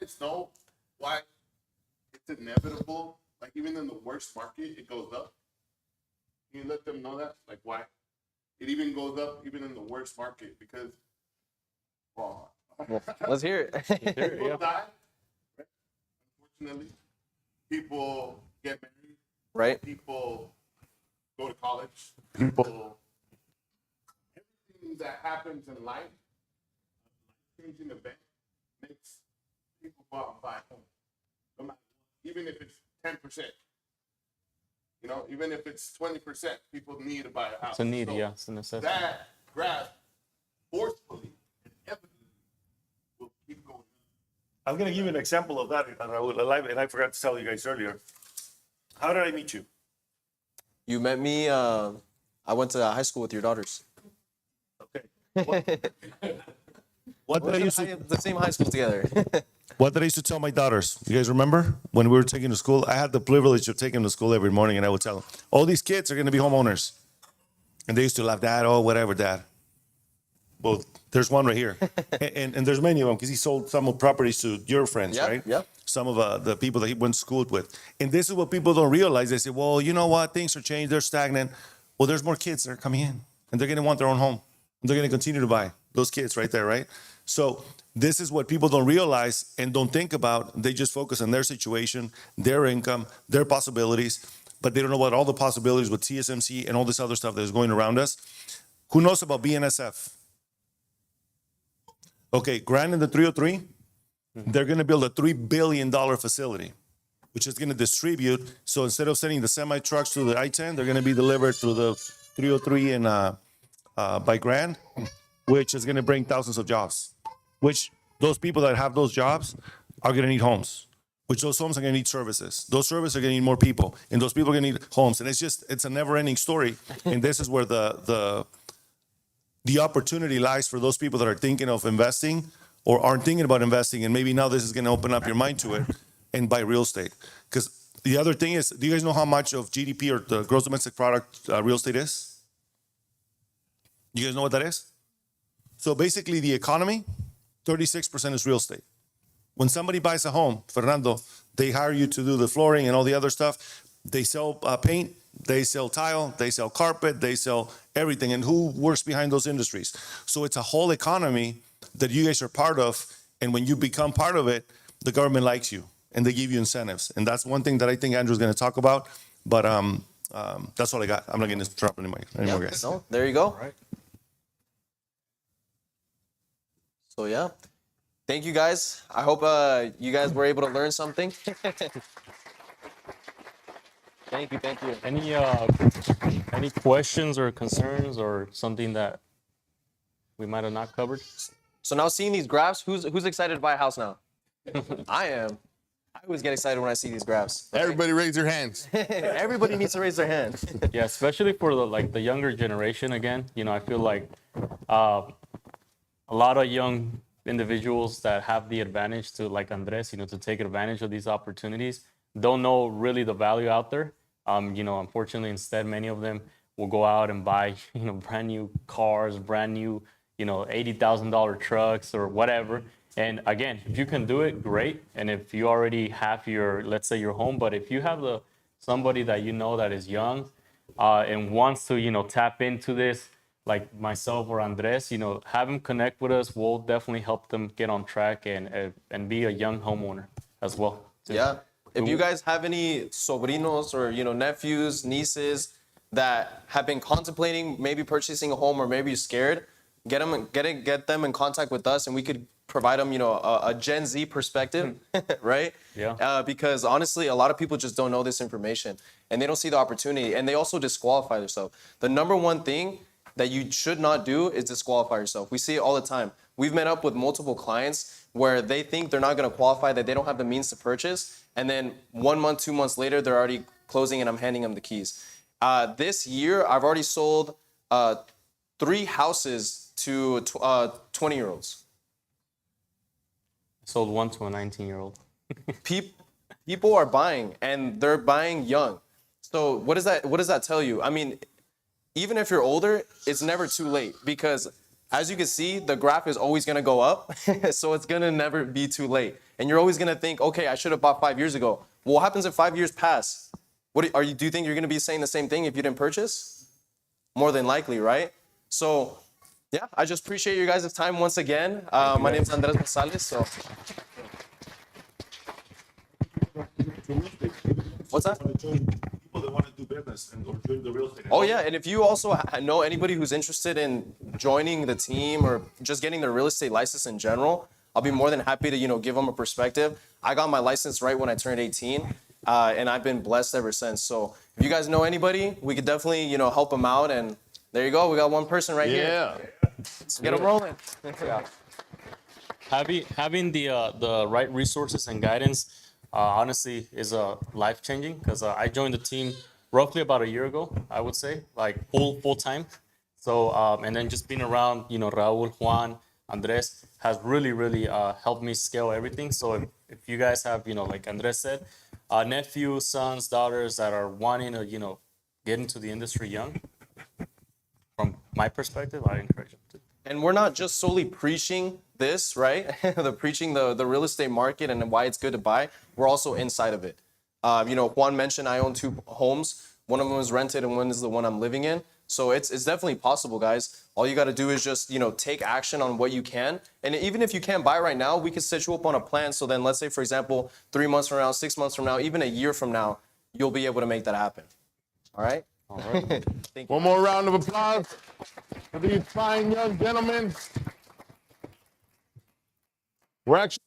guys know why it's inevitable? Like even in the worst market, it goes up. Can you let them know that? Like why? It even goes up even in the worst market because, well, Let's hear it. people die. Right? Unfortunately, people get married. Right. People go to college. People, everything that happens in life, a life-changing event, makes people go out and buy a home. No matter, even if it's 10%. You know, even if it's 20%, people need to buy a house. It's a need, So yeah. It's a necessity. that graph forcefully and evidently will keep going. I'm going to give you an example of that, Raul, and I forgot to tell you guys earlier. How did I meet you? You met me. I went to high school with your daughters. Okay. What did I used to, The same high school together. what did I used to tell my daughters? You guys remember when we were taking to school? I had the privilege of taking them to school every morning, and I would tell them, all these kids are going to be homeowners. And they used to laugh, Dad, oh, whatever, Dad. Well, there's one right here. and there's many of them because he sold some of properties to your friends, right? Yeah. Some of the people that he went to school with. And this is what people don't realize. They say, well, you know what? Things are changed. They're stagnant. Well, there's more kids that are coming in, and they're going to want their own home. And they're going to continue to buy those kids right there, right? So this is what people don't realize and don't think about. They just focus on their situation, their income, their possibilities, but they don't know about all the possibilities with TSMC and all this other stuff that is going around us. Who knows about BNSF? Okay, Grand in the 303, they're going to build a $3 billion facility, which is going to distribute. So instead of sending the semi trucks to the I-10, they're going to be delivered through the 303 and by Grand, which is going to bring thousands of jobs. Which those people that have those jobs are going to need homes. Which those homes are going to need services. Those services are going to need more people, and those people are going to need homes. And it's a never-ending story. And this is where the opportunity lies for those people that are thinking of investing or aren't thinking about investing. And maybe now this is going to open up your mind to it and buy real estate. Because the other thing is, do you guys know how much of GDP or the gross domestic product real estate is? You guys know what that is? So basically, the economy, 36% is real estate. When somebody buys a home, Fernando, they hire you to do the flooring and all the other stuff. They sell paint, they sell tile, they sell carpet, they sell everything. And who works behind those industries? So it's a whole economy that you guys are part of. And when you become part of it, the government likes you and they give you incentives. And that's one thing that I think Andrew's going to talk about. But that's all I got. I'm not going to interrupt anymore, guys. No, there you go. All right. So yeah, thank you guys. I hope you guys were able to learn something. Thank you. Any questions or concerns or something that we might have not covered? So now seeing these graphs, who's excited to buy a house now? I am. I always get excited when I see these graphs. Okay? Everybody raise your hands. Everybody needs to raise their hand. Yeah, especially for the younger generation. Again, I feel like a lot of young individuals that have the advantage to, like Andres, to take advantage of these opportunities, don't know really the value out there. Unfortunately, instead, many of them will go out and buy, brand new cars, brand new, $80,000 trucks or whatever. And again, if you can do it, great. And if you already have let's say your home, but if you have somebody that that is young and wants to, tap into this, like myself or Andres, have them connect with us. We'll definitely help them get on track and be a young homeowner as well. Yeah. If you guys have any sobrinos or, nephews, nieces that have been contemplating maybe purchasing a home or maybe scared, get them in contact with us and we could provide them, a Gen Z perspective, right? Yeah. Because honestly, a lot of people just don't know this information and they don't see the opportunity and they also disqualify themselves. The number one thing that you should not do is disqualify yourself. We see it all the time. We've met up with multiple clients where they think they're not going to qualify, that they don't have the means to purchase. And then 1 month, 2 months later, they're already closing and I'm handing them the keys. This year, I've already sold 3 houses to 20-year-olds. Sold one to a 19-year-old. People are buying and they're buying young. So what does that tell you? I mean, even if you're older, it's never too late because as you can see, the graph is always gonna go up. So it's gonna never be too late. And you're always gonna think, okay, I should have bought 5 years ago. Well, what happens if 5 years pass? Do you think you're gonna be saying the same thing if you didn't purchase? More than likely, right? So yeah, I just appreciate you guys' time once again. My name is Andres Gonzalez. So what's that? People that want to do business and or join the real estate. Oh yeah, and if you also know anybody who's interested in joining the team or just getting their real estate license in general, I'll be more than happy to give them a perspective. I got my license right when I turned 18, and I've been blessed ever since. So if you guys know anybody, we could definitely help them out. And there you go, we got one person right here. Yeah. Let's get them rolling. Having the right resources and guidance, honestly, is life changing because I joined the team roughly about a year ago. I would say like full time. So and then just being around, Raul, Juan, Andres has really helped me scale everything. So if you guys have, like Andres said, nephews, sons, daughters that are wanting to, get into the industry young, from my perspective, I encourage them to. And we're not just solely preaching this, right? Preaching the real estate market and why it's good to buy. We're also inside of it. Juan mentioned I own 2 homes. One of them is rented and one is the one I'm living in. So it's definitely possible, guys. All you got to do is just, take action on what you can. And even if you can't buy right now, we can set you up on a plan. So then let's say, for example, 3 months from now, 6 months from now, even a year from now, you'll be able to make that happen. All right? All right. Thank you. One more round of applause for these fine young gentlemen. We're actually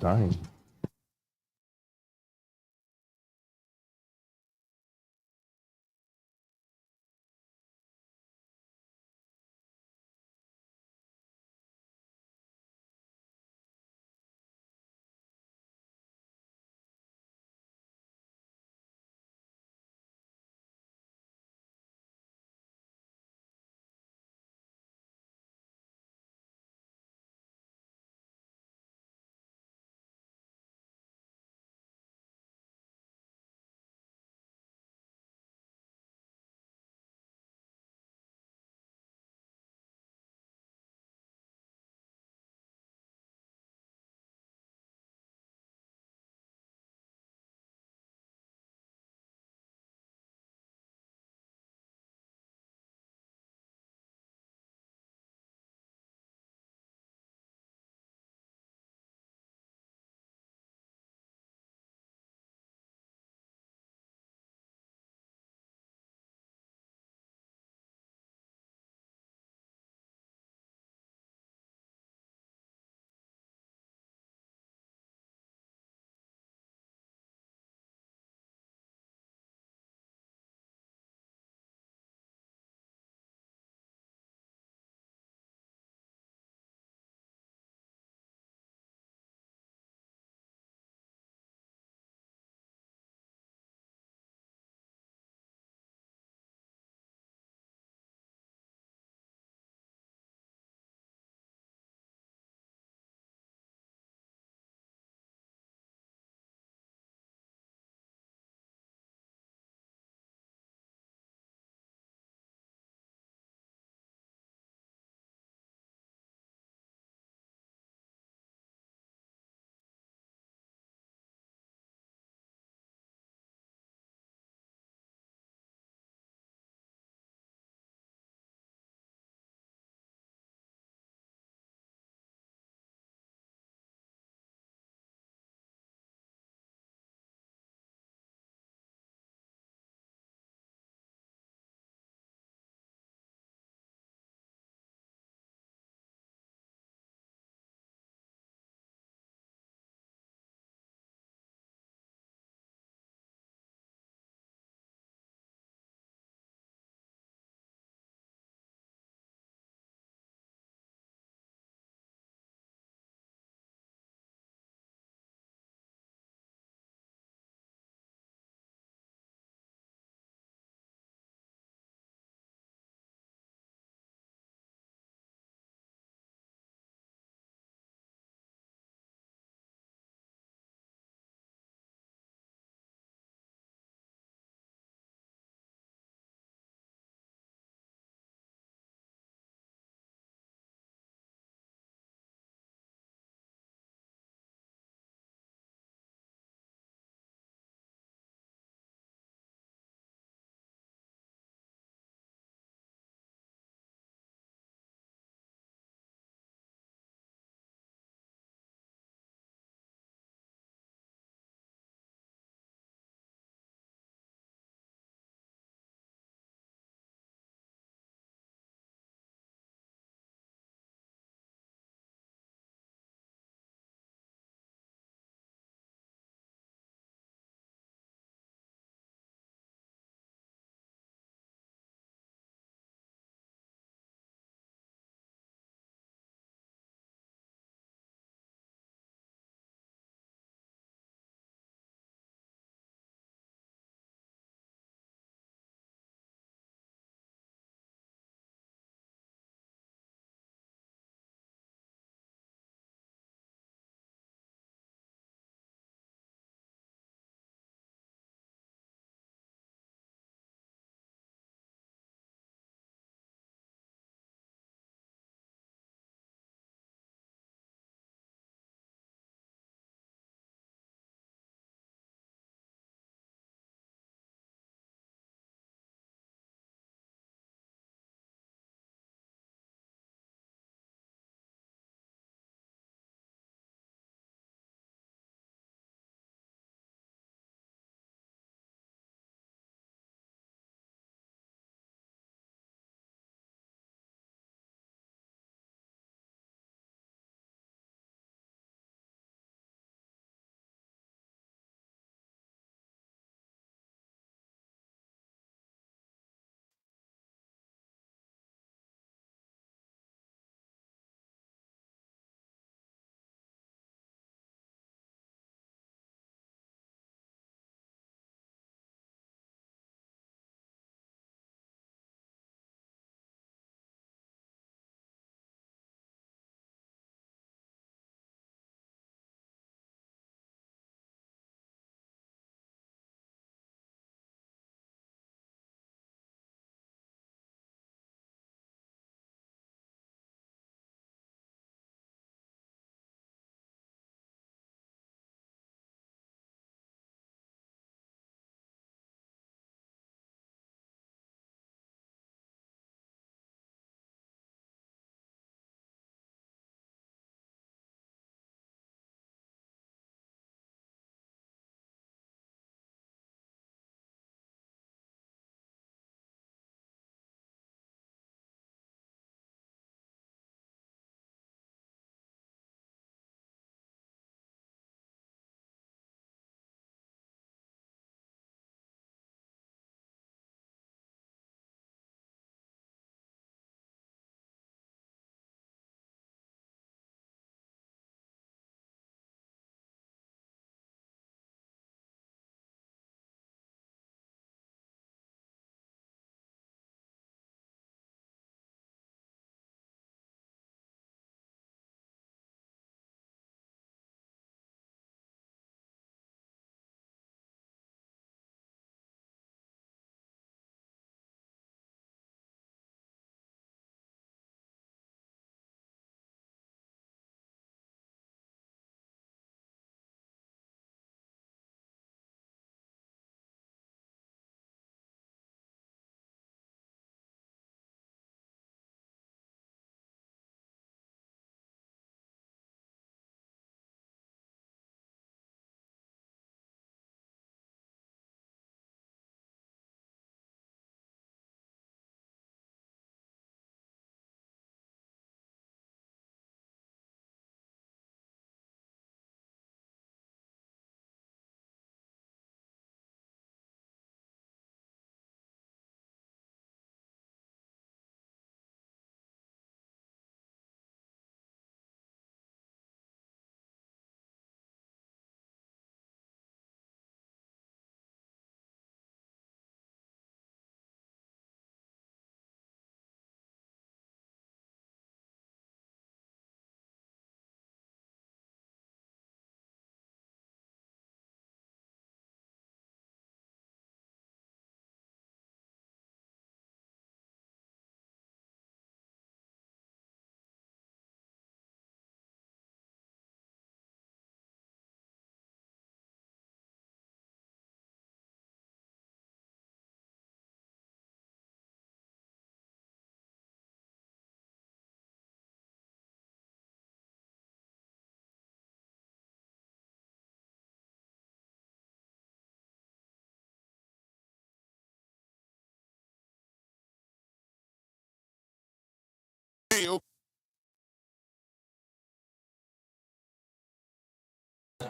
dying.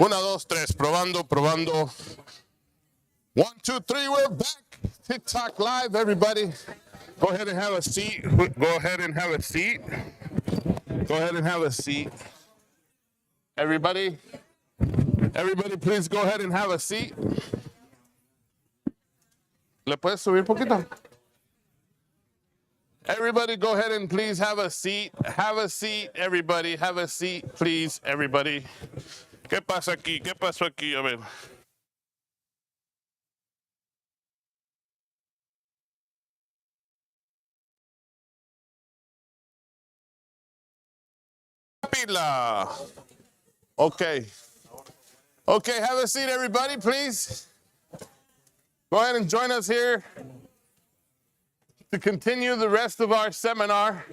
Una, dos, tres. Probando, probando. 1, 2, 3. We're back. TikTok live, everybody. Go ahead and have a seat. Go ahead and have a seat. Go ahead and have a seat. Everybody, please go ahead and have a seat. ¿Le puedes subir poquito? Everybody, go ahead and please have a seat. Have a seat, everybody. Have a seat, please, everybody. ¿Qué pasa aquí? ¿Qué pasó aquí? A ver. Pila. Okay. Okay, have a seat, everybody, please. Go ahead and join us here to continue the rest of our seminar.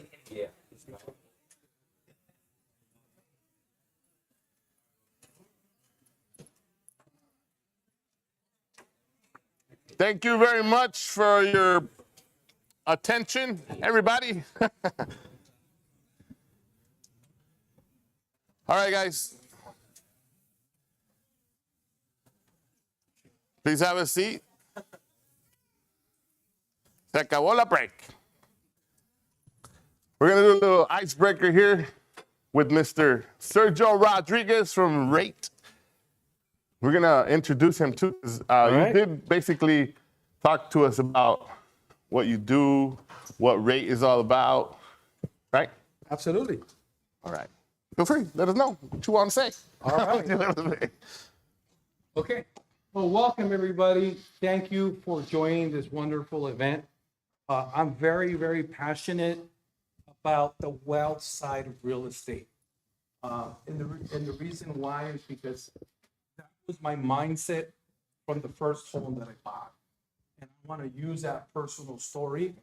Thank you very much for your attention, everybody. All right, guys. Please have a seat. Se acabó la break. We're going to do a little icebreaker here with Mr. Sergio Rodriguez from Rate. We're going to introduce him too. You did basically talk to us about what you do, what Rate is all about, right? Absolutely. All right. Feel free. Let us know what you want to say. All right. Okay. Well, welcome everybody. Thank you for joining this wonderful event. I'm very, very passionate about the wealth side of real estate. And the reason why is because that was my mindset from the first home that I bought. And I want to use that personal story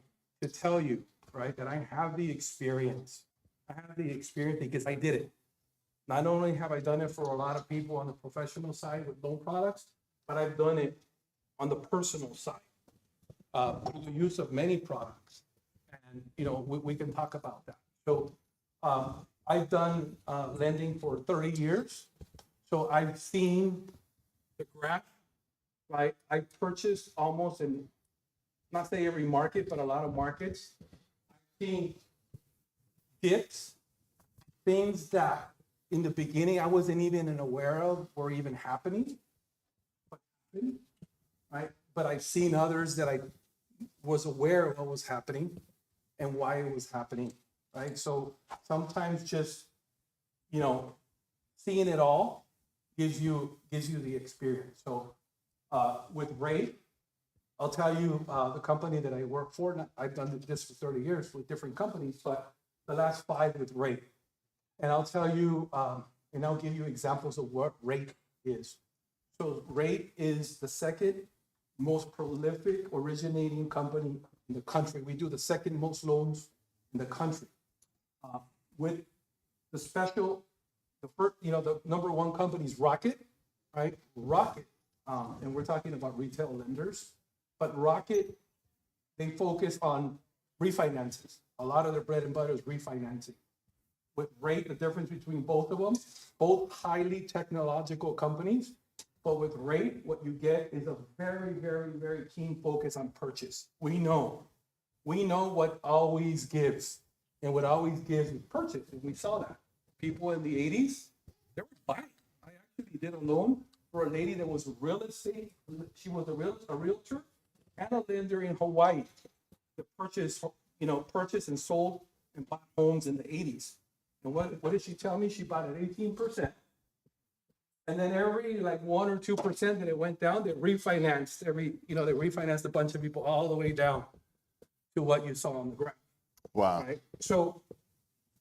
to tell you, right, that I have the experience. I have the experience because I did it. Not only have I done it for a lot of people on the professional side with loan products, but I've done it on the personal side through the use of many products. And, you know, we can talk about that. So I've done lending for 30 years. So I've seen the graph, right? I purchased almost in, not say every market, but a lot of markets. I've seen dips, things that in the beginning I wasn't even aware of were even happening, right? But I've seen others that I was aware of what was happening and why it was happening, right? So sometimes just, you know, seeing it all gives you the experience. So with Ray, I'll tell you the company that I work for, I've done this for 30 years with different companies, but the last 5 with Ray. And I'll tell you, and I'll give you examples of what Rate is. So Rate is the second most prolific originating company in the country. We do the second most loans in the country. With the special, the first, you know, the number one company is Rocket, right? Rocket, and we're talking about retail lenders, but Rocket, they focus on refinances. A lot of their bread and butter is refinancing. With Rate, the difference between both of them, both highly technological companies, but with Rate, what you get is a very, very, very keen focus on purchase. We know what always gives, and what always gives is purchase, and we saw that. People in the 80s, they were buying. I actually did a loan for a lady that was real estate. She was a realtor and a lender in Hawaii that purchased and sold and bought homes in the 80s. And what did she tell me? She bought at 18%. And then every like 1 or 2% that it went down, they refinanced they refinanced a bunch of people all the way down to what you saw on the graph. Wow. Right? So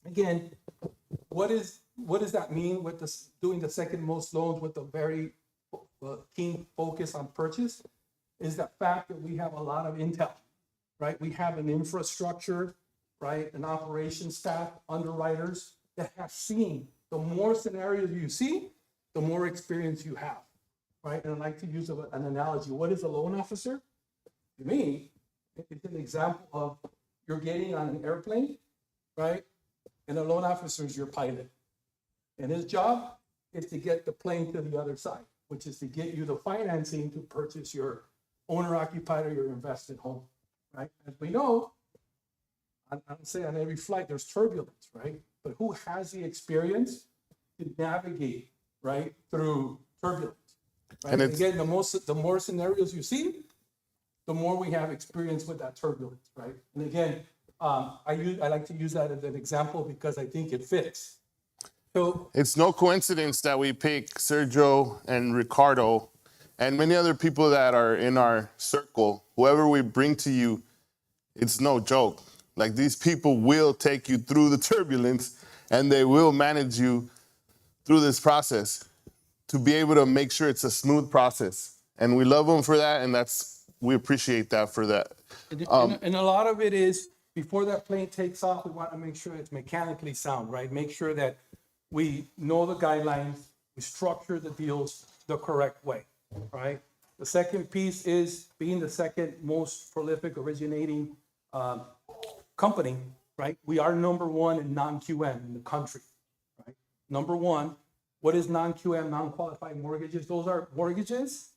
again, what does that mean with this doing the second most loans with a very keen focus on purchase? Is the fact that we have a lot of intel, right? We have an infrastructure, right? An operations staff, underwriters that have seen. The more scenarios you see, the more experience you have, right? And I like to use an analogy. What is a loan officer? To me, it's an example of you're getting on an airplane, right? And the loan officer is your pilot. And his job is to get the plane to the other side, which is to get you the financing to purchase your owner occupied or your invested home, right? As we know, I don't say on every flight there's turbulence, right? But who has the experience to navigate, right, through turbulence? Right? And And it's- again, the more scenarios you see, the more we have experience with that turbulence, right? And again, I like to use that as an example because I think it fits. So It's no coincidence that we pick Sergio and Ricardo and many other people that are in our circle. Whoever we bring to you, it's no joke. Like, these people will take you through the turbulence and they will manage you through this process to be able to make sure it's a smooth process. And we love them for that, and we appreciate that for that. And a lot of it is, before that plane takes off, we want to make sure it's mechanically sound, right? Make sure that we know the guidelines, we structure the deals the correct way, right? The second piece is being the second most prolific originating company, right? We are number one in non-QM in the country, right? Number one. What is non-QM, non-qualified mortgages? Those are mortgages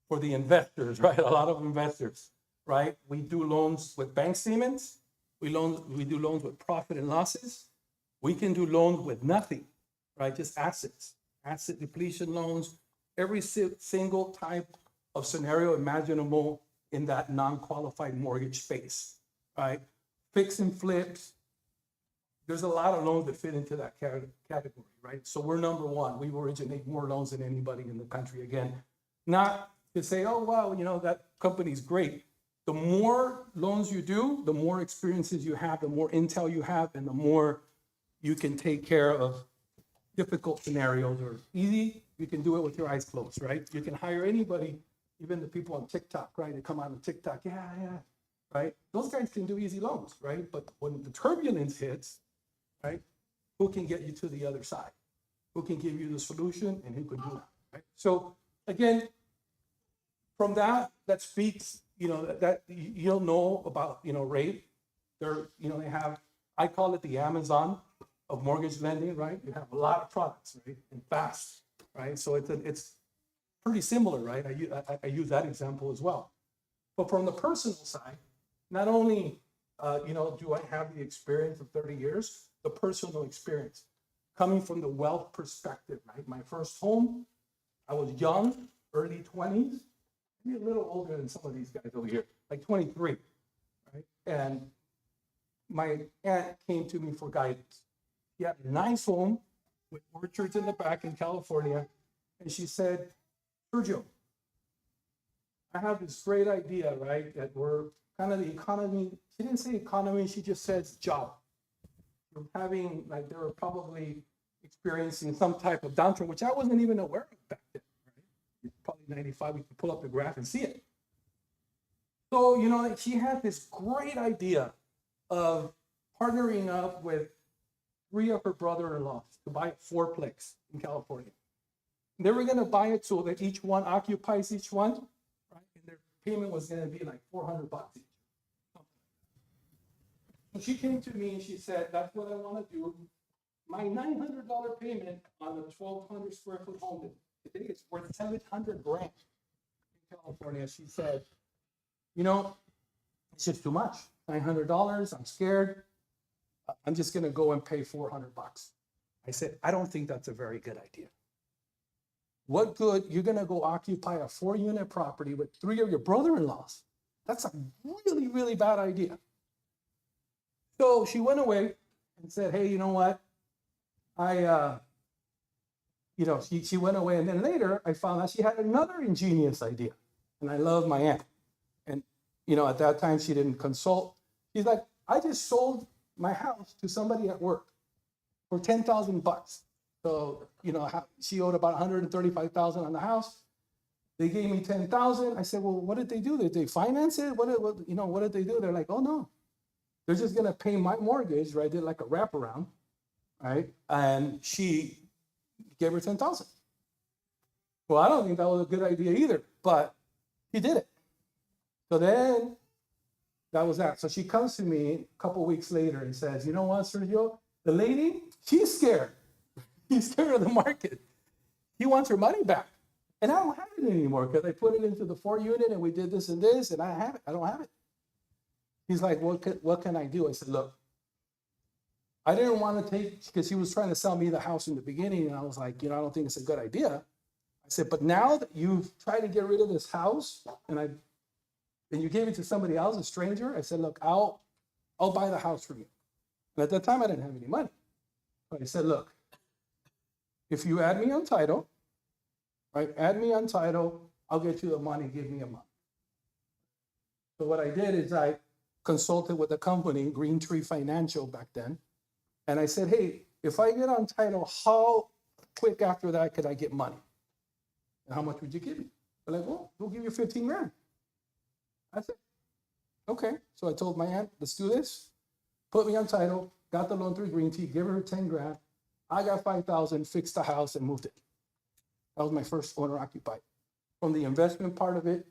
for the investors, right? A lot of investors, right? We do loans with bank statements. We do loans with profit and losses. We can do loans with nothing, right? Just assets, asset depletion loans, every single type of scenario imaginable in that non-qualified mortgage space, right? Fix and flips. There's a lot of loans that fit into that category, right? So we're number one. We originate more loans than anybody in the country. Again, not to say, oh, wow, that company's great. The more loans you do, the more experiences you have, the more intel you have, and the more you can take care of difficult scenarios, or easy, you can do it with your eyes closed, right? You can hire anybody, even the people on TikTok, right? They come out on TikTok, yeah, right? Those guys can do easy loans, right? But when the turbulence hits, right? Who can get you to the other side? Who can give you the solution, and who can do that, right? So again, from that speaks, that you'll know about, Rate. They're, they have, I call it the Amazon of mortgage lending, right? You have a lot of products, right? And fast, right? So it's pretty similar, right? I use that example as well. But from the personal side, not only, do I have the experience of 30 years, the personal experience coming from the wealth perspective, right? My first home, I was young, early 20s, maybe a little older than some of these guys over here, like 23, right? And my aunt came to me for guidance. She had a nice home with orchards in the back in California. And she said, Sergio, I have this great idea, right? That we're kind of the economy. She didn't say economy, she just says job. We're having, like, they were probably experiencing some type of downturn, which I wasn't even aware of back then, right? Probably 95, we can pull up the graph and see it. So, she had this great idea of partnering up with 3 of her brother-in-laws to buy a 4-plex in California. They were going to buy it so that each one occupies each one, right? And their payment was going to be like $400 each. So she came to me and she said, that's what I want to do. My $900 payment on a 1,200 square foot home, I think it's worth $700 grand in California. She said, it's just too much. $900, I'm scared. I'm just going to go and pay $400. I said, I don't think that's a very good idea. What good? You're going to go occupy a 4-unit property with 3 of your brother-in-laws. That's a really, really bad idea. So she went away and said, hey, you know what? She went away, and then later I found out she had another ingenious idea. And I love my aunt. And, at that time she didn't consult. She's like, I just sold my house to somebody at work for $10,000. So, she owed about $135,000 on the house. They gave me $10,000. I said, well, what did they do? Did they finance it? What did they do? They're like, oh no, they're just gonna pay my mortgage, right? Did like a wraparound, right? And she gave her $10,000. Well, I don't think that was a good idea either, but he did it. So then that was that. So she comes to me a couple weeks later and says, you know what, Sergio? The lady, she's scared. She's scared of the market. he wants her money back. And I don't have it anymore because I put it into the 4-unit and we did this and this, and I have it. I don't have it. He's like, what can I do? I said, look, I didn't want to take, because he was trying to sell me the house in the beginning. And I was like, I don't think it's a good idea. I said, but now that you've tried to get rid of this house and you gave it to somebody else, a stranger, I said, look, I'll buy the house for you. And at that time, I didn't have any money. But I said, look, if you add me on title, right, I'll get you the money, give me a month. So what I did is I consulted with a company, Green Tree Financial back then. And I said, hey, if I get on title, how quick after that could I get money? And how much would you give me? They're like, well, we'll give you 15 grand. I said, okay. So I told my aunt, let's do this. Put me on title, got the loan through Green Tea, give her 10 grand. I got 5,000, fixed the house and moved it. That was my first owner occupied. From the investment part of it,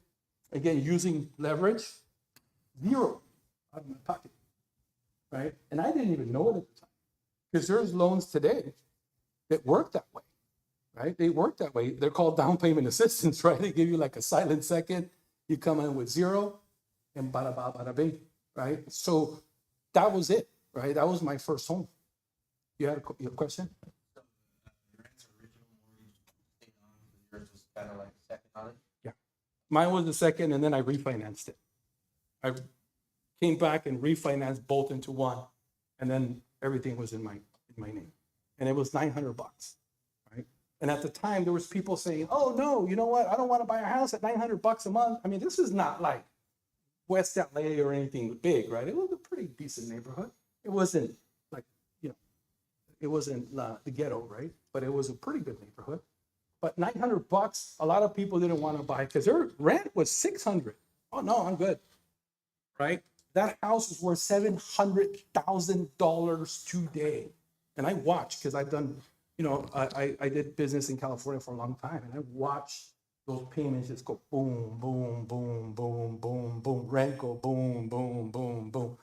again, using leverage, zero out of my pocket, right? And I didn't even know it at the time because there's loans today that work that way, right? They work that way. They're called down payment assistance, right? They give you like a silent second. You come in with zero and bada ba bada bing, right? So that was it, right? That was my first home. You had a question? Your aunt's original mortgage stayed on, but yours was kind of like second on it. Yeah. Mine was the second, and then I refinanced it. I came back and refinanced both into one, and then everything was in my name. And it was $900, right? And at the time, there was people saying, oh, no, you know what? I don't want to buy a house at $900 a month. I mean, this is not like West LA or anything big, right? It was a pretty decent neighborhood. It wasn't like, it wasn't the ghetto, right? But it was a pretty good neighborhood. But $900, a lot of people didn't want to buy because their rent was $600. Oh no, I'm good, right? That house is worth $700,000 today. And I watched because I've done, I did business in California for a long time, and I watched those payments just go boom, boom, boom, boom, boom, boom, rent go boom, boom, boom, boom.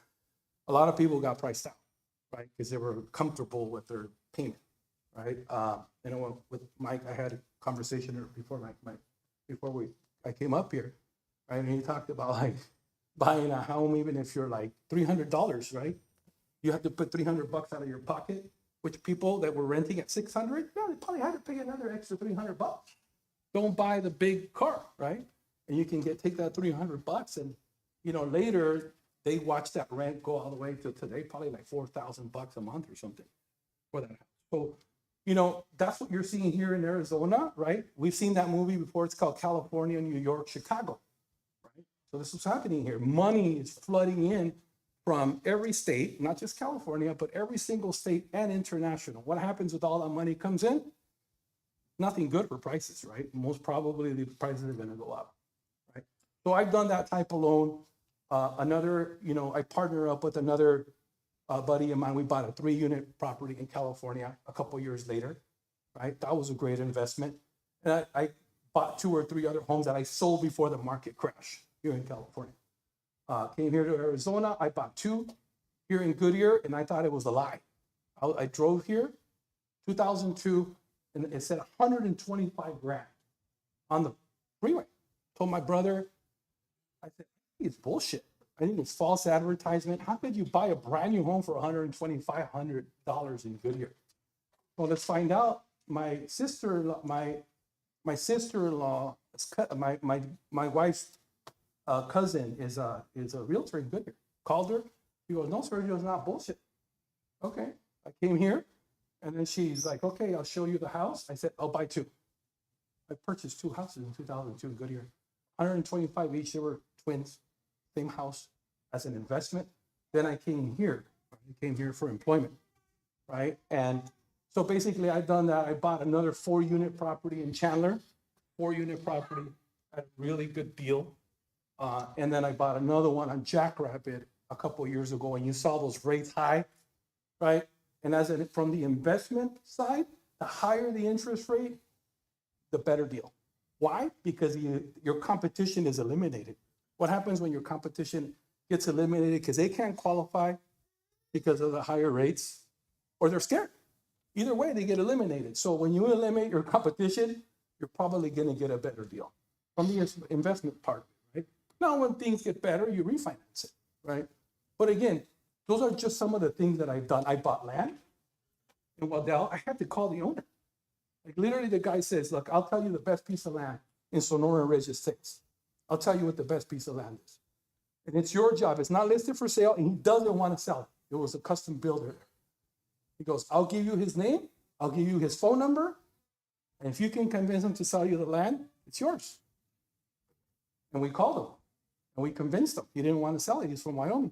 A lot of people got priced out, right? Because they were comfortable with their payment, right? With Mike, I had a conversation before I came up here, right? And he talked about like buying a home, even if you're like $300, right? You have to put $300 out of your pocket, which people that were renting at $600, they probably had to pay another extra $300. Don't buy the big car, right? And you can take that $300 and, later they watch that rent go all the way to today, probably like $4,000 a month or something for that house. So, that's what you're seeing here in Arizona, right? We've seen that movie before. It's called California, New York, Chicago, right? So this is happening here. Money is flooding in from every state, not just California, but every single state and international. What happens with all that money comes in? Nothing good for prices, right? Most probably the prices are going to go up, right? So I've done that type of loan. I partner up with another buddy of mine. We bought a 3-unit property in California a couple years later, right? That was a great investment. And I bought 2 or 3 other homes that I sold before the market crash here in California. Came here to Arizona. I bought 2 here in Goodyear, and I thought it was a lie. I drove here, 2002, and it said 125 grand on the freeway. Told my brother, I said, it's bullshit. I think it's false advertisement. How could you buy a brand new home for $125 in Goodyear? Well, let's find out. My sister-in-law, my wife's cousin is a realtor in Goodyear. Called her. He goes, no, Sergio, it's not bullshit. Okay. I came here, and then she's like, okay, I'll show you the house. I said, I'll buy 2. I purchased 2 houses in 2002 in Goodyear. 125 each. They were twins, same house as an investment. Then I came here. I came here for employment, right? And so basically I've done that. I bought another 4-unit property in Chandler, 4-unit property at a really good deal. And then I bought another one on Jackrabbit a couple of years ago, and you saw those rates high, right? And from the investment side, the higher the interest rate, the better deal. Why? Because your competition is eliminated. What happens when your competition gets eliminated? Because they can't qualify because of the higher rates, or they're scared. Either way, they get eliminated. So when you eliminate your competition, you're probably going to get a better deal from the investment part, right? Now, when things get better, you refinance it, right? But again, those are just some of the things that I've done. I bought land in Waddell. I had to call the owner. Like literally the guy says, look, I'll tell you the best piece of land in Sonora and Reyes Estates. I'll tell you what the best piece of land is. And it's your job. It's not listed for sale, and he doesn't want to sell it. It was a custom builder. He goes, I'll give you his name. I'll give you his phone number. And if you can convince him to sell you the land, it's yours. And we called him, and we convinced him. He didn't want to sell it. He's from Wyoming.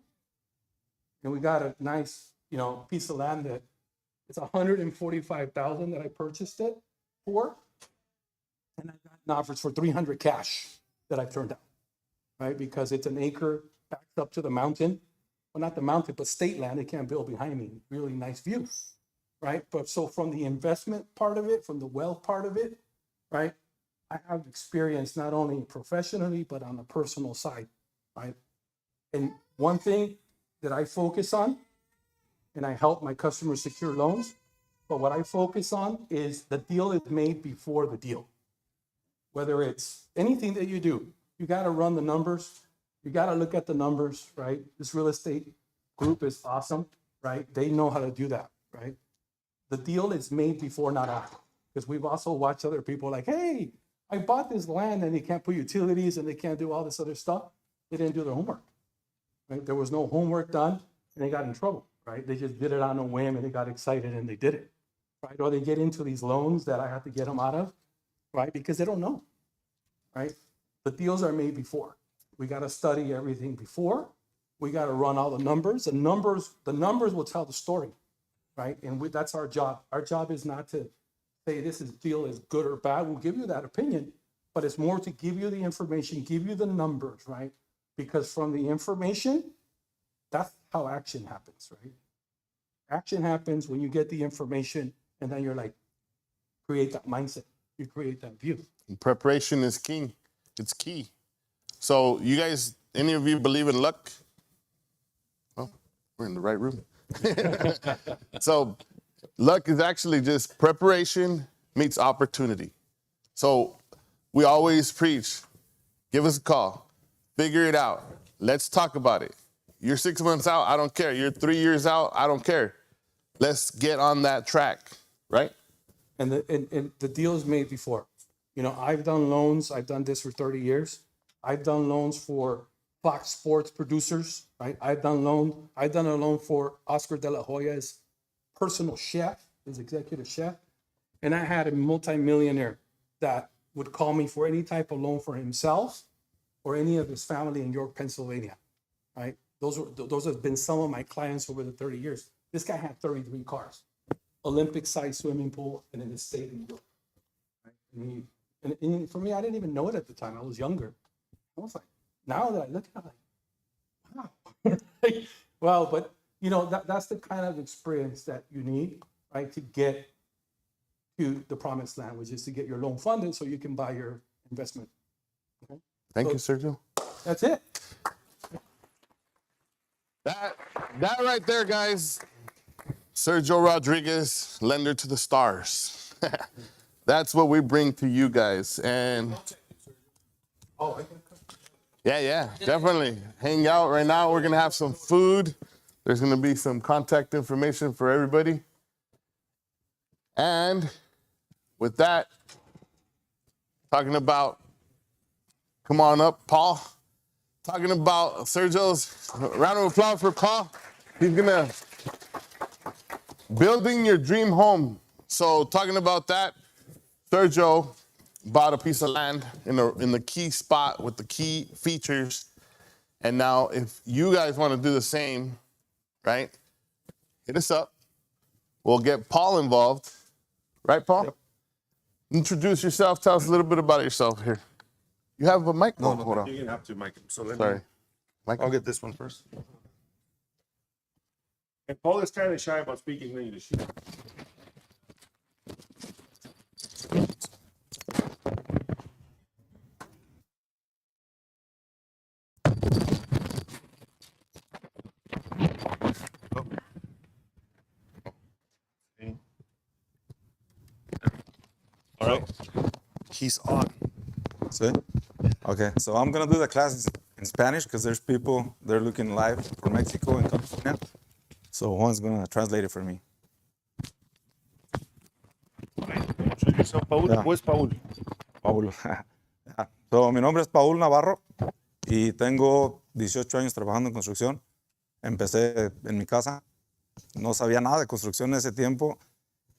And we got a nice, piece of land that it's $145,000 that I purchased it for. And I got an offer for $300 cash that I turned down, right? Because it's an acre backed up to the mountain. Well, not the mountain, but state land. They can't build behind me. Really nice view, right? But so from the investment part of it, from the wealth part of it, right? I have experience not only professionally, but on the personal side, right? And one thing that I focus on, and I help my customers secure loans, but what I focus on is the deal is made before the deal. Whether it's anything that you do, you got to run the numbers. You got to look at the numbers, right? This real estate group is awesome, right? They know how to do that, right? The deal is made before, not after. Because we've also watched other people like, hey, I bought this land and they can't put utilities and they can't do all this other stuff. They didn't do their homework, right? There was no homework done and they got in trouble, right? They just did it on a whim and they got excited and they did it, right? Or they get into these loans that I have to get them out of, right? Because they don't know, right? The deals are made before. We got to study everything before. We got to run all the numbers. The numbers will tell the story, right? And that's our job. Our job is not to say deal is good or bad. We'll give you that opinion, but it's more to give you the information, give you the numbers, right? Because from the information, that's how action happens, right? Action happens when you get the information and then you're like, create that mindset. You create that view. Preparation is king. It's key. So you guys, any of you believe in luck? Well, we're in the right room. So luck is actually just preparation meets opportunity. So we always preach, give us a call, figure it out. Let's talk about it. You're 6 months out, I don't care. You're 3 years out, I don't care. Let's get on that track, right? And the deal is made before. I've done loans. I've done this for 30 years. I've done loans for Fox Sports producers, right? I've done a loan for Oscar De La Hoya's personal chef, his executive chef. And I had a multimillionaire that would call me for any type of loan for himself or any of his family in York, Pennsylvania, right? Those have been some of my clients over the 30 years. This guy had 33 cars, Olympic-sized swimming pool, and an estate in York. Right? And for me, I didn't even know it at the time. I was younger. I was like, now that I look at it, I'm like, wow. Well, but that's the kind of experience that you need, right, to get to the promised land, which is to get your loan funded so you can buy your investment. Okay? Thank you, Sergio. That's it. That right there, guys, Sergio Rodriguez, lender to the stars. That's what we bring to you guys. And yeah, definitely. Hang out right now. We're going to have some food. There's going to be some contact information for everybody. And with that, talking about, come on up, Paul. Talking about Sergio's, round of applause for Paul. He's going to, building your dream home. So talking about that, Sergio bought a piece of land in the key spot with the key features. And now if you guys want to do the same, right, hit us up. We'll get Paul involved. Right, Paul? Yep. Introduce yourself. Tell us a little bit about yourself here. You have a mic? No, hold on. you're going to have to, Mike. So Sorry. I'll get this one first. And Paul is kind of shy about speaking English. go. He's on. See? Okay, so I'm gonna do the class in Spanish because there's people they're looking live from Mexico and California. So Juan's gonna translate it for me. So, Paul, Yeah. where's Paul? Paul. So, mi nombre es Paul Navarro y tengo 18 años trabajando en construcción. Empecé en mi casa. No sabía nada de construcción en ese tiempo.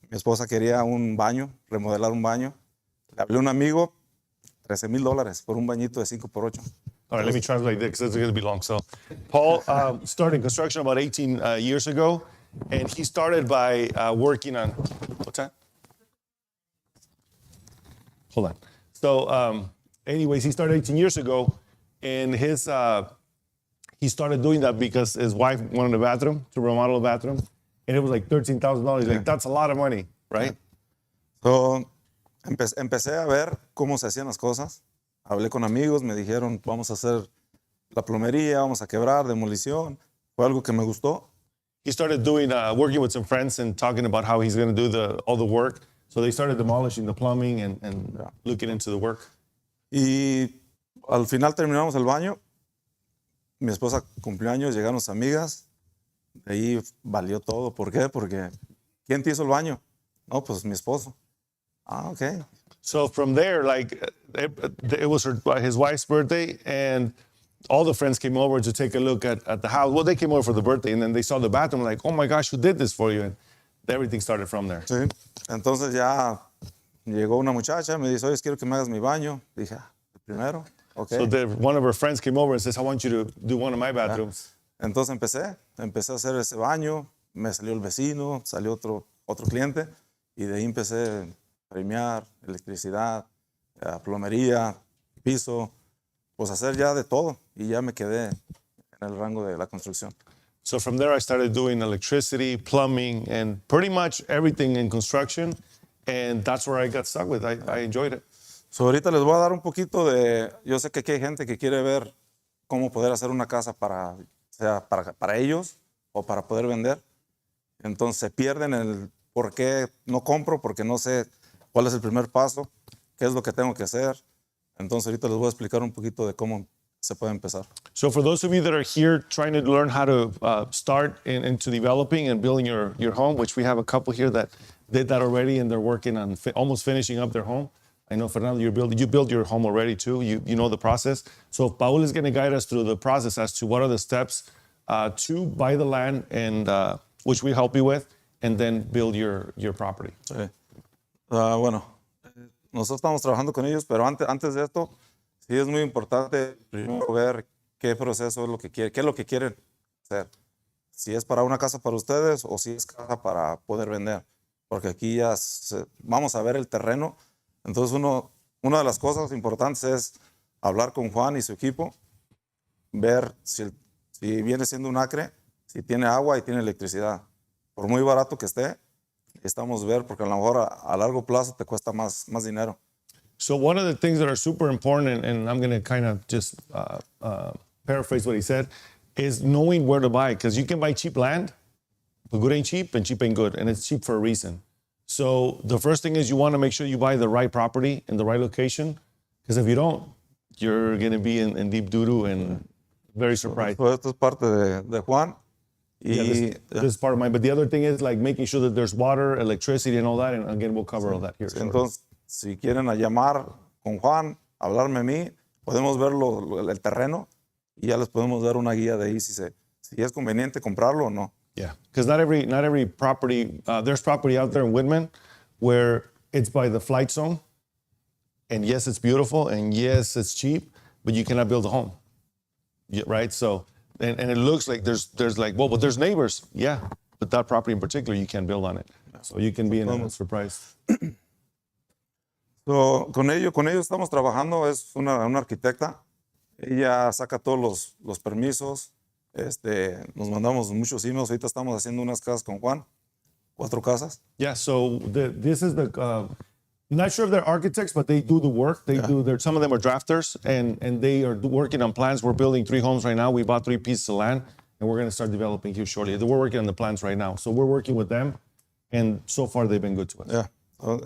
Mi esposa quería un baño, remodelar un baño. Le hablé a un amigo, $13,000 por un bañito de 5x8. All right, let me translate this because it's going to be long. So, Paul started construction about 18 years ago, and he started by working on. What's that? Hold on. So, anyways, he started 18 years ago, and he started doing that because his wife wanted a bathroom to remodel a bathroom, and it was like $13,000. Like, that's a lot of money, right? So, empecé a ver cómo se hacían las cosas. Hablé con amigos, me dijeron, vamos a hacer la plomería, vamos a quebrar, demolición. Fue algo que me gustó. He started doing working with some friends and talking about how he's going to do all the work. So they started demolishing the plumbing and looking into the work. Y al final terminamos el baño. Mi esposa cumplió años, llegaron sus amigas. De ahí valió todo. ¿Por qué? Porque ¿quién te hizo el baño? No, pues mi esposo. Ah, ok. So from there, like it was his wife's birthday, and all the friends came over to take a look at the house. Well, they came over for the birthday, and then they saw the bathroom, like, oh my gosh, who did this for you? And everything started from there. Sí. Entonces ya llegó una muchacha, me dice, oye, quiero que me hagas mi baño. Dije, ah, primero, ok. So one of her friends came over and says, I want you to do one of my bathrooms. Entonces empecé a hacer ese baño, me salió el vecino, salió otro cliente, y de ahí empecé a premiar, electricidad, plomería, piso, pues hacer ya de todo, y ya me quedé en el rango de la construcción. So from there, I started doing electricity, plumbing, and pretty much everything in construction, and that's where I got stuck with. I enjoyed it. So ahorita les voy a dar un poquito de, yo sé que aquí hay gente que quiere ver cómo poder hacer una casa sea para ellos o para poder vender. Entonces se pierden el por qué no compro, porque no sé cuál es el primer paso, qué es lo que tengo que hacer. Entonces ahorita les voy a explicar un poquito de cómo se puede empezar. So for those of you that are here trying to learn how to start into developing and building your home, which we have a couple here that did that already and they're working on almost finishing up their home. I know, Fernando, you built your home already too. You know the process. So Paul is going to guide us through the process as to what are the steps to buy the land, and which we help you with, and then build your property. Sí. Bueno, nosotros estamos trabajando con ellos, pero antes de esto, sí es muy importante primero ver qué proceso es lo que quieren, qué es lo que quieren hacer. Si es para una casa para ustedes o si es casa para poder vender. Porque aquí ya vamos a ver el terreno. Entonces una de las cosas importantes es hablar con Juan y su equipo, ver si viene siendo un acre, si tiene agua y tiene electricidad. Por muy barato que esté, necesitamos ver, porque a lo mejor a largo plazo te cuesta más dinero. So one of the things that are super important, and I'm going to kind of just paraphrase what he said, is knowing where to buy, because you can buy cheap land, but good ain't cheap and cheap ain't good, and it's cheap for a reason. So the first thing is you want to make sure you buy the right property in the right location, because if you don't, you're going to be in deep doo-doo and very surprised. So esto es parte de Juan. Yeah, this is part of mine. But the other thing is like making sure that there's water, electricity, and all that. And again, we'll cover all that here. Entonces, si quieren llamar con Juan, hablarme a mí, podemos ver el terreno y ya les podemos dar una guía de ahí si es conveniente comprarlo o no. Yeah, because not every property, there's property out there in Whitman where it's by the flight zone. And yes, it's beautiful. And yes, it's cheap, but you cannot build a home. Yeah, right? So, and it looks like there's like, well, but there's neighbors. Yeah, but that property in particular, you can't build on it. So you can be in a surprise. So, con ellos estamos trabajando, es una arquitecta. Ella saca todos los permisos. Nos mandamos muchos emails. Ahorita estamos haciendo unas casas con Juan, 4 casas. Yeah, so this is the, not sure if they're architects, but they do the work. Some of them are drafters, and they are working on plans. We're building 3 homes right now. We bought 3 pieces of land, and we're going to start developing here shortly. We're working on the plans right now. So we're working with them, and so far they've been good to us. Yeah.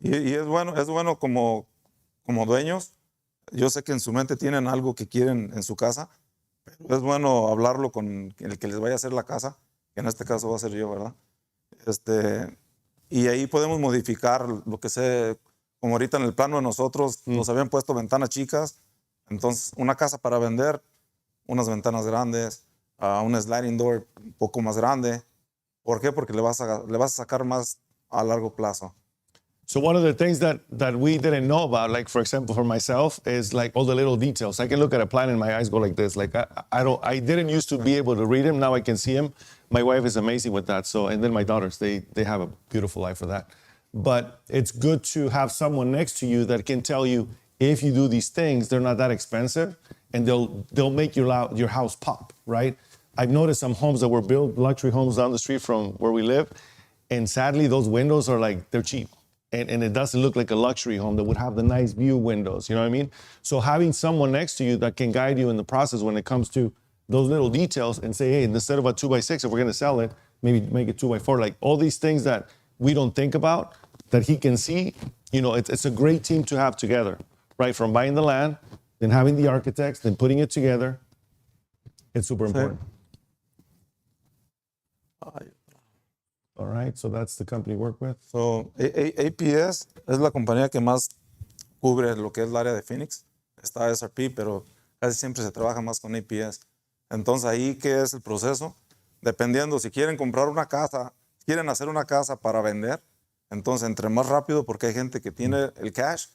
Y es bueno como dueños. Yo sé que en su mente tienen algo que quieren en su casa, pero es bueno hablarlo con el que les vaya a hacer la casa, que en este caso va a ser yo, ¿verdad? Y ahí podemos modificar lo que sé, como ahorita en el plano de nosotros nos habían puesto ventanas chicas, entonces una casa para vender, unas ventanas grandes, un sliding door un poco más grande. ¿Por qué? Porque le vas a sacar más a largo plazo. So one of the things that we didn't know about, like for example for myself, is like all the little details. I can look at a plan and my eyes go like this. Like I didn't used to be able to read them. Now I can see them. My wife is amazing with that. So and then my daughters, they have a beautiful eye for that. But it's good to have someone next to you that can tell you if you do these things, they're not that expensive, and they'll make your house pop, right? I've noticed some homes that were built, luxury homes down the street from where we live, and sadly those windows are like they're cheap. And it doesn't look like a luxury home that would have the nice view windows, you know what I mean? So having someone next to you that can guide you in the process when it comes to those little details and say, hey, instead of a 2x6, if we're gonna sell it, maybe make it 2x4, like all these things that we don't think about that he can see, you know, it's a great team to have together, right? From buying the land, then having the architects, then putting it together, it's super important. All right, so that's the company you work with. So, APS es la compañía que más cubre lo que es el área de Phoenix. Está SRP, pero casi siempre se trabaja más con APS. Entonces, ahí, ¿qué es el proceso? Dependiendo, si quieren comprar una casa, quieren hacer una casa para vender, entonces, entre más rápido, porque hay gente que tiene el cash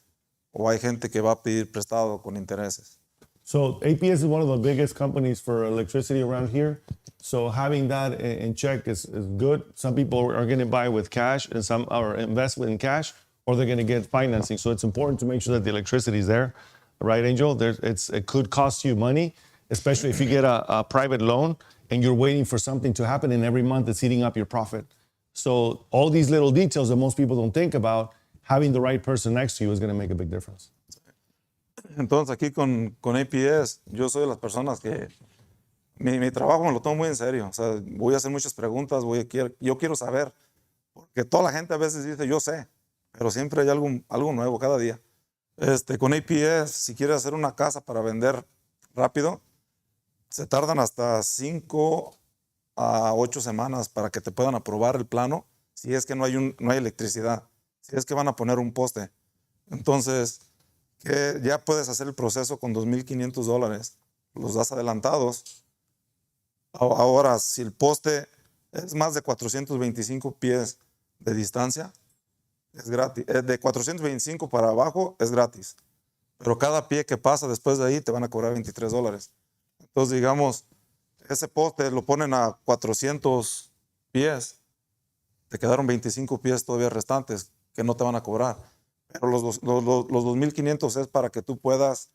o hay gente que va a pedir prestado con intereses. So APS is one of the biggest companies for electricity around here. So having that in check is good. Some people are going to buy with cash and some are invest in cash, or they're going to get financing. So it's important to make sure that the electricity is there, right, Angel? It could cost you money, especially if you get a private loan and you're waiting for something to happen and every month it's eating up your profit. So all these little details that most people don't think about, having the right person next to you is going to make a big difference. Entonces, aquí con APS, yo soy de las personas que mi trabajo me lo tomo muy en serio. O sea, voy a hacer muchas preguntas, yo quiero saber, porque toda la gente a veces dice, yo sé, pero siempre hay algo nuevo cada día. Con APS, si quieres hacer una casa para vender rápido, se tardan hasta 5 a 8 semanas para que te puedan aprobar el plano, si es que no hay electricidad, si es que van a poner un poste. Entonces, que ya puedes hacer el proceso con $2,500, los das adelantados. Ahora, si el poste es más de 425 pies de distancia, es gratis. De 425 para abajo es gratis. Pero cada pie que pasa después de ahí te van a cobrar $23. Entonces, digamos, ese poste lo ponen a 400 pies, te quedaron 25 pies todavía restantes que no te van a cobrar. Pero los 2,500 es para que tú puedas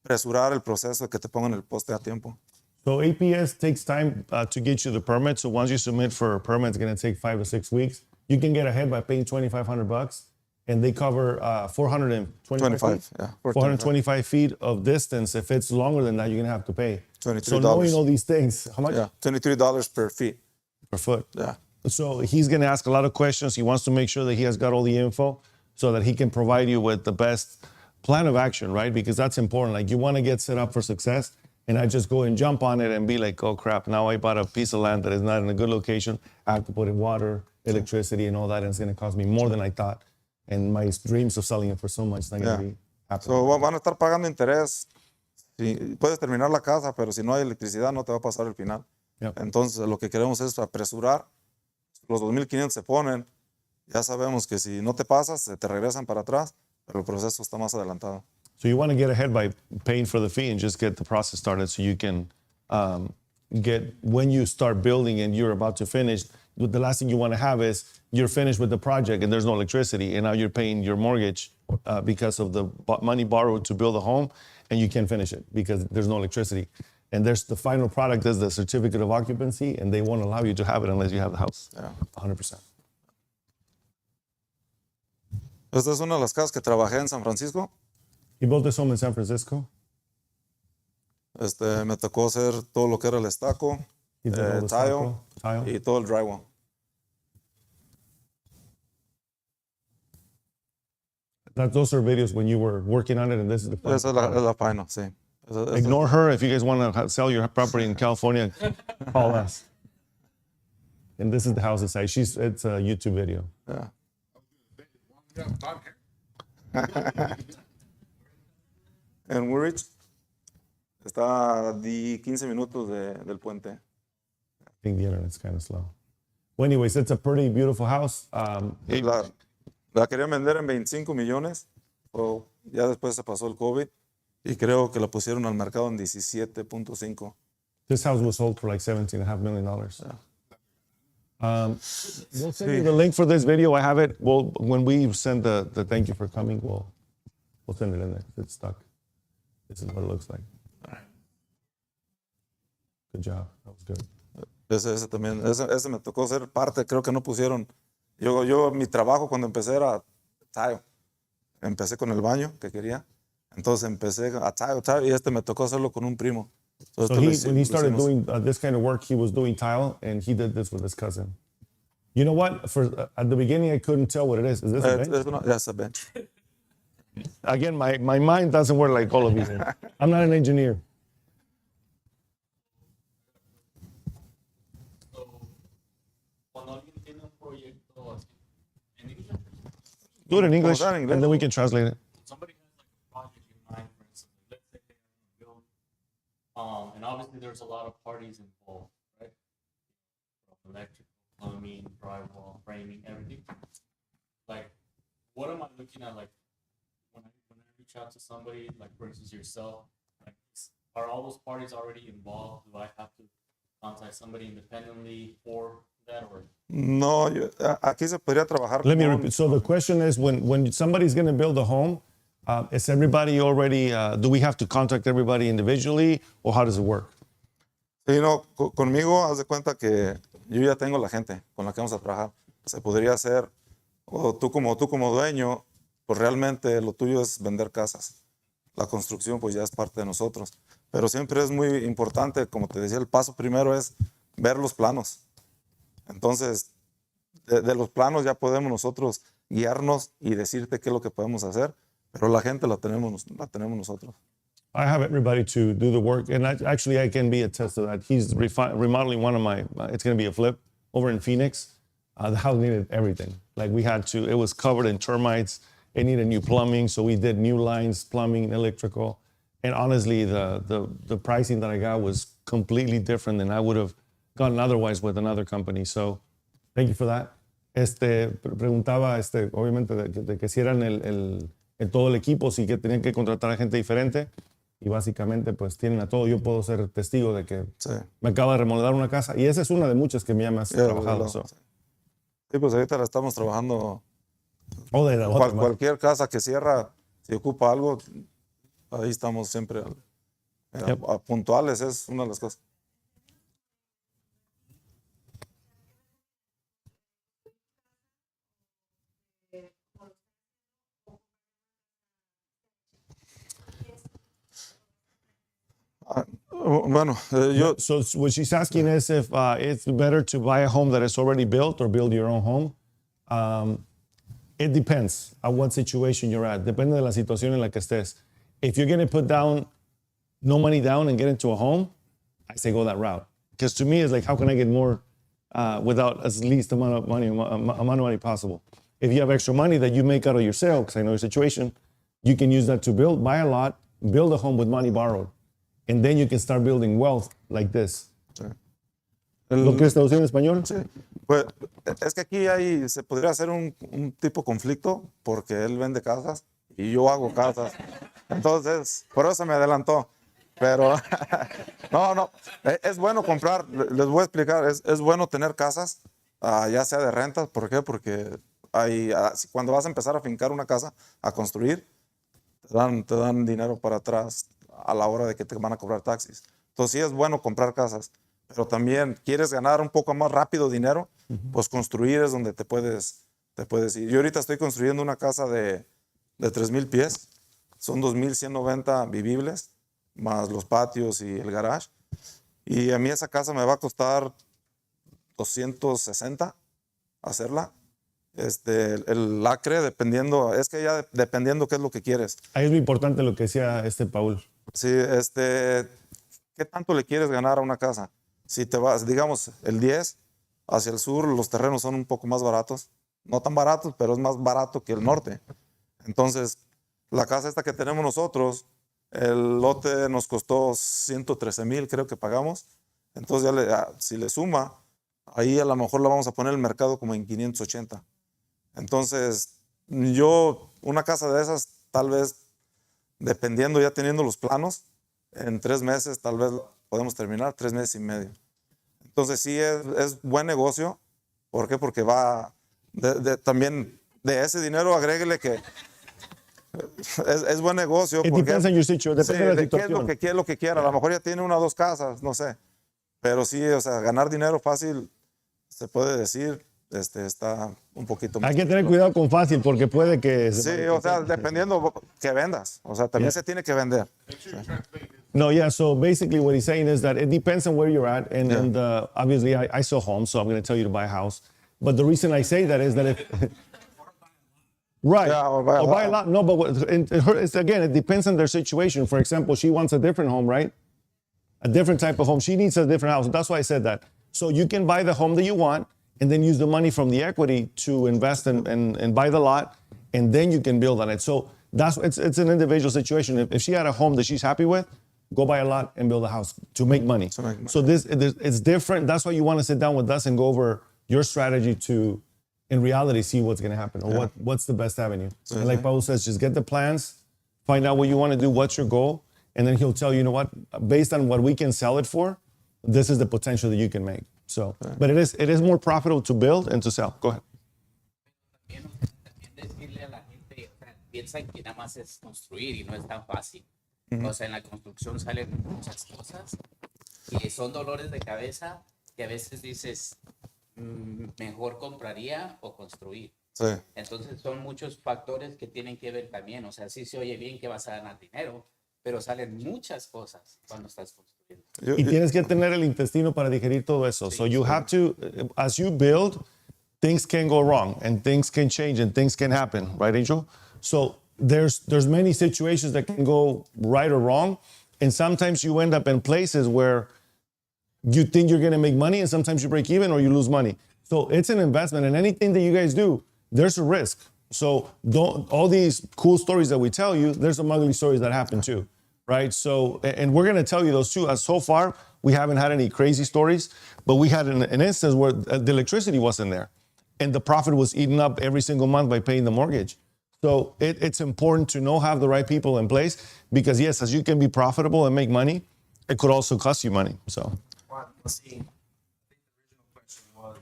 apresurar el proceso de que te pongan el poste a tiempo. So APS takes time to get you the permit. So once you submit for a permit, it's going to take 5 to 6 weeks. You can get ahead by paying $2,500, and they cover 425 feet of distance. If it's longer than that, you're going to have to pay. $23. So knowing all these things, how much? Yeah, $23 per feet. Per foot. Yeah. So he's going to ask a lot of questions. He wants to make sure that he has got all the info so that he can provide you with the best plan of action, right? Because that's important. Like you want to get set up for success and not just go and jump on it and be like, oh crap, now I bought a piece of land that is not in a good location. I have to put in water, electricity and all that, and it's going to cost me more than I thought. And my dreams of selling it for so much is not going to be happening. So van a estar pagando interés. Si puedes terminar la casa, pero si no hay electricidad no te va a pasar el final. Yep. Entonces lo que queremos es apresurar. Los 2,500 se ponen. Ya sabemos que si no te pasas, se te regresan para atrás, pero el proceso está más adelantado. So you want to get ahead by paying for the fee and just get the process started so you can get, when you start building and you're about to finish, the last thing you want to have is you're finished with the project and there's no electricity and now you're paying your mortgage because of the money borrowed to build a home and you can't finish it because there's no electricity. And there's the final product is the certificate of occupancy and they won't allow you to have it unless you have the house. Yeah. 100%. Esta es una de las casas que trabajé en San Francisco. He built this home in San Francisco. Me tocó hacer todo lo que era el estaco, He did all the stucco, tile. y todo el drywall. Those are videos when you were working on it, and this is the final. Esa es la final, sí. Esa- Ignore her. If you guys want to sell your property in California, call us. And this is the house inside. It's a YouTube video. yeah. Yeah, blonde hair. En Woolwich está a 15 minutos del puente. I think the internet's kind of slow. Well, anyways, it's a pretty beautiful house. La querían vender en 25 millones, o ya después se pasó el COVID y creo que la pusieron al mercado en 17.5. This house was sold for like $17.5 million. We'll send you the link for this video. I have it. Well, when we send the thank you for coming, we'll send it in there. It's stuck. This is what it looks like. Good job. That was good. Ese también, ese me tocó ser parte, creo que no pusieron. Yo mi trabajo cuando empecé era tile. Empecé con el baño que quería. Entonces empecé a tile y me tocó hacerlo con un primo. So Entonces, when he started hicimos. doing this kind of work, he was doing tile, and he did this with his cousin. You know what? At the beginning, I couldn't tell what it is. Is this a bench? That's a bench. Again, my mind doesn't work like all of you. I'm not an engineer. Cuando alguien tiene un proyecto así, en inglés, Do it in English, that in English? and then we can translate it. somebody has like a project in mind, for instance, let's say they want to build, and obviously there's a lot of parties involved, right? From electrical, plumbing, drywall, framing, everything. Like, what am I looking at? Like, when I reach out to somebody, like for instance yourself, like, are all those parties already involved? Do I have to contact somebody independently for that, or? No, aquí se podría trabajar. Let me con- repeat. So the question is, when somebody's going to build a home, is everybody already? Do we have to contact everybody individually, or how does it work? Sí, no, conmigo, haz de cuenta que yo ya tengo la gente con la que vamos a trabajar. Se podría hacer, o tú como dueño, pues realmente lo tuyo es vender casas. La construcción pues ya es parte de nosotros. Pero siempre es muy importante, como te decía, el paso primero es ver los planos. Entonces, de los planos ya podemos nosotros guiarnos y decirte qué es lo que podemos hacer, pero la gente la tenemos nosotros. I have everybody to do the work, and actually, I can be a test of that. He's remodeling one of my. It's going to be a flip over in Phoenix. The house needed everything. Like we had to. It was covered in termites. It needed new plumbing, so we did new lines, plumbing, electrical. And honestly, the pricing that I got was completely different than I would have gotten otherwise with another company. So, thank you for that. Preguntaba, obviamente, de que si eran en todo el equipo, si que tenían que contratar a gente diferente. Y básicamente, pues tienen a todo. Yo puedo ser testigo de que Sí. me acaba de remodelar una casa. Y esa es una de muchas que me llamas trabajado. So. Sí, pues ahorita la estamos trabajando. Oh, de la otra, man. Cualquier casa que cierra, si ocupa algo, ahí estamos siempre a puntuales, es una de las cosas. Bueno, yo, So what she's asking is if it's better to buy a home that is already built or build your own home. It depends on what situation you're at. Depende de la situación en la que estés. If you're going to put down no money down and get into a home, I say go that route. Because to me, it's like, how can I get more without as least amount of money possible? If you have extra money that you make out of your sale, because I know your situation, you can use that to buy a lot, build a home with money borrowed. And then you can start building wealth like this. ¿Lo quieres traducir en español? sí, pues es que aquí se podría hacer un tipo conflicto porque él vende casas y yo hago casas. Entonces, por eso se me adelantó. Pero, no, es bueno comprar, les voy a explicar, es bueno tener casas, ya sea de rentas. ¿Por qué? Porque cuando vas a empezar a fincar una casa, a construir, te dan dinero para atrás a la hora de que te van a cobrar taxis. Entonces sí es bueno comprar casas, pero también quieres ganar un poco más rápido dinero, pues construir es donde te puedes ir. Yo ahorita estoy construyendo una casa de 3,000 pies, son 2,190 vivibles, más los patios y el garage. Y a mí esa casa me va a costar 260 hacerla. el acre, dependiendo, es que ya dependiendo qué es lo que quieres. Ahí es lo importante lo que decía Paul. Sí, ¿qué tanto le quieres ganar a una casa? Si te vas, digamos, el 10 hacia el sur, los terrenos son un poco más baratos. No tan baratos, pero es más barato que el norte. Entonces, la casa esta que tenemos nosotros, el lote nos costó 113,000, creo que pagamos. Entonces, si le suma, ahí a lo mejor la vamos a poner el mercado como en 580. Entonces, una casa de esas, tal vez, dependiendo, ya teniendo los planos, en 3 meses tal vez podemos terminar, 3 meses y medio. Entonces, sí es buen negocio. ¿Por qué? Porque va, también de ese dinero agréguele que es buen negocio. It porque depends on your situation. sí, Depende de la de qué es situación. lo que quiera. A lo mejor ya tiene 1 o 2 casas, no sé. Pero sí, o sea, ganar dinero fácil, se puede decir, está un poquito más. Hay que tener cuidado con fácil porque puede que... Sí, o sea, dependiendo que vendas. O sea, también se tiene que vender. No, yeah. So basically, what he's saying is that it depends on where you're at, and obviously, I sell homes, so I'm going to tell you to buy a house. But the reason I say that is that if right, Yeah, or buy a buy a lot. lot. No, but again, it depends on their situation. For example, she wants a different home, right? A different type of home. She needs a different house. That's why I said that. So you can buy the home that you want, and then use the money from the equity to invest and buy the lot, and then you can build on it. So it's an individual situation. If she had a home that she's happy with, go buy a lot and build a house to make money. So it's different. That's why you want to sit down with us and go over your strategy to, in reality, see what's going to happen or what's the best avenue. And like Paul says, just get the plans, find out what you want to do, what's your goal, and then he'll tell you, you know what, based on what we can sell it for, this is the potential that you can make. So, but it is more profitable to build and to sell. Go ahead. También decirle a la gente, o sea, piensan que nada más es construir y no es tan fácil. O sea, en la construcción salen muchas cosas y son dolores de cabeza que a veces dices, mejor compraría o construir. Sí. Entonces son muchos factores que tienen que ver también. O sea, sí se oye bien que vas a ganar dinero, pero salen muchas cosas cuando estás construyendo. Y tienes que tener el intestino para digerir todo eso. So you have to, as you build, things can go wrong and things can change and things can happen, right, Angel? So there's many situations that can go right or wrong, and sometimes you end up in places where you think you're going to make money, and sometimes you break even or you lose money. So it's an investment, and anything that you guys do, there's a risk. So all these cool stories that we tell you, there's some ugly stories that happen too, right? So, and we're going to tell you those too. As so far, we haven't had any crazy stories, but we had an instance where the electricity wasn't there, and the profit was eaten up every single month by paying the mortgage. So it's important to have the right people in place, because yes, as you can be profitable and make money, it could also cost you money. So. Well, see, I think the original question was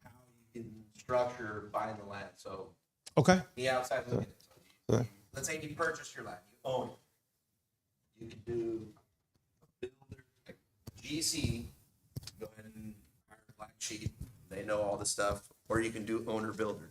how you can structure buying the land. So Okay. the outside looking at it. So Sorry. let's say you purchase your land, you own it. You can do a builder, like GC, go ahead and hire a black sheep. They know all the stuff, or you can do owner builder.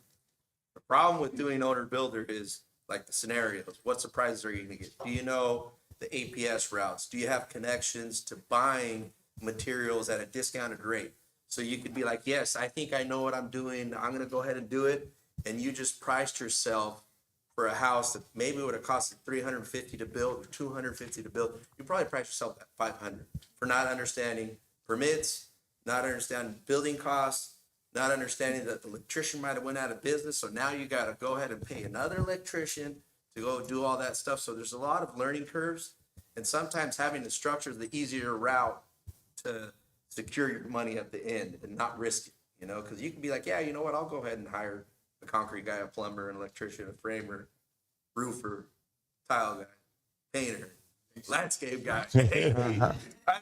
The problem with doing owner builder is like the scenarios. What surprises are you going to get? Do you know the APS routes? Do you have connections to buying materials at a discounted rate? So you could be like, yes, I think I know what I'm doing. I'm going to go ahead and do it. And you just priced yourself for a house that maybe would have costed $350 to build or $250 to build. You probably priced yourself at $500 for not understanding permits, not understanding building costs, not understanding that the electrician might have went out of business. So now you got to go ahead and pay another electrician to go do all that stuff. So there's a lot of learning curves, and sometimes having the structure is the easier route to secure your money at the end and not risk it, you know, because you can be like, yeah, you know what, I'll go ahead and hire a concrete guy, a plumber, an electrician, a framer, roofer, tile guy, painter, landscape guy. I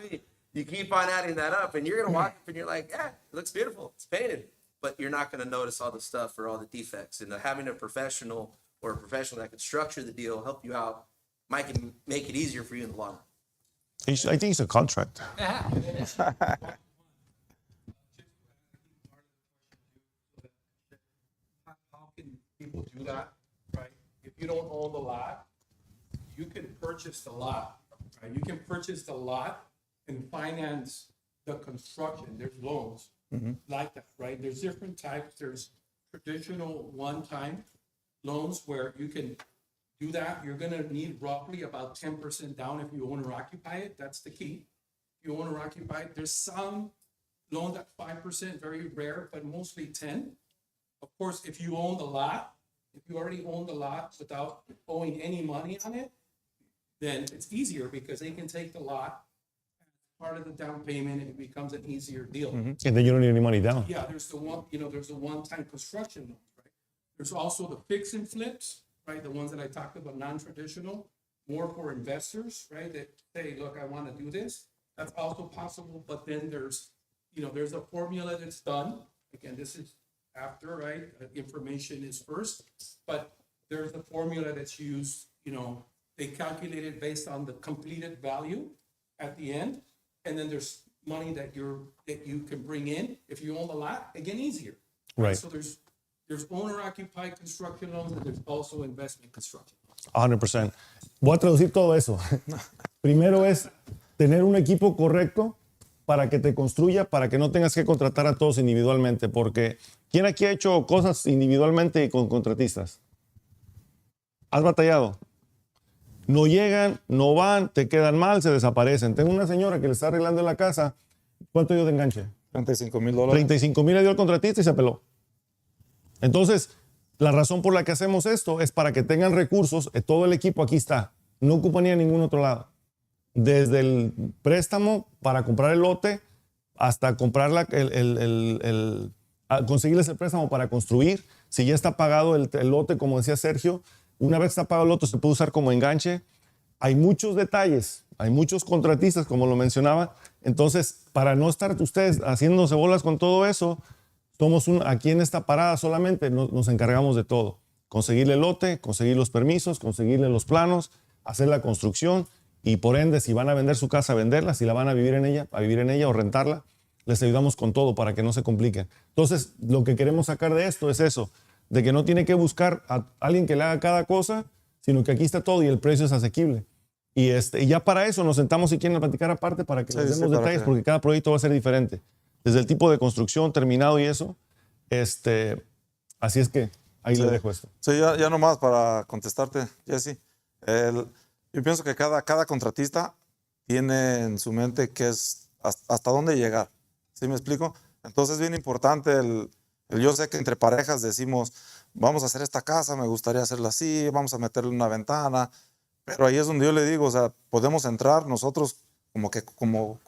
mean, you keep on adding that up, and you're going to walk up and you're like, yeah, it looks beautiful. It's painted. But you're not going to notice all the stuff or all the defects. And having a professional or a professional that can structure the deal, help you out, might make it easier for you in the long run. I think it's a contract. How can people do that, right? If you don't own the lot, you can purchase the lot, right? You can purchase the lot and finance the construction. There's loans like that, right? There's different types. There's traditional one-time loans where you can do that, you're gonna need roughly about 10% down if you own or occupy it. That's the key. If you own or occupy it, there's some loans at 5%, very rare, but mostly 10. Of course, if you own the lot, if you already own the lot without owing any money on it, then it's easier because they can take the lot as part of the down payment and it becomes an easier deal. And then you don't need any money down. Yeah, there's the one, there's the one-time construction loans, right? There's also the fix and flips, right? The ones that I talked about, non-traditional, more for investors, right? That say, look, I want to do this. That's also possible, but then there's a formula that's done. Again, this is after, right? Information is first, but there's a formula that's used, they calculate it based on the completed value at the end. And then there's money that you can bring in if you own the lot, again, easier. Right. So there's owner-occupied construction loans and there's also investment construction. 100%. Voy a traducir todo eso. Primero es tener un equipo correcto para que te construya, para que no tengas que contratar a todos individualmente. Porque ¿quién aquí ha hecho cosas individualmente y con contratistas? ¿Has batallado? No llegan, no van, te quedan mal, se desaparecen. Tengo una señora que le está arreglando en la casa. ¿Cuánto dio de enganche? $35,000. 35,000 le dio el contratista y se apeló. Entonces, la razón por la que hacemos esto es para que tengan recursos. Todo el equipo aquí está. No ocupa ni a ningún otro lado. Desde el préstamo para comprar el lote hasta comprar conseguirles el préstamo para construir. Si ya está pagado el lote, como decía Sergio, una vez está pagado el lote se puede usar como enganche. Hay muchos detalles, hay muchos contratistas, como lo mencionaba. Entonces, para no estar ustedes haciéndose bolas con todo eso, aquí en esta parada solamente nos encargamos de todo. Conseguirle el lote, conseguir los permisos, conseguirle los planos, hacer la construcción y por ende, si van a vender su casa, venderla. Si la van a vivir en ella o rentarla, les ayudamos con todo para que no se compliquen. Entonces, lo que queremos sacar de esto es eso, de que no tiene que buscar a alguien que le haga cada cosa, sino que aquí está todo y el precio es asequible. Y ya para eso nos sentamos si quieren a platicar aparte para que les demos detalles, porque cada proyecto va a ser diferente. Desde el tipo de construcción, terminado y eso. Así es que ahí le dejo esto. Sí, ya nomás para contestarte, Jesse. Yo pienso que cada contratista tiene en su mente qué es hasta dónde llegar. ¿Sí me explico? Entonces es bien importante yo sé que entre parejas decimos, vamos a hacer esta casa, me gustaría hacerla así, vamos a meterle una ventana, pero ahí es donde yo le digo, o sea, podemos entrar nosotros como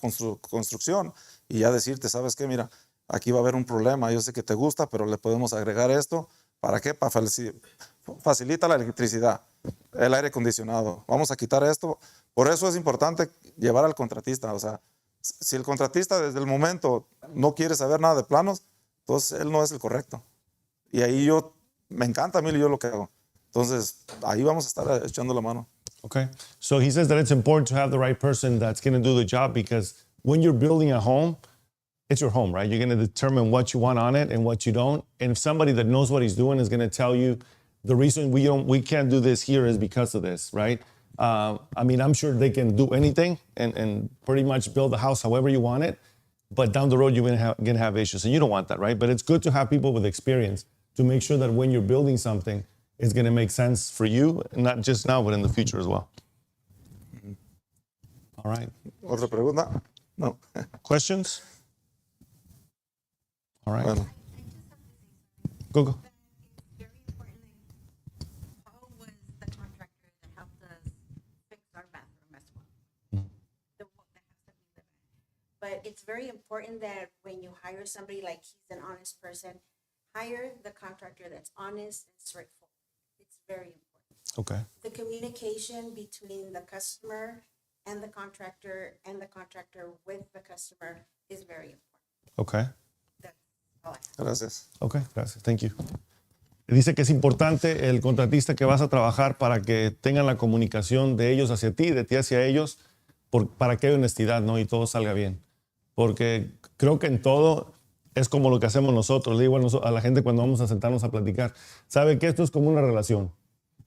construcción y ya decirte, ¿sabes qué? Mira, aquí va a haber un problema, yo sé que te gusta, pero le podemos agregar esto. ¿Para qué? Para facilita la electricidad, el aire acondicionado. Vamos a quitar esto. Por eso es importante llevar al contratista. O sea, si el contratista desde el momento no quiere saber nada de planos, entonces él no es el correcto. Y ahí me encanta a mí yo lo que hago. Entonces, ahí vamos a estar echando la mano. Okay. So he says that it's important to have the right person that's going to do the job because when you're building a home, it's your home, right? You're going to determine what you want on it and what you don't. And if somebody that knows what he's doing is going to tell you the reason we can't do this here is because of this, right? I mean, I'm sure they can do anything and pretty much build the house however you want it. But down the road, you're going to have issues. And you don't want that, right? But it's good to have people with experience to make sure that when you're building something, it's going to make sense for you, not just now, but in the future as well. All right. ¿Otra pregunta? No. Questions? All right. Bueno. Go. It's very important. Paul was the contractor that helped us fix our bathroom as well. The one that has to be the bathroom. But it's very important that when you hire somebody like he's an honest person, hire the contractor that's honest and straightforward. It's very important. Okay. The communication between the customer and the contractor with the customer is very important. Okay. That's all I have. Gracias. Ok, gracias. Thank you. Dice que es importante el contratista que vas a trabajar para que tengan la comunicación de ellos hacia ti, de ti hacia ellos, para que haya honestidad, ¿no? Y todo salga bien. Porque creo que en todo es como lo que hacemos nosotros. Le digo a la gente cuando vamos a sentarnos a platicar, sabe que esto es como una relación.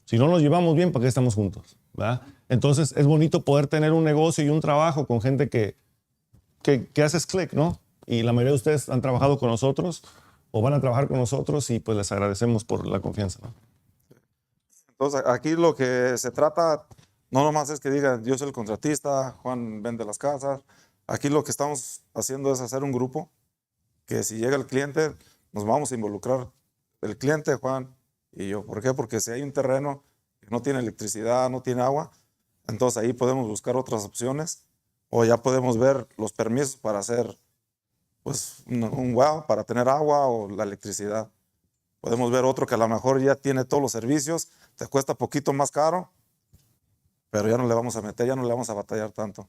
Si no nos llevamos bien, ¿para qué estamos juntos? ¿Verdad? Entonces es bonito poder tener un negocio y un trabajo con gente que haces click, ¿no? Y la mayoría de ustedes han trabajado con nosotros o van a trabajar con nosotros y pues les agradecemos por la confianza, ¿no? Entonces, aquí lo que se trata no nomás es que digan, yo soy el contratista, Juan vende las casas. Aquí lo que estamos haciendo es hacer un grupo que si llega el cliente, nos vamos a involucrar el cliente, Juan y yo. ¿Por qué? Porque si hay un terreno que no tiene electricidad, no tiene agua, entonces ahí podemos buscar otras opciones o ya podemos ver los permisos para hacer pues un well, para tener agua o la electricidad. Podemos ver otro que a lo mejor ya tiene todos los servicios, te cuesta poquito más caro, pero ya no le vamos a meter, ya no le vamos a batallar tanto.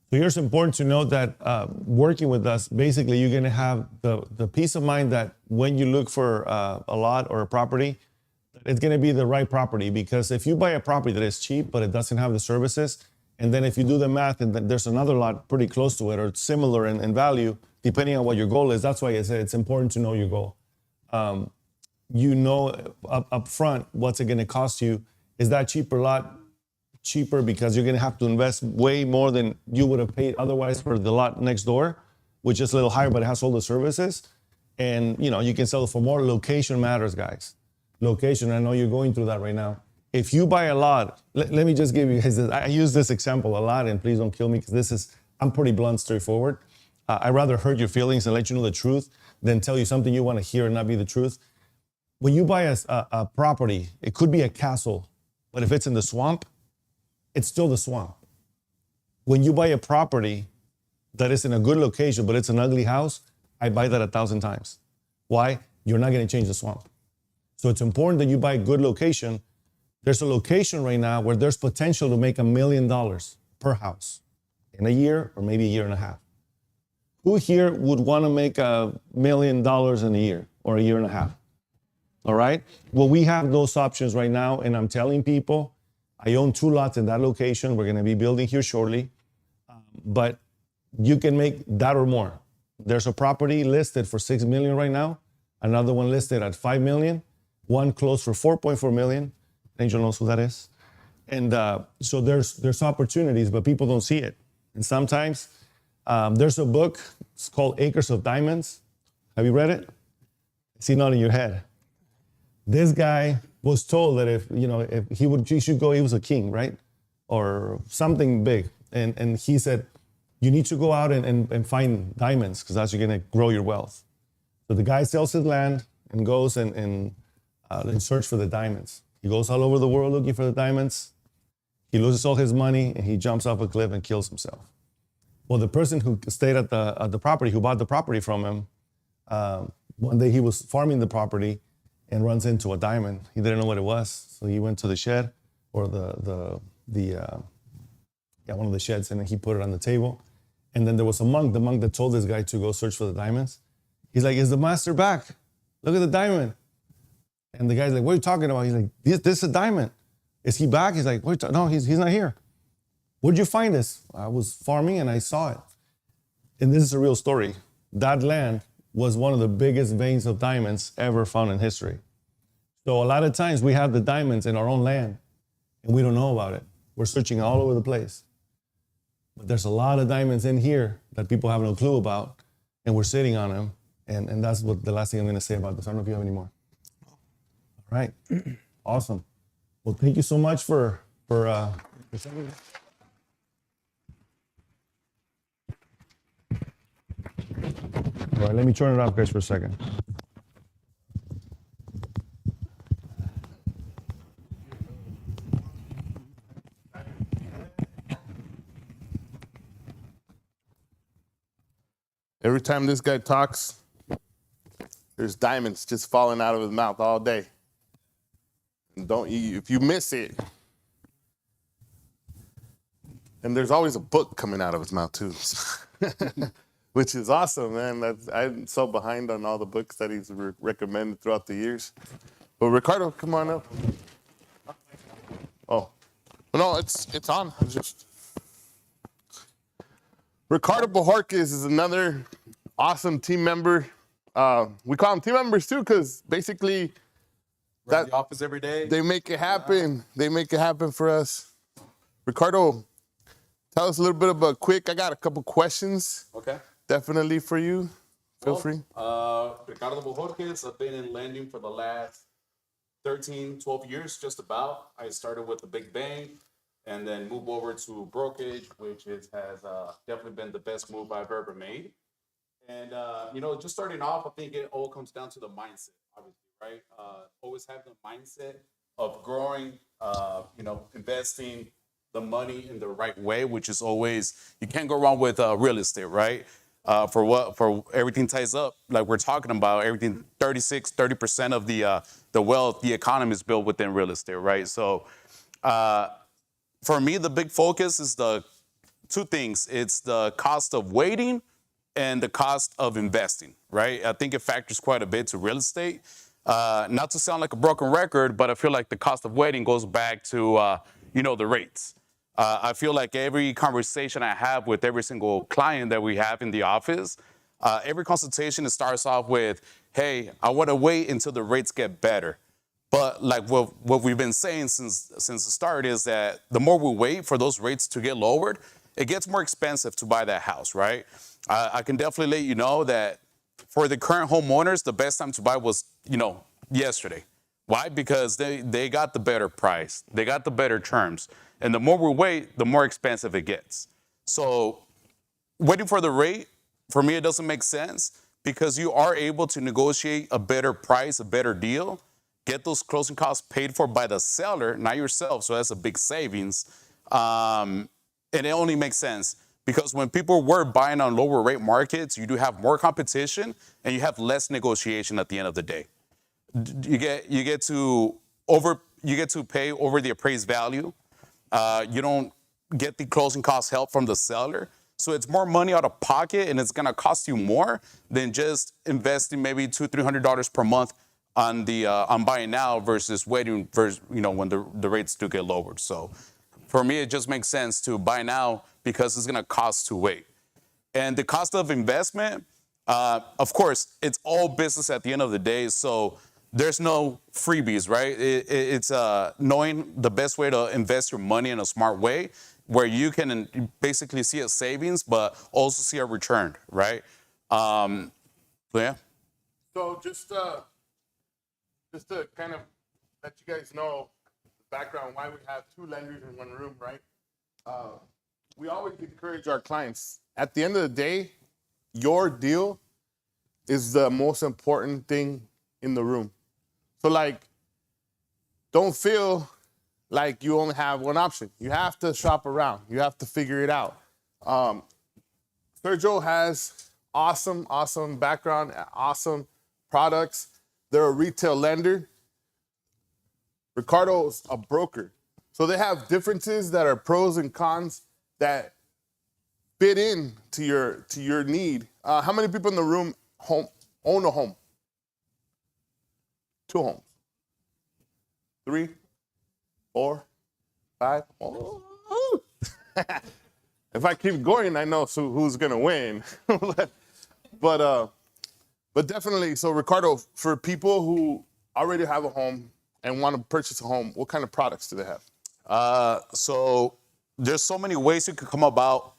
So here's important to note that working with us, basically you're going to have the peace of mind that when you look for a lot or a property, it's going to be the right property. Because if you buy a property that is cheap, but it doesn't have the services, and then if you do the math and then there's another lot pretty close to it or it's similar in value, depending on what your goal is, that's why I say it's important to know your goal. You know up front what's it going to cost you. Is that cheaper lot cheaper because you're going to have to invest way more than you would have paid otherwise for the lot next door, which is a little higher, but it has all the services. And, you know, you can sell it for more. Location matters, guys. Location, I know you're going through that right now. If you buy a lot, let me just give you guys this. I use this example a lot, and please don't kill me because I'm pretty blunt, straightforward. I'd rather hurt your feelings and let you know the truth than tell you something you want to hear and not be the truth. When you buy a property, it could be a castle, but if it's in the swamp, it's still the swamp. When you buy a property that is in a good location, but it's an ugly house, I buy that 1,000 times. Why? You're not going to change the swamp. So it's important that you buy a good location. There's a location right now where there's potential to make $1 million per house in a year or maybe a year and a half. Who here would want to make $1 million in a year or a year and a half? All right? Well, we have those options right now, and I'm telling people, I own 2 lots in that location. We're going to be building here shortly. But you can make that or more. There's a property listed for $6 million right now, another one listed at $5 million, one closed for $4.4 million. Angel knows who that is. And so there's opportunities, but people don't see it. And sometimes there's a book, it's called Acres of Diamonds. Have you read it? See, not in your head. This guy was told that if he should go, he was a king, right? Or something big. And he said, you need to go out and find diamonds because that's you're going to grow your wealth. So the guy sells his land and goes and search for the diamonds. He goes all over the world looking for the diamonds. He loses all his money and he jumps off a cliff and kills himself. Well, the person who stayed at the property, who bought the property from him, one day he was farming the property and runs into a diamond. He didn't know what it was, so he went to the shed or one of the sheds, and he put it on the table. And then there was the monk that told this guy to go search for the diamonds. He's like, "Is the master back? Look at the diamond." And the guy's like, "What are you talking about?" He's like, "This is a diamond. Is he back?" He's like, "No, he's not here." "Where'd you find this?" "I was farming and I saw it." And this is a real story. That land was one of the biggest veins of diamonds ever found in history. So a lot of times we have the diamonds in our own land and we don't know about it. We're searching all over the place. But there's a lot of diamonds in here that people have no clue about, and we're sitting on them. And that's what the last thing I'm going to say about this. I don't know if you have any more. All right. Awesome. Well, thank you so much for All right, let me turn it off, guys, for a second. Every time this guy talks, there's diamonds just falling out of his mouth all day. And if you miss it, and there's always a book coming out of his mouth too, which is awesome, man. I'm so behind on all the books that he's recommended throughout the years. But Ricardo, come on up. Oh, no, it's on. Ricardo Bojorquez is another awesome team member. We call them team members too because basically We're at the office every day. They make it happen. They make it happen for us. Ricardo, tell us a little bit about I got a couple questions. Okay. Definitely for you. Feel free. Ricardo Bojorquez. I've been in lending for the last 13, 12 years, just about. I started with a big bank and then moved over to brokerage, which has definitely been the best move I've ever made. And, just starting off, I think it all comes down to the mindset, obviously, right? Always have the mindset of growing, investing the money in the right way, which is always, you can't go wrong with real estate, right? For everything ties up, like we're talking about, everything 30% of the wealth, the economy is built within real estate, right? So for me, the big focus is the two things. It's the cost of waiting and the cost of investing, right? I think it factors quite a bit to real estate. Not to sound like a broken record, but I feel like the cost of waiting goes back to, the rates. I feel like every conversation I have with every single client that we have in the office, every consultation, it starts off with, hey, I want to wait until the rates get better. But like what we've been saying since the start is that the more we wait for those rates to get lowered, it gets more expensive to buy that house, right? I can definitely let you know that for the current homeowners, the best time to buy was, yesterday. Why? Because they got the better price. They got the better terms. And the more we wait, the more expensive it gets. So waiting for the rate, for me, it doesn't make sense because you are able to negotiate a better price, a better deal, get those closing costs paid for by the seller, not yourself. So that's a big savings. And it only makes sense because when people were buying on lower rate markets, you do have more competition and you have less negotiation at the end of the day. You get to pay over the appraised value. You don't get the closing cost help from the seller. So it's more money out of pocket and it's going to cost you more than just investing maybe $200-$300 per month on buying now versus waiting when the rates do get lowered. So for me, it just makes sense to buy now because it's going to cost to wait. And the cost of investment, of course, it's all business at the end of the day. So there's no freebies, right? It's knowing the best way to invest your money in a smart way where you can basically see a savings, but also see a return, right? Yeah. So just to kind of let you guys know the background why we have two lenders in one room, right? We always encourage our clients. At the end of the day, your deal is the most important thing in the room. So don't feel like you only have one option. You have to shop around. You have to figure it out. Sergio has awesome background, awesome products. They're a retail lender. Ricardo's a broker. So they have differences that are pros and cons that fit in to your need. How many people in the room own a home? 2 homes. 3, 4, 5. Oh. If I keep going, I know who's gonna win. But definitely, so Ricardo, for people who already have a home and want to purchase a home, what kind of products do they have? So there's so many ways you can come about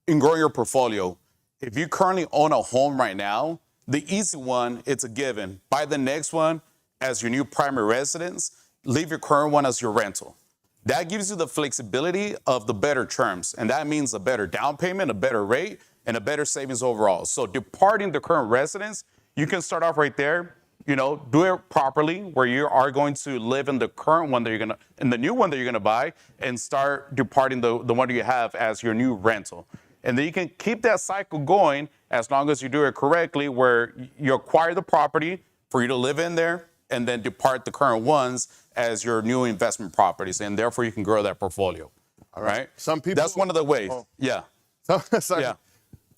in growing your portfolio. If you currently own a home right now, the easy one, it's a given. Buy the next one as your new primary residence, leave your current one as your rental. That gives you the flexibility of the better terms, and that means a better down payment, a better rate, and a better savings overall. So departing the current residence, you can start off right there, do it properly where you are going to live in the current one in the new one that you're gonna buy and start departing the one that you have as your new rental. And then you can keep that cycle going as long as you do it correctly where you acquire the property for you to live in there and then depart the current ones as your new investment properties. And therefore you can grow that portfolio. All right. Some people. That's one of the ways. Yeah. Sorry. Yeah.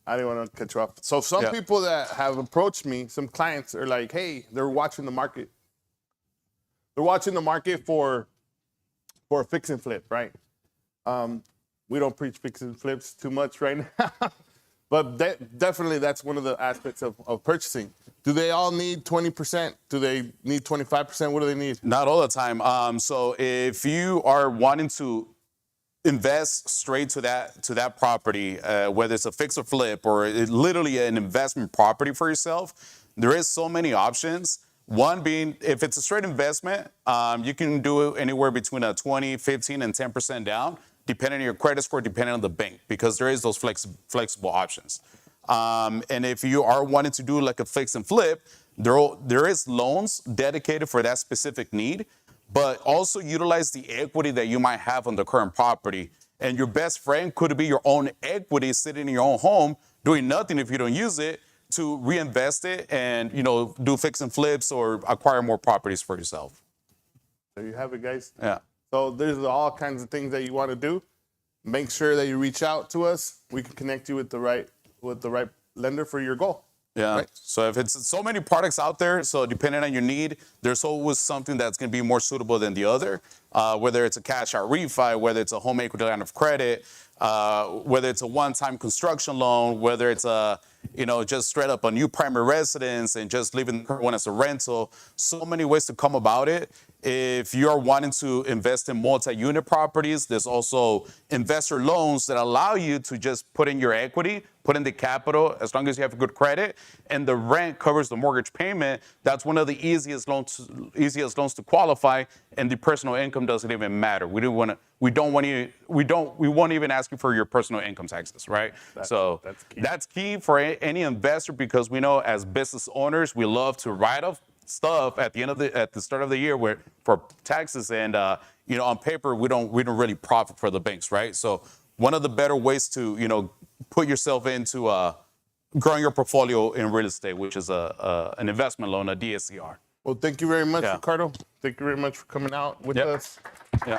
I didn't want to cut you off. So some people that have approached me, some clients are like, hey, they're watching the market. They're watching the market for a fix and flip, right? We don't preach fix and flips too much right now. But definitely that's one of the aspects of purchasing. Do they all need 20%? Do they need 25%? What do they need? Not all the time. So if you are wanting to invest straight to that property, whether it's a fix or flip or literally an investment property for yourself, there is so many options. One being, if it's a straight investment, you can do it anywhere between a 20, 15, and 10% down, depending on your credit score, depending on the bank, because there is those flexible options. And if you are wanting to do like a fix and flip, there is loans dedicated for that specific need, but also utilize the equity that you might have on the current property. And your best friend could be your own equity sitting in your own home, doing nothing if you don't use it, to reinvest it and, do fix and flips or acquire more properties for yourself. There you have it, guys. Yeah. So there's all kinds of things that you want to do. Make sure that you reach out to us. We can connect you with the right lender for your goal. Yeah. Right. So if it's so many products out there, so depending on your need, there's always something that's going to be more suitable than the other. Whether it's a cash out refi, whether it's a home equity line of credit, whether it's a one-time construction loan, whether it's a just straight up a new primary residence and just leaving the current one as a rental. So many ways to come about it. If you're wanting to invest in multi-unit properties, there's also investor loans that allow you to just put in your equity, put in the capital, as long as you have good credit, and the rent covers the mortgage payment. That's one of the easiest loans to qualify, and the personal income doesn't even matter. We won't even ask you for your personal income taxes, right? That's key for any investor, because we know as business owners, we love to write off stuff at the start of the year for taxes, and on paper we don't really profit for the banks, right? So one of the better ways to put yourself into growing your portfolio in real estate, which is an investment loan, a DSCR. Well, thank you very much, Ricardo. Thank you very much for coming out with us. Yeah.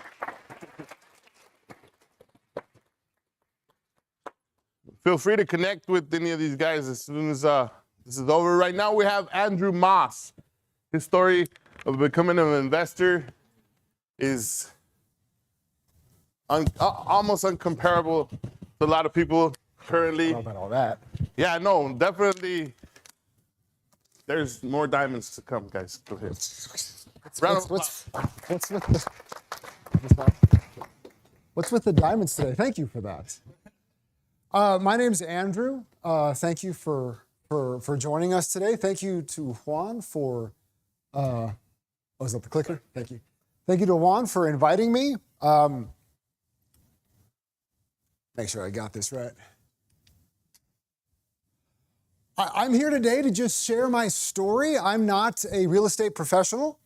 Feel free to connect with any of these guys as soon as this is over. Right now we have Andrew Moss. His story of becoming an investor is almost uncomparable to a lot of people currently. I don't know about all that. Yeah, no, definitely. There's more diamonds to come, guys. Go ahead. What's with the diamonds today? Thank you for that. My name's Andrew. Thank you for joining us today. Thank you to Juan for, is that the clicker? Thank you. Thank you to Juan for inviting me. Make sure I got this right. I'm here today to just share my story. I'm not a real estate professional.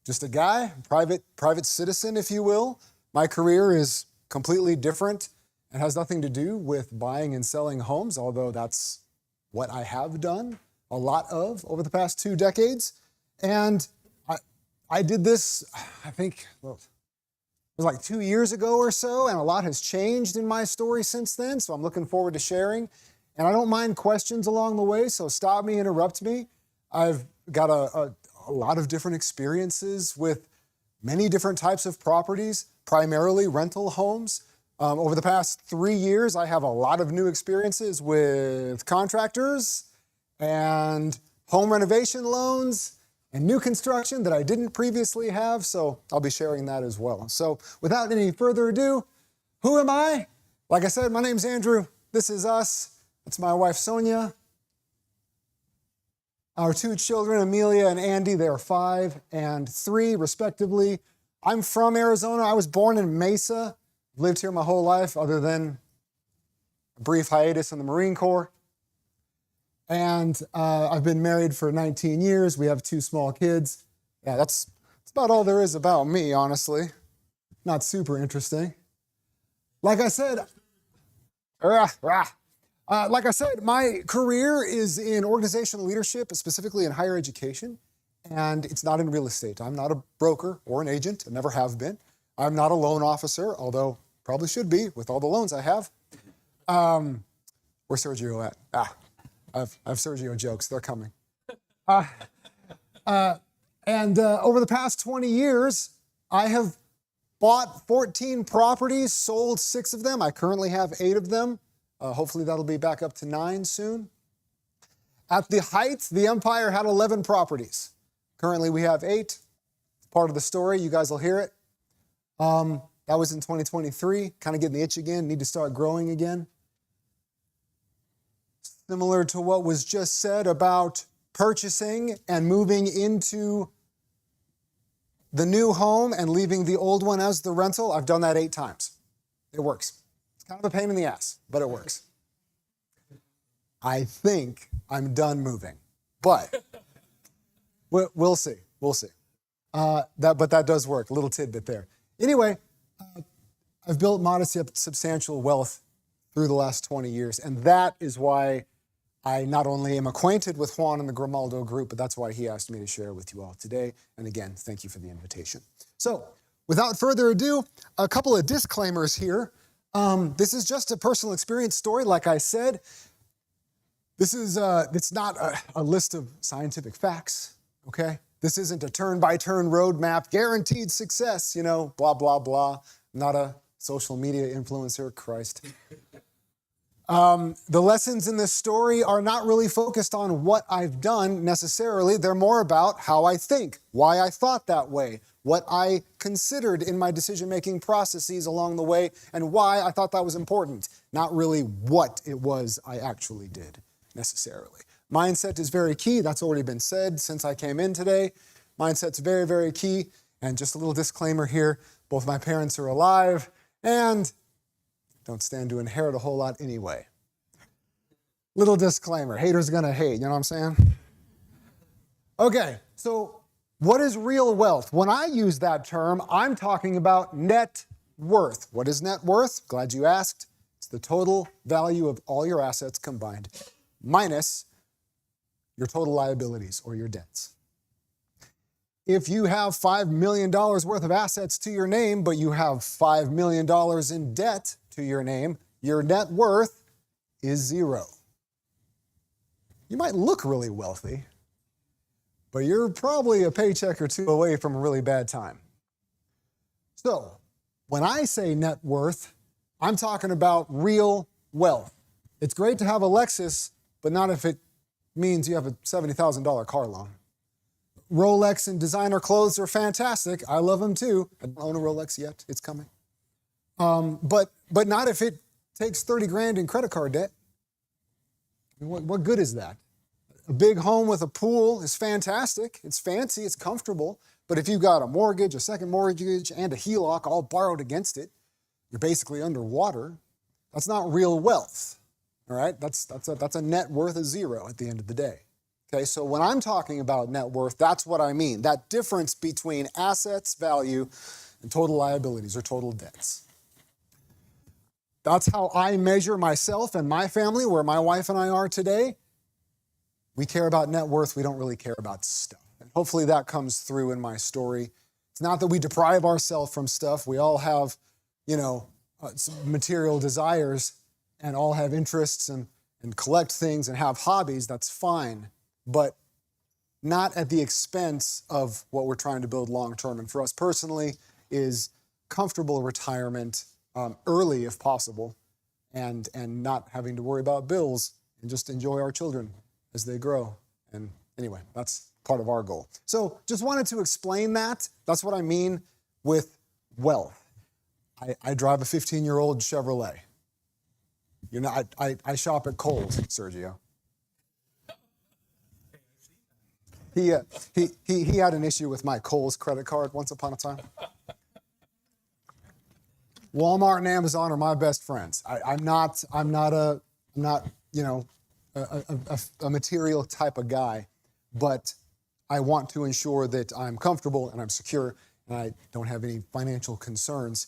Just a guy, private citizen, if you will. My career is completely different and has nothing to do with buying and selling homes, although that's what I have done a lot of over the past 2 decades. And I did this, I think, it was like 2 years ago or so, and a lot has changed in my story since then, so I'm looking forward to sharing. And I don't mind questions along the way, so stop me, interrupt me. I've got a lot of different experiences with many different types of properties, primarily rental homes. Over the past 3 years, I have a lot of new experiences with contractors and home renovation loans and new construction that I didn't previously have, so I'll be sharing that as well. So without any further ado, who am I? Like I said, my name's Andrew. This is us. That's my wife, Sonia. Our 2 children, Amelia and Andy, they are 5 and 3, respectively. I'm from Arizona. I was born in Mesa. Lived here my whole life, other than a brief hiatus in the Marine Corps. And I've been married for 19 years. We have 2 small kids. Yeah, that's about all there is about me, honestly. Not super interesting. Like I said, my career is in organizational leadership, specifically in higher education, and it's not in real estate. I'm not a broker or an agent. I never have been. I'm not a loan officer, although probably should be with all the loans I have. Where's Sergio at? I have Sergio jokes. They're coming. And over the past 20 years, I have bought 14 properties, sold 6 of them. I currently have 8 of them. Hopefully that'll be back up to 9 soon. At the height, the empire had 11 properties. Currently we have 8. It's part of the story. You guys will hear it. That was in 2023. Kind of getting the itch again. Need to start growing again. similar to what was just said about purchasing and moving into the new home and leaving the old one as the rental. I've done that 8 times. It works. It's kind of a pain in the ass, but it works. I think I'm done moving, but we'll see. We'll see. But that does work. A little tidbit there. Anyway, I've built modest yet substantial wealth through the last 20 years, and that is why I not only am acquainted with Juan and the Grimaldo group, but that's why he asked me to share with you all today. And again, thank you for the invitation. So, without further ado, a couple of disclaimers here. This is just a personal experience story, like I said. This is it's not a list of scientific facts, okay? This isn't a turn-by-turn roadmap, guaranteed success, you know, blah, blah, blah. I'm not a social media influencer, Christ. The lessons in this story are not really focused on what I've done necessarily. They're more about how I think, why I thought that way, what I considered in my decision-making processes along the way, and why I thought that was important, not really what it was I actually did necessarily. Mindset is very key. That's already been said since I came in today. Mindset's very, very key. And just a little disclaimer here, both my parents are alive and don't stand to inherit a whole lot anyway. Little disclaimer, haters gonna hate, you know what I'm saying? Okay, so what is real wealth? When I use that term, I'm talking about net worth. What is net worth? Glad you asked. It's the total value of all your assets combined, minus your total liabilities or your debts. If you have $5 million worth of assets to your name, but you have $5 million in debt to your name, your net worth is 0. You might look really wealthy, but you're probably a paycheck or 2 away from a really bad time. So, when I say net worth, I'm talking about real wealth. It's great to have a Lexus, but not if it means you have a $70,000 car loan. Rolex and designer clothes are fantastic. I love them too. I don't own a Rolex yet. It's coming. But not if it takes 30 grand in credit card debt. I mean, what good is that? A big home with a pool is fantastic. It's fancy. It's comfortable. But if you've got a mortgage, a second mortgage, and a HELOC all borrowed against it, you're basically underwater. That's not real wealth. All right? That's a net worth of 0 at the end of the day. Okay, so when I'm talking about net worth, that's what I mean. That difference between assets, value, and total liabilities or total debts. That's how I measure myself and my family, where my wife and I are today. We care about net worth. We don't really care about stuff. And hopefully that comes through in my story. It's not that we deprive ourselves from stuff. We all have, some material desires and all have interests and collect things and have hobbies. That's fine. But not at the expense of what we're trying to build long-term. And for us personally is comfortable retirement early if possible and not having to worry about bills and just enjoy our children as they grow. And anyway, that's part of our goal. So just wanted to explain that. That's what I mean with wealth. I drive a 15-year-old Chevrolet. I shop at Kohl's, Sergio. He had an issue with my Kohl's credit card once upon a time. Walmart and Amazon are my best friends. I'm not a material type of guy, but I want to ensure that I'm comfortable and I'm secure and I don't have any financial concerns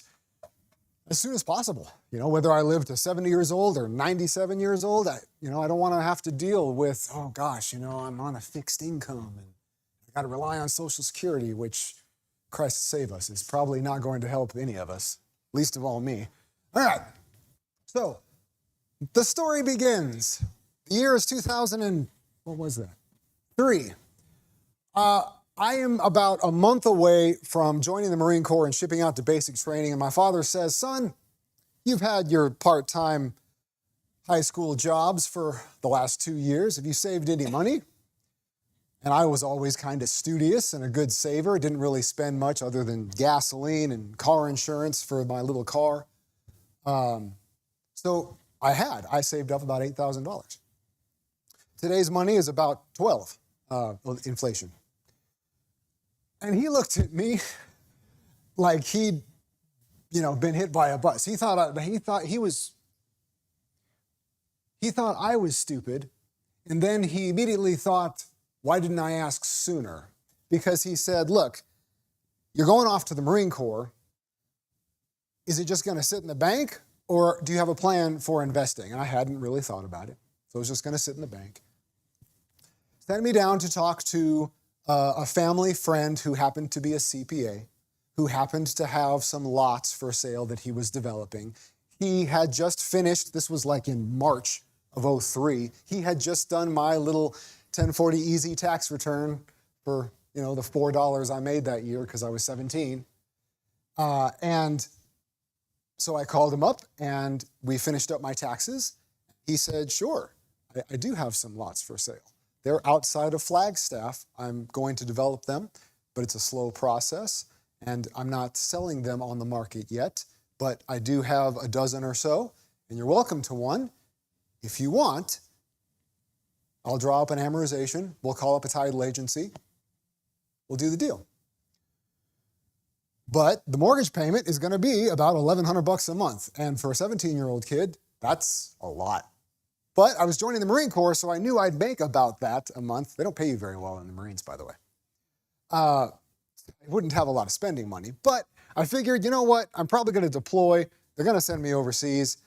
as soon as possible. Whether I live to 70 years old or 97 years old, I don't want to have to deal with, oh gosh, I'm on a fixed income and I got to rely on Social Security, which, Christ save us, is probably not going to help any of us, least of all me. All right, so the story begins. The year is 2003. I am about a month away from joining the Marine Corps and shipping out to basic training, and my father says, son, you've had your part-time high school jobs for the last 2 years. Have you saved any money? And I was always kind of studious and a good saver. Didn't really spend much other than gasoline and car insurance for my little car. So I saved up about $8,000. Today's money is about 12, inflation. And he looked at me like he'd, been hit by a bus. He thought I was stupid. And then he immediately thought, why didn't I ask sooner? Because he said, look, you're going off to the Marine Corps. Is it just going to sit in the bank, or do you have a plan for investing? And I hadn't really thought about it. So it was just going to sit in the bank. Sent me down to talk to a family friend who happened to be a CPA, who happened to have some lots for sale that he was developing. He had just finished, this was like in March of '03, he had just done my little 1040 easy tax return for, the $4 I made that year because I was 17. And so I called him up and we finished up my taxes. He said, sure, I do have some lots for sale. They're outside of Flagstaff. I'm going to develop them, but it's a slow process, and I'm not selling them on the market yet, but I do have a dozen or so, and you're welcome to one. If you want, I'll draw up an amortization. We'll call up a title agency. We'll do the deal. But the mortgage payment is going to be about $1,100 a month, and for a 17-year-old kid, that's a lot. But I was joining the Marine Corps, so I knew I'd make about that a month. They don't pay you very well in the Marines, by the way. I wouldn't have a lot of spending money, but I figured, you know what? I'm probably going to deploy. They're going to send me overseas.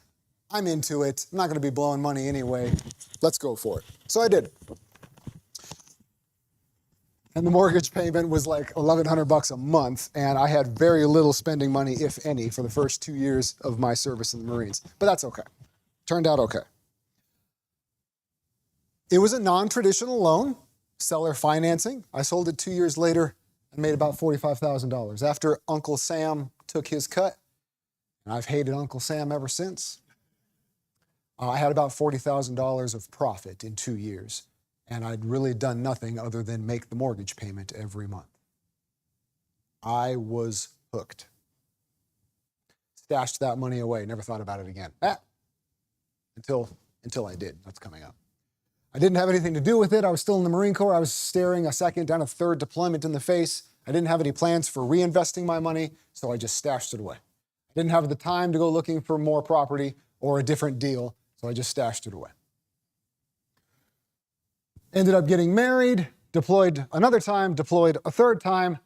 I'm into it. I'm not going to be blowing money anyway. Let's go for it. So I did. And the mortgage payment was like $1,100 a month, and I had very little spending money, if any, for the first 2 years of my service in the Marines. But that's okay. Turned out okay. It was a non-traditional loan, seller financing. I sold it 2 years later and made about $45,000 after Uncle Sam took his cut. And I've hated Uncle Sam ever since. I had about $40,000 of profit in 2 years, and I'd really done nothing other than make the mortgage payment every month. I was hooked. Stashed that money away, never thought about it again. Until I did. That's coming up. I didn't have anything to do with it. I was still in the Marine Corps. I was staring a second, down a third deployment in the face. I didn't have any plans for reinvesting my money, so I just stashed it away. I didn't have the time to go looking for more property or a different deal, so I just stashed it away. Ended up getting married, deployed another time, deployed a third time,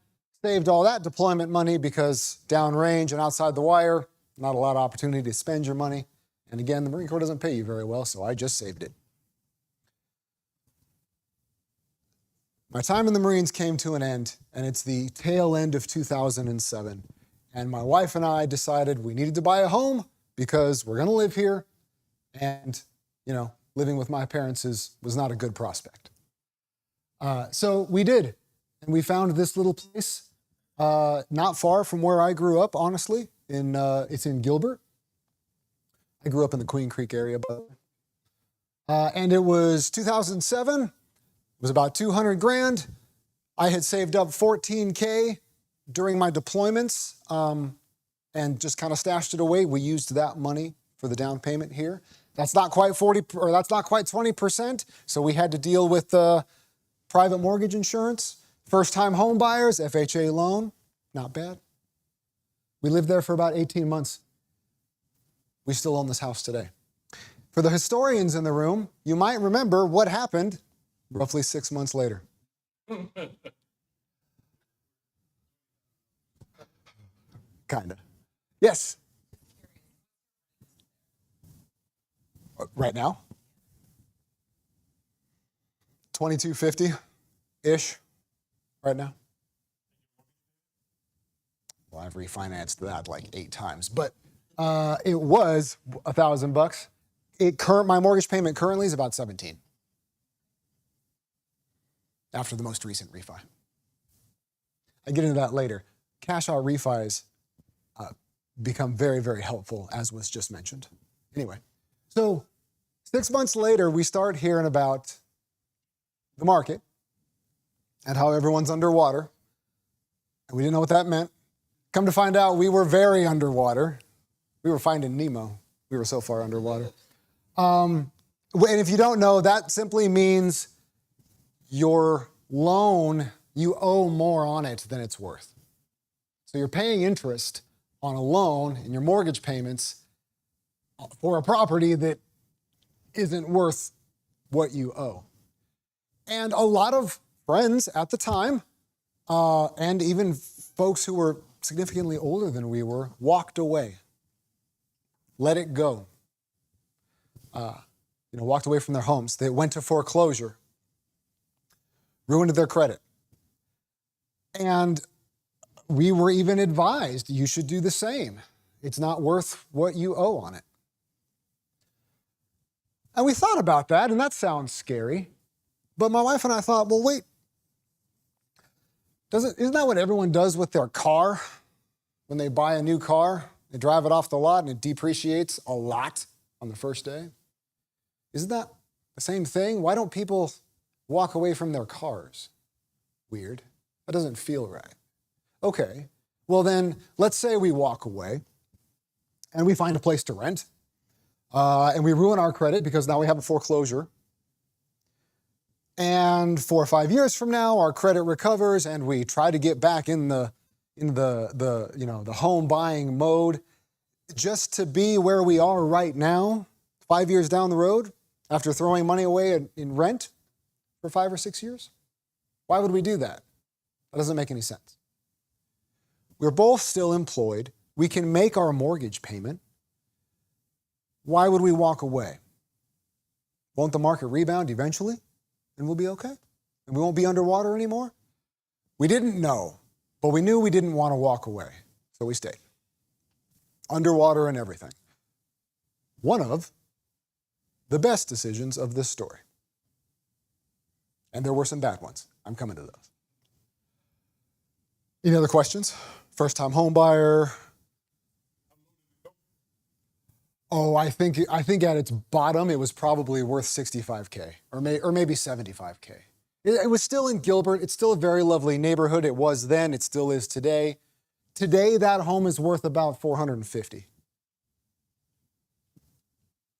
saved all that deployment money because downrange and outside the wire, not a lot of opportunity to spend your money. And again, the Marine Corps doesn't pay you very well, so I just saved it. My time in the Marines came to an end, and it's the tail end of 2007. And my wife and I decided we needed to buy a home because we're going to live here. And, living with my parents was not a good prospect. So we did. And we found this little place not far from where I grew up, honestly. It's in Gilbert. I grew up in the Queen Creek area. And it was 2007. It was about 200 grand. I had saved up 14K during my deployments and just kind of stashed it away. We used that money for the down payment here. That's not quite 20%. So we had to deal with private mortgage insurance, first-time home buyers, FHA loan, not bad. We lived there for about 18 months. We still own this house today. For the historians in the room, you might remember what happened roughly 6 months later. Kinda. Yes. Right now? 2250-ish right now. Well, I've refinanced that like 8 times, but it was $1,000. My mortgage payment currently is about 17. After the most recent refi. I get into that later. Cash out refis become very, very helpful, as was just mentioned. Anyway, so 6 months later, we start hearing about the market and how everyone's underwater. And we didn't know what that meant. Come to find out, we were very underwater. We were finding Nemo. We were so far underwater. And if you don't know, that simply means your loan, you owe more on it than it's worth. So you're paying interest on a loan in your mortgage payments for a property that isn't worth what you owe. And a lot of friends at the time, and even folks who were significantly older than we were, walked away, let it go. Walked away from their homes. They went to foreclosure, ruined their credit. And we were even advised you should do the same. It's not worth what you owe on it. And we thought about that, and that sounds scary. But my wife and I thought, well, wait, isn't that what everyone does with their car? When they buy a new car, they drive it off the lot and it depreciates a lot on the first day. Isn't that the same thing? Why don't people walk away from their cars? Weird. That doesn't feel right. Okay, well then, let's say we walk away and we find a place to rent and we ruin our credit because now we have a foreclosure. And 4 or 5 years from now, our credit recovers and we try to get back in the home buying mode just to be where we are right now, 5 years down the road, after throwing money away in rent for 5 or 6 years? Why would we do that? That doesn't make any sense. We're both still employed. We can make our mortgage payment. Why would we walk away? Won't the market rebound eventually? And we'll be okay? And we won't be underwater anymore? We didn't know, but we knew we didn't want to walk away. So we stayed. Underwater and everything. One of the best decisions of this story. And there were some bad ones. I'm coming to those. Any other questions? First-time home buyer. Oh, I think at its bottom, it was probably worth $65K or maybe $75K. It was still in Gilbert. It's still a very lovely neighborhood. It was then. It still is today. Today, that home is worth about $450.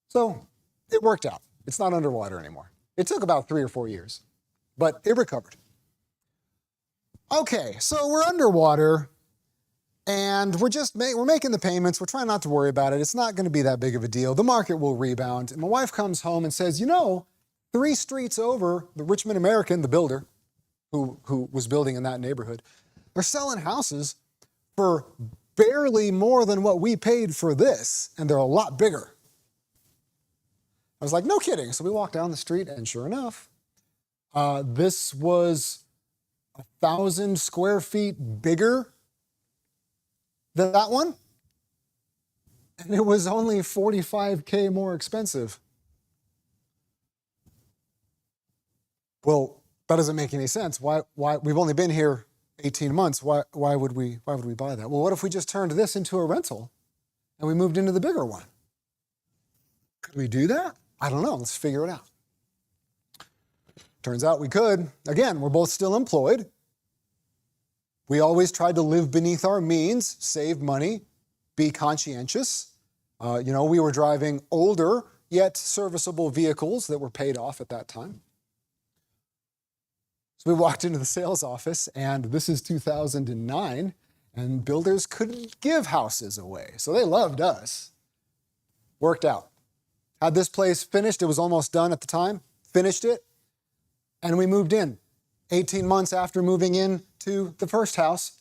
So it worked out. It's not underwater anymore. It took about 3 or 4 years, but it recovered. Okay, so we're underwater. And we're making the payments. We're trying not to worry about it. It's not going to be that big of a deal. The market will rebound. And my wife comes home and says, 3 streets over, the Richmond American, the builder, who was building in that neighborhood, they're selling houses for barely more than what we paid for this, and they're a lot bigger. I was like, no kidding. So we walked down the street, and sure enough, this was 1,000 square feet bigger than that one, and it was only $45K more expensive. Well, that doesn't make any sense. Why we've only been here 18 months. Why would we buy that? Well, what if we just turned this into a rental and we moved into the bigger one? Could we do that? I don't know. Let's figure it out. Turns out we could. Again, we're both still employed. We always tried to live beneath our means, save money, be conscientious. We were driving older yet serviceable vehicles that were paid off at that time. So we walked into the sales office, and this is 2009, and builders couldn't give houses away. So they loved us. Worked out. Had this place finished. It was almost done at the time. Finished it, and we moved in. 18 months after moving in to the first house,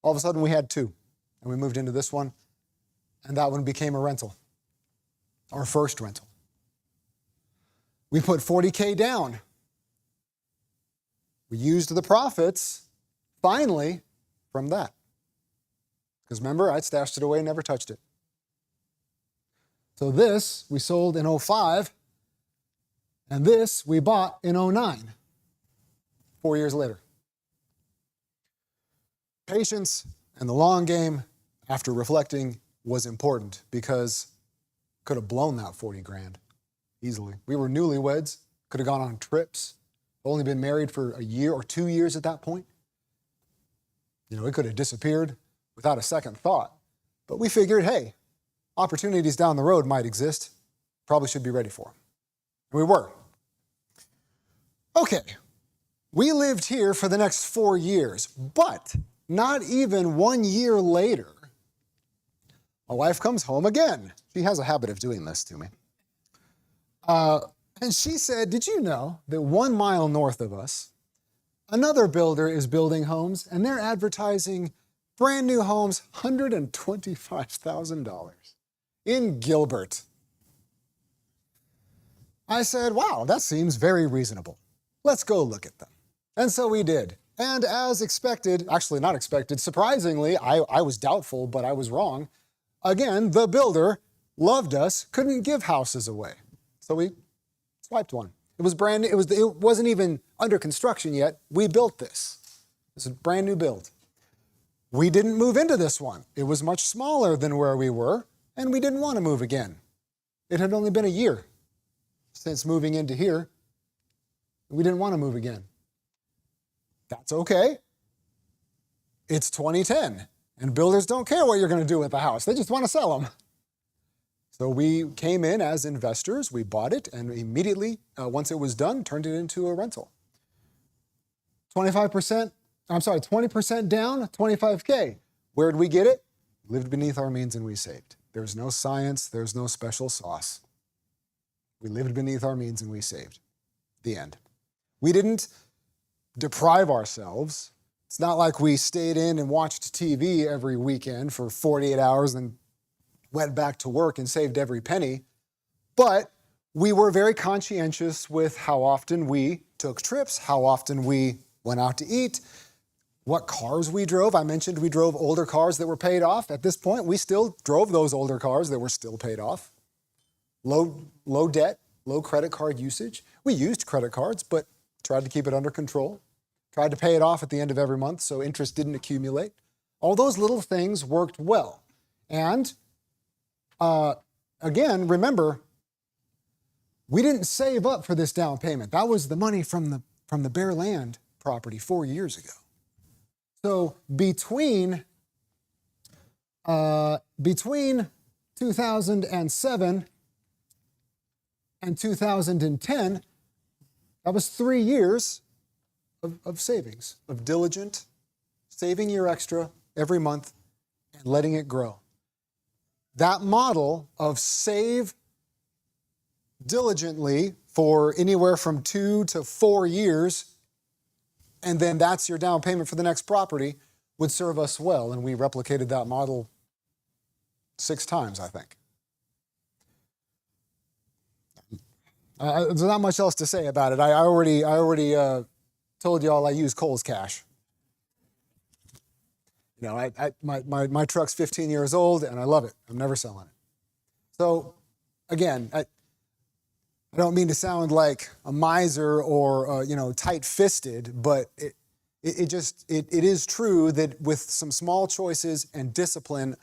all of a sudden we had 2. And we moved into this one, and that one became a rental, our first rental. We put $40K down. We used the profits, finally, from that. Because remember, I'd stashed it away and never touched it. So this we sold in 2005, and this we bought in 2009. 4 years later. Patience and the long game, after reflecting, was important because could have blown that 40 grand easily. We were newlyweds, could have gone on trips, only been married for a year or 2 years at that point. It could have disappeared without a second thought. But we figured, hey, opportunities down the road might exist. probably should be ready for. We were. Okay, we lived here for the next 4 years, but not even 1 year later, my wife comes home again. She has a habit of doing this to me. And she said, did you know that 1 mile north of us, another builder is building homes and they're advertising brand new homes, $125,000 in Gilbert. I said, wow, that seems very reasonable. Let's go look at them. And so we did. And as expected, actually not expected, surprisingly, I was doubtful, but I was wrong. Again, the builder loved us, couldn't give houses away. So we swiped one. It was brand new. It wasn't even under construction yet. We built this. It's a brand new build. We didn't move into this one. It was much smaller than where we were, and we didn't want to move again. It had only been a year since moving into here. We didn't want to move again. That's okay. It's 2010, and builders don't care what you're going to do with the house. They just want to sell them. So we came in as investors, we bought it, and immediately, once it was done, turned it into a rental. 20% down, 25K. Where'd we get it? Lived beneath our means and we saved. There's no science, there's no special sauce. We lived beneath our means and we saved. The end. We didn't deprive ourselves. It's not like we stayed in and watched TV every weekend for 48 hours and went back to work and saved every penny. But we were very conscientious with how often we took trips, how often we went out to eat, what cars we drove. I mentioned we drove older cars that were paid off. At this point, we still drove those older cars that were still paid off. Low debt, low credit card usage. We used credit cards, but tried to keep it under control. Tried to pay it off at the end of every month so interest didn't accumulate. All those little things worked well. And again, remember, we didn't save up for this down payment. That was the money from the bare land property 4 years ago. So between 2007 and 2010, that was 3 years of savings, of diligent, saving your extra every month and letting it grow. That model of save diligently for anywhere from 2 to 4 years, and then that's your down payment for the next property, would serve us well. And we replicated that model 6 times, I think. There's not much else to say about it. I already told y'all I use Kohl's Cash. You know, my truck's 15 years old and I love it. I'm never selling it. So again, I don't mean to sound like a miser or tight-fisted, but it is true that with some small choices and discipline,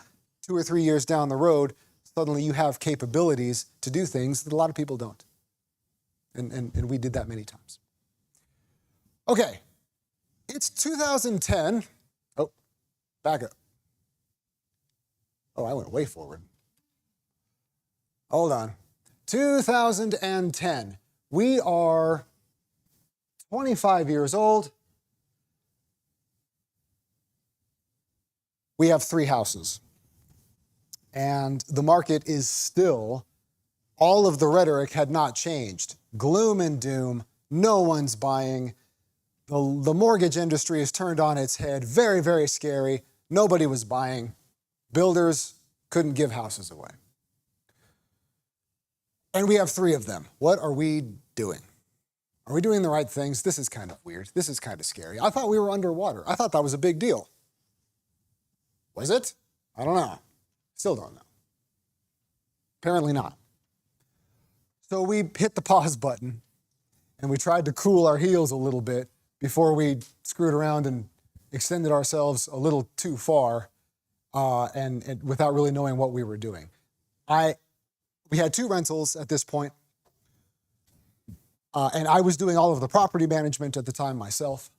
2 or 3 years down the road, suddenly you have capabilities to do things that a lot of people don't. And we did that many times. Okay, it's 2010. Oh, back up. Oh, I went way forward. Hold on. 2010. We are 25 years old. We have 3 houses. And the market is still, all of the rhetoric had not changed. Gloom and doom, no one's buying. The mortgage industry is turned on its head, very, very scary. Nobody was buying. Builders couldn't give houses away. And we have 3 of them. What are we doing? Are we doing the right things? This is kind of weird. This is kind of scary. I thought we were underwater. I thought that was a big deal. Was it? I don't know. Still don't know. Apparently not. So we hit the pause button and we tried to cool our heels a little bit before we screwed around and extended ourselves a little too far and without really knowing what we were doing. We had 2 rentals at this point, and I was doing all of the property management at the time myself.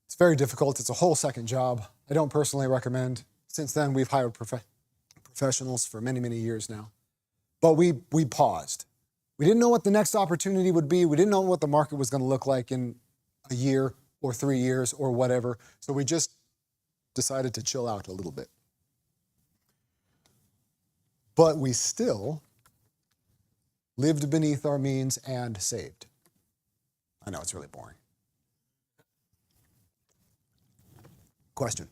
It's very difficult. It's a whole second job. I don't personally recommend. Since then, we've hired professionals for many, many years now. But we paused. We didn't know what the next opportunity would be. We didn't know what the market was going to look like in a year or 3 years or whatever. So we just decided to chill out a little bit. But we still lived beneath our means and saved. I know it's really boring. Question.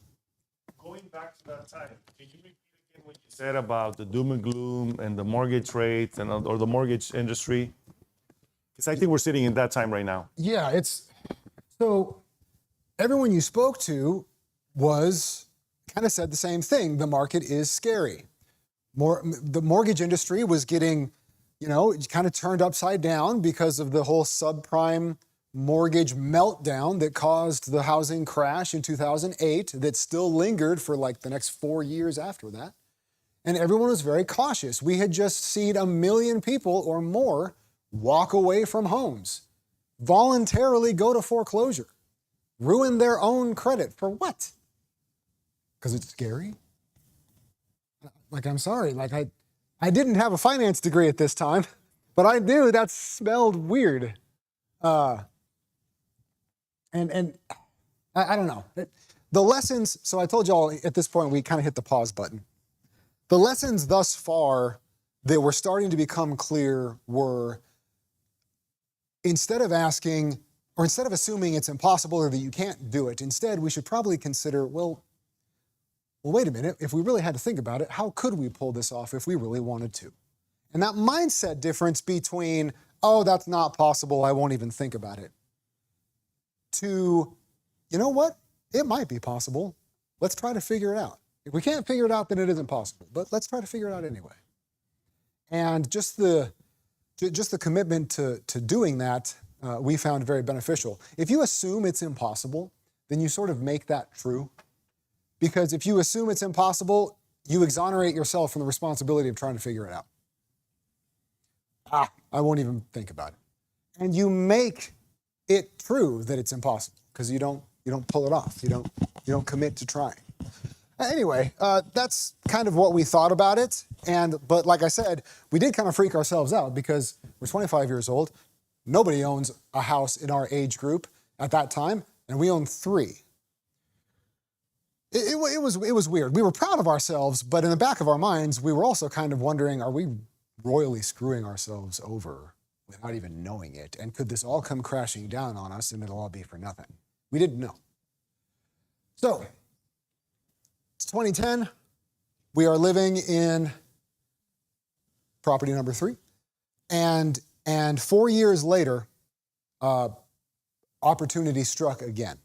Going back to that time, can you repeat again what you said about the doom and gloom and the mortgage rates and or the mortgage industry? Because I think we're sitting in that time right now. Yeah, it's so everyone you spoke to was kind of said the same thing. The market is scary. The mortgage industry was getting, kind of turned upside down because of the whole subprime mortgage meltdown that caused the housing crash in 2008 that still lingered for like the next 4 years after that. And everyone was very cautious. We had just seen 1 million people or more walk away from homes, voluntarily go to foreclosure, ruin their own credit. For what? Because it's scary? Like, I'm sorry, like I didn't have a finance degree at this time, but I knew that smelled weird. And I don't know. The lessons, so I told y'all at this point, we kind of hit the pause button. The lessons thus far that were starting to become clear were, instead of assuming it's impossible or that you can't do it, instead we should probably consider, well, wait a minute, if we really had to think about it, how could we pull this off if we really wanted to? And that mindset difference between, oh, that's not possible, I won't even think about it, to, you know what, it might be possible, let's try to figure it out. If we can't figure it out, then it isn't possible, but let's try to figure it out anyway. And just the commitment to doing that, we found very beneficial. If you assume it's impossible, then you sort of make that true. Because if you assume it's impossible, you exonerate yourself from the responsibility of trying to figure it out. I won't even think about it. And you make it true that it's impossible because you don't pull it off. You don't commit to trying. Anyway, that's kind of what we thought about it. But like I said, we did kind of freak ourselves out because we're 25 years old. Nobody owns a house in our age group at that time, and we own 3. It was weird. We were proud of ourselves, but in the back of our minds, we were also kind of wondering, are we royally screwing ourselves over without even knowing it? And could this all come crashing down on us and it'll all be for nothing? We didn't know. So, it's 2010. We are living in property number 3. And 4 years later, opportunity struck again.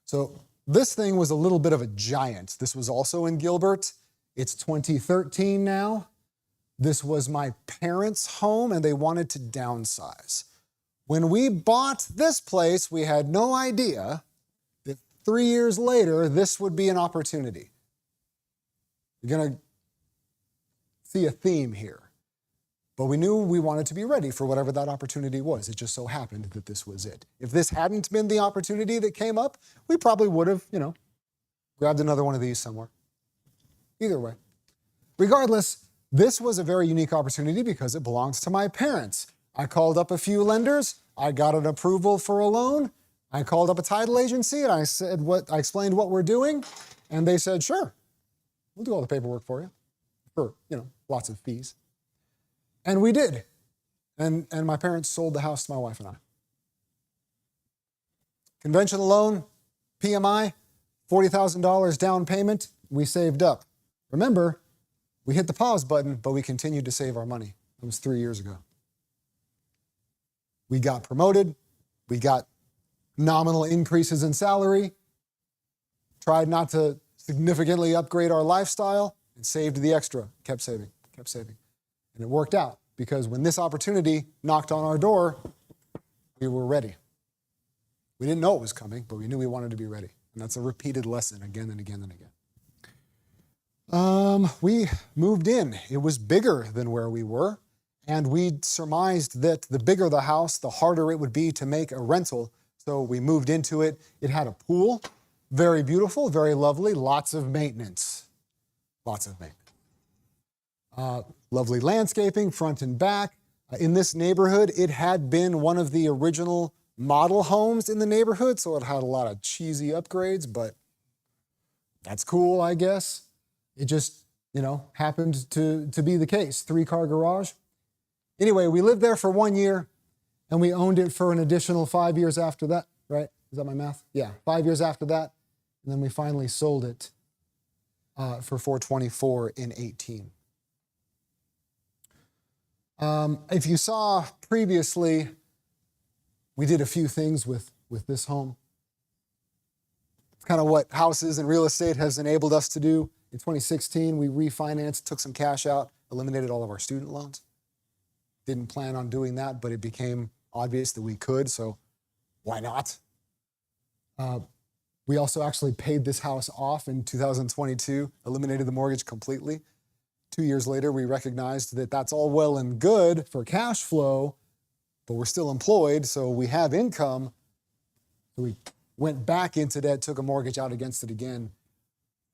So this thing was a little bit of a giant. This was also in Gilbert. It's 2013 now. This was my parents' home, and they wanted to downsize. When we bought this place, we had no idea that 3 years later, this would be an opportunity. You're going to see a theme here. But we knew we wanted to be ready for whatever that opportunity was. It just so happened that this was it. If this hadn't been the opportunity that came up, we probably would have, grabbed another one of these somewhere. Either way. Regardless, this was a very unique opportunity because it belongs to my parents. I called up a few lenders. I got an approval for a loan. I called up a title agency and I explained what we're doing. And they said, sure, we'll do all the paperwork for you for, lots of fees. And we did. And my parents sold the house to my wife and I. Conventional loan, PMI, $40,000 down payment, we saved up. Remember, we hit the pause button, but we continued to save our money. It was 3 years ago. We got promoted. We got nominal increases in salary. Tried not to significantly upgrade our lifestyle and saved the extra. Kept saving. And it worked out because when this opportunity knocked on our door, we were ready. We didn't know it was coming, but we knew we wanted to be ready. And that's a repeated lesson again and again and again. We moved in. It was bigger than where we were. And we surmised that the bigger the house, the harder it would be to make a rental. So we moved into it. It had a pool, very beautiful, very lovely, lots of maintenance. Lovely landscaping, front and back. In this neighborhood, it had been one of the original model homes in the neighborhood, so it had a lot of cheesy upgrades, but that's cool, I guess. It just, happened to be the case. 3-car garage. Anyway, we lived there for 1 year, and we owned it for an additional 5 years after that, right? Is that my math? Yeah, 5 years after that. And then we finally sold it for $424 in 18. If you saw previously, we did a few things with this home. It's kind of what houses and real estate has enabled us to do. In 2016, we refinanced, took some cash out, eliminated all of our student loans. Didn't plan on doing that, but it became obvious that we could, so why not? We also actually paid this house off in 2022, eliminated the mortgage completely. 2 years later, we recognized that that's all well and good for cash flow, but we're still employed, so we have income. So we went back into debt, took a mortgage out against it again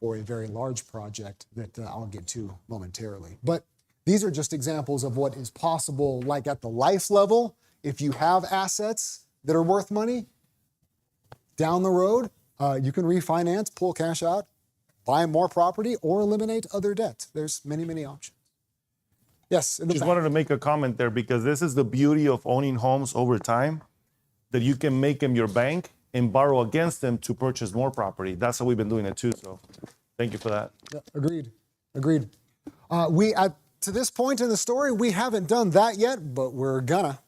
for a very large project that I'll get to momentarily. But these are just examples of what is possible, like at the life level. If you have assets that are worth money, down the road, you can refinance, pull cash out, buy more property, or eliminate other debt. There's many, many options. Yes, in the Just back. wanted to make a comment there because this is the beauty of owning homes over time, that you can make them your bank and borrow against them to purchase more property. That's how we've been doing it too. So thank you for that. Yeah, agreed. To this point in the story, we haven't done that yet, but we're gonna.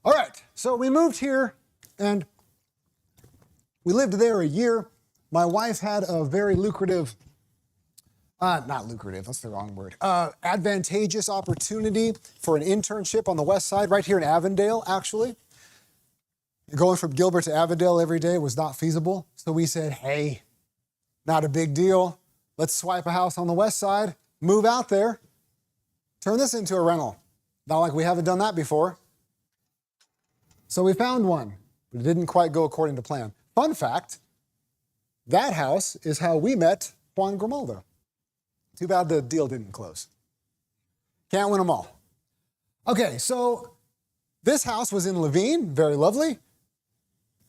All right, so we moved here and we lived there a year. My wife had a very lucrative, not lucrative, that's the wrong word, advantageous opportunity for an internship on the west side, right here in Avondale, actually. Going from Gilbert to Avondale every day was not feasible. So we said, hey, not a big deal. Let's swipe a house on the west side, move out there, turn this into a rental. Not like we haven't done that before. So we found one, but it didn't quite go according to plan. Fun fact, that house is how we met Juan Grimaldo. Too bad the deal didn't close. Can't win them all. Okay, so this house was in Levine, very lovely.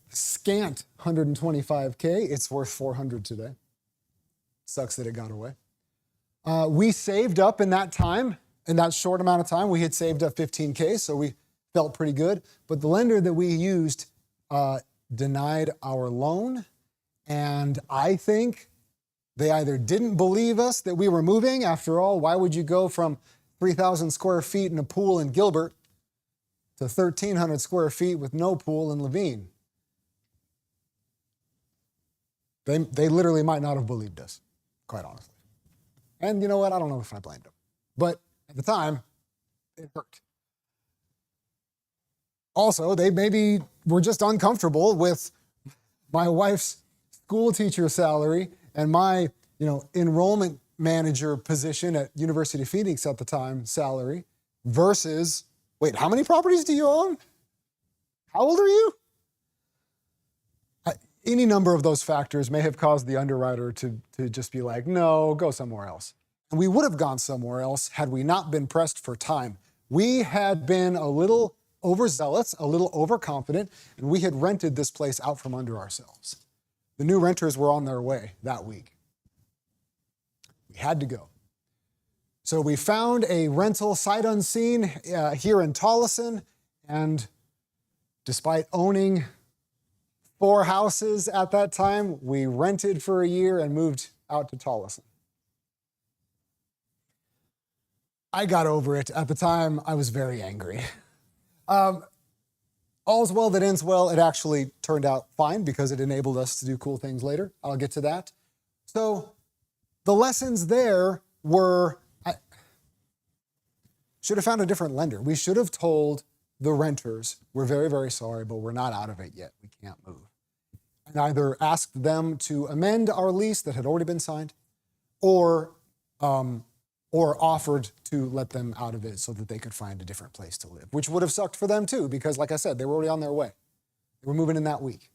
Scant $125K. It's worth $400 today. Sucks that it got away. We saved up in that time, in that short amount of time, we had saved up $15K, so we felt pretty good. But the lender that we used denied our loan, and I think they either didn't believe us that we were moving. After all, why would you go from 3,000 square feet in a pool in Gilbert to 1,300 square feet with no pool in Levine? They literally might not have believed us, quite honestly. And you know what? I don't know if I blamed them. But at the time, it hurt. Also, they maybe were just uncomfortable with my wife's school teacher salary and my, enrollment manager position at University of Phoenix at the time salary versus, wait, how many properties do you own? How old are you? Any number of those factors may have caused the underwriter to just be like, no, go somewhere else. And we would have gone somewhere else had we not been pressed for time. We had been a little overzealous, a little overconfident, and we had rented this place out from under ourselves. The new renters were on their way that week. We had to go. So we found a rental sight unseen here in Tolleson, and despite owning 4 houses at that time, we rented for a year and moved out to Tolleson. I got over it. At the time, I was very angry. All's well that ends well. It actually turned out fine because it enabled us to do cool things later. I'll get to that. So the lessons there were, I should have found a different lender. We should have told the renters, we're very, very sorry, but we're not out of it yet. We can't move. And either asked them to amend our lease that had already been signed or offered to let them out of it so that they could find a different place to live, which would have sucked for them too, because like I said, they were already on their way. They were moving in that week.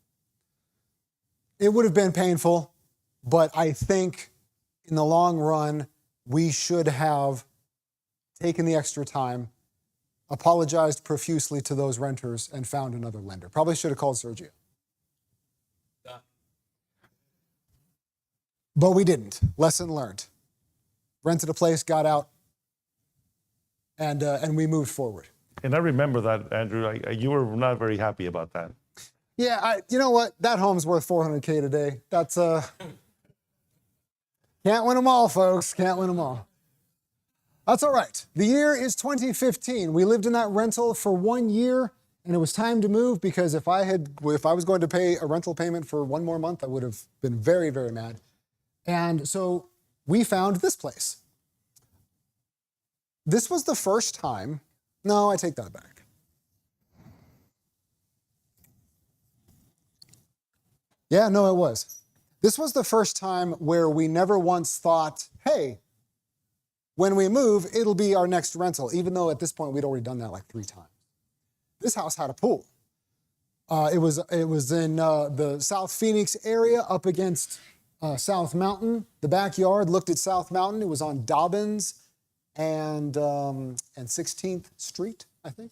It would have been painful, but I think in the long run, we should have taken the extra time, apologized profusely to those renters, and found another lender. Probably should have called Sergio. But we didn't. Lesson learned. Rented a place, got out, and we moved forward. And I remember that, Andrew. You were not very happy about that. Yeah, you know what? That home's worth $400K today. That's can't win them all, folks. Can't win them all. That's all right. The year is 2015. We lived in that rental for 1 year, and it was time to move because if I was going to pay a rental payment for one more month, I would have been very, very mad. And so we found this place. This was the first time. No, I take that back. Yeah, no, it was. This was the first time where we never once thought, hey, when we move, it'll be our next rental, even though at this point we'd already done that like 3 times. This house had a pool. It was in the South Phoenix area up against South Mountain. The backyard looked at South Mountain. It was on Dobbins and 16th Street, I think.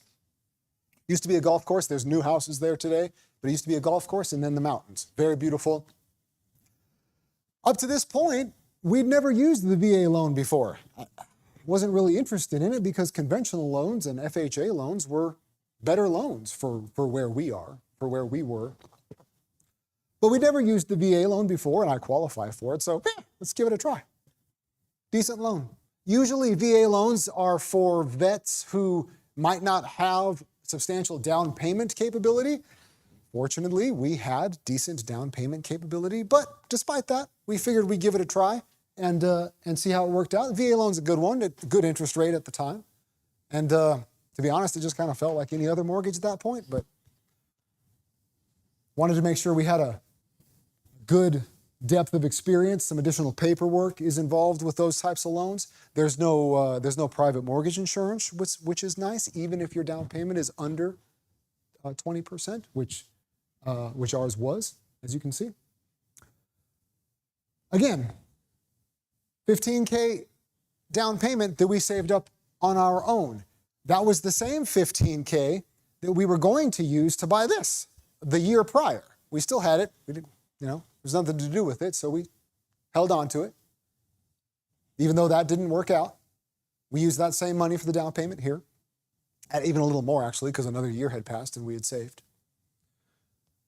Used to be a golf course. There's new houses there today, but it used to be a golf course and then the mountains. Very beautiful. Up to this point, we'd never used the VA loan before. I wasn't really interested in it because conventional loans and FHA loans were better loans for where we are, for where we were. But we'd never used the VA loan before, and I qualify for it, so let's give it a try. Decent loan. Usually VA loans are for vets who might not have substantial down payment capability. Fortunately, we had decent down payment capability, but despite that, we figured we'd give it a try and see how it worked out. The VA loan's a good one, a good interest rate at the time. And to be honest, it just kind of felt like any other mortgage at that point, but wanted to make sure we had a good depth of experience. Some additional paperwork is involved with those types of loans. There's no private mortgage insurance, which is nice, even if your down payment is under 20%, which ours was, as you can see. Again, $15K down payment that we saved up on our own. That was the same $15K that we were going to use to buy this the year prior. We still had it. We didn't, there's nothing to do with it, so we held on to it. Even though that didn't work out, we used that same money for the down payment here, and even a little more actually, because another year had passed and we had saved.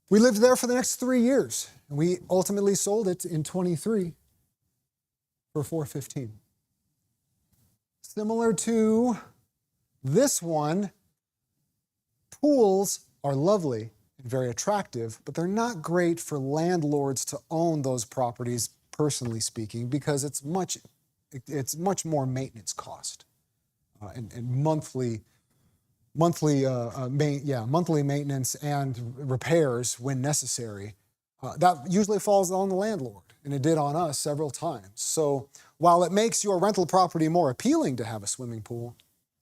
We lived there for the next 3 years, and we ultimately sold it in 23 for $415. Similar to this one, pools are lovely and very attractive, but they're not great for landlords to own those properties, personally speaking, because it's much more maintenance cost and monthly maintenance and repairs when necessary. That usually falls on the landlord, and it did on us several times. So while it makes your rental property more appealing to have a swimming pool,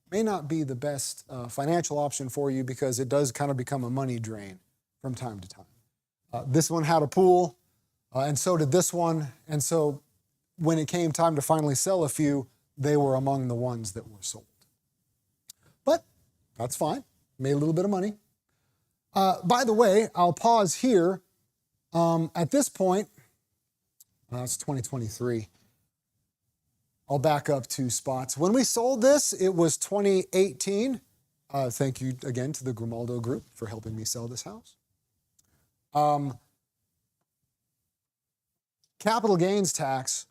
it may not be the best financial option for you because it does kind of become a money drain from time to time. This one had a pool, and so did this one. And so when it came time to finally sell a few, they were among the ones that were sold. But that's fine. Made a little bit of money. By the way, I'll pause here. At this point, it's 2023. I'll back up 2 spots. When we sold this, it was 2018. Thank you again to the Grimaldo group for helping me sell this house. Capital gains tax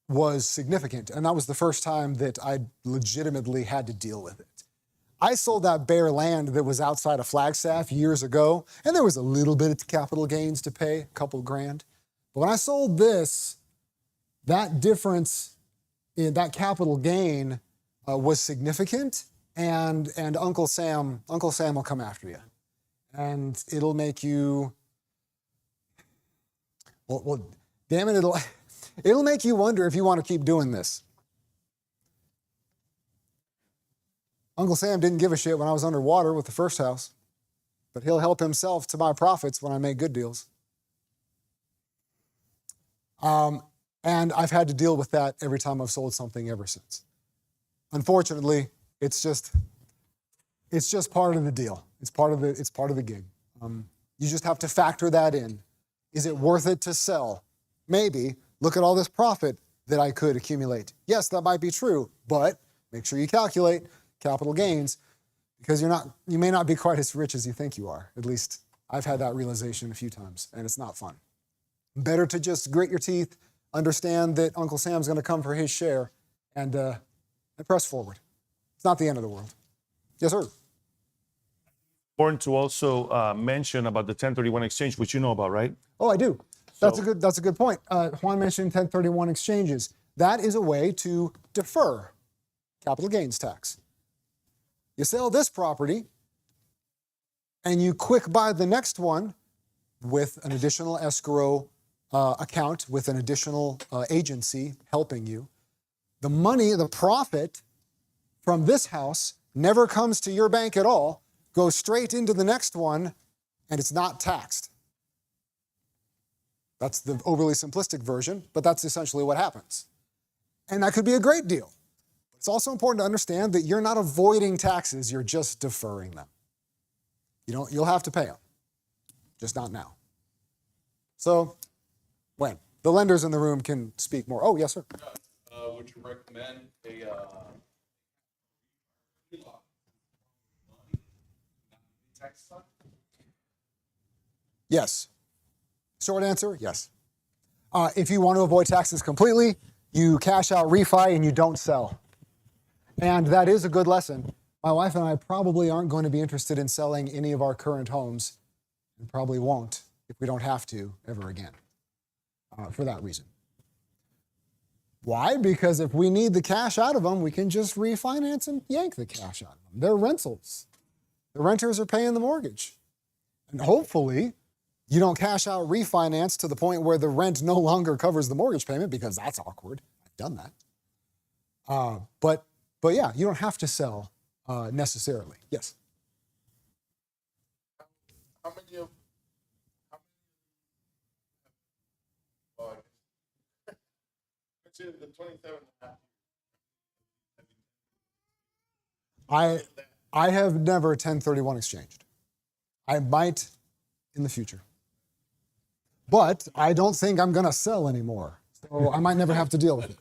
was significant, and that was the first time that I legitimately had to deal with it. I sold that bare land that was outside of Flagstaff years ago, and there was a little bit of capital gains to pay, a couple grand. But when I sold this, that difference in that capital gain was significant, and Uncle Sam will come after you. And it'll make you, well, damn it, it'll make you wonder if you want to keep doing this. Uncle Sam didn't give a shit when I was underwater with the first house, but he'll help himself to my profits when I make good deals. And I've had to deal with that every time I've sold something ever since. unfortunately, it's just part of the deal. It's part of the gig. You just have to factor that in. Is it worth it to sell? Maybe. Look at all this profit that I could accumulate. Yes, that might be true, but make sure you calculate capital gains because you may not be quite as rich as you think you are. At least I've had that realization a few times, and it's not fun. Better to just grit your teeth, understand that Uncle Sam's going to come for his share, and press forward. It's not the end of the world. Yes, sir. Important to also mention about the 1031 exchange, which you know about, right? Oh, I do. That's a good point. Juan mentioned 1031 exchanges. That is a way to defer capital gains tax. You sell this property and you quick buy the next one with an additional escrow account, with an additional agency helping you. The money, the profit from this house never comes to your bank at all, goes straight into the next one, and it's not taxed. That's the overly simplistic version, but that's essentially what happens. And that could be a great deal. It's also important to understand that you're not avoiding taxes, you're just deferring them. You'll have to pay them, just not now. So, when? The lenders in the room can speak more. Oh, yes, sir. Would you recommend a tax fund? Yes. Short answer, yes. If you want to avoid taxes completely, you cash out refi and you don't sell. And that is a good lesson. My wife and I probably aren't going to be interested in selling any of our current homes, and probably won't if we don't have to ever again, for that reason. Why? Because if we need the cash out of them, we can just refinance and yank the cash out of them. They're rentals. The renters are paying the mortgage. And hopefully, you don't cash out refinance to the point where the rent no longer covers the mortgage payment, because that's awkward. I've done that. But yeah, you don't have to sell necessarily. Yes. How many of the 27 I have never 1031 exchanged. I might in the future. But I don't think I'm going to sell anymore. So I might never have to deal with it.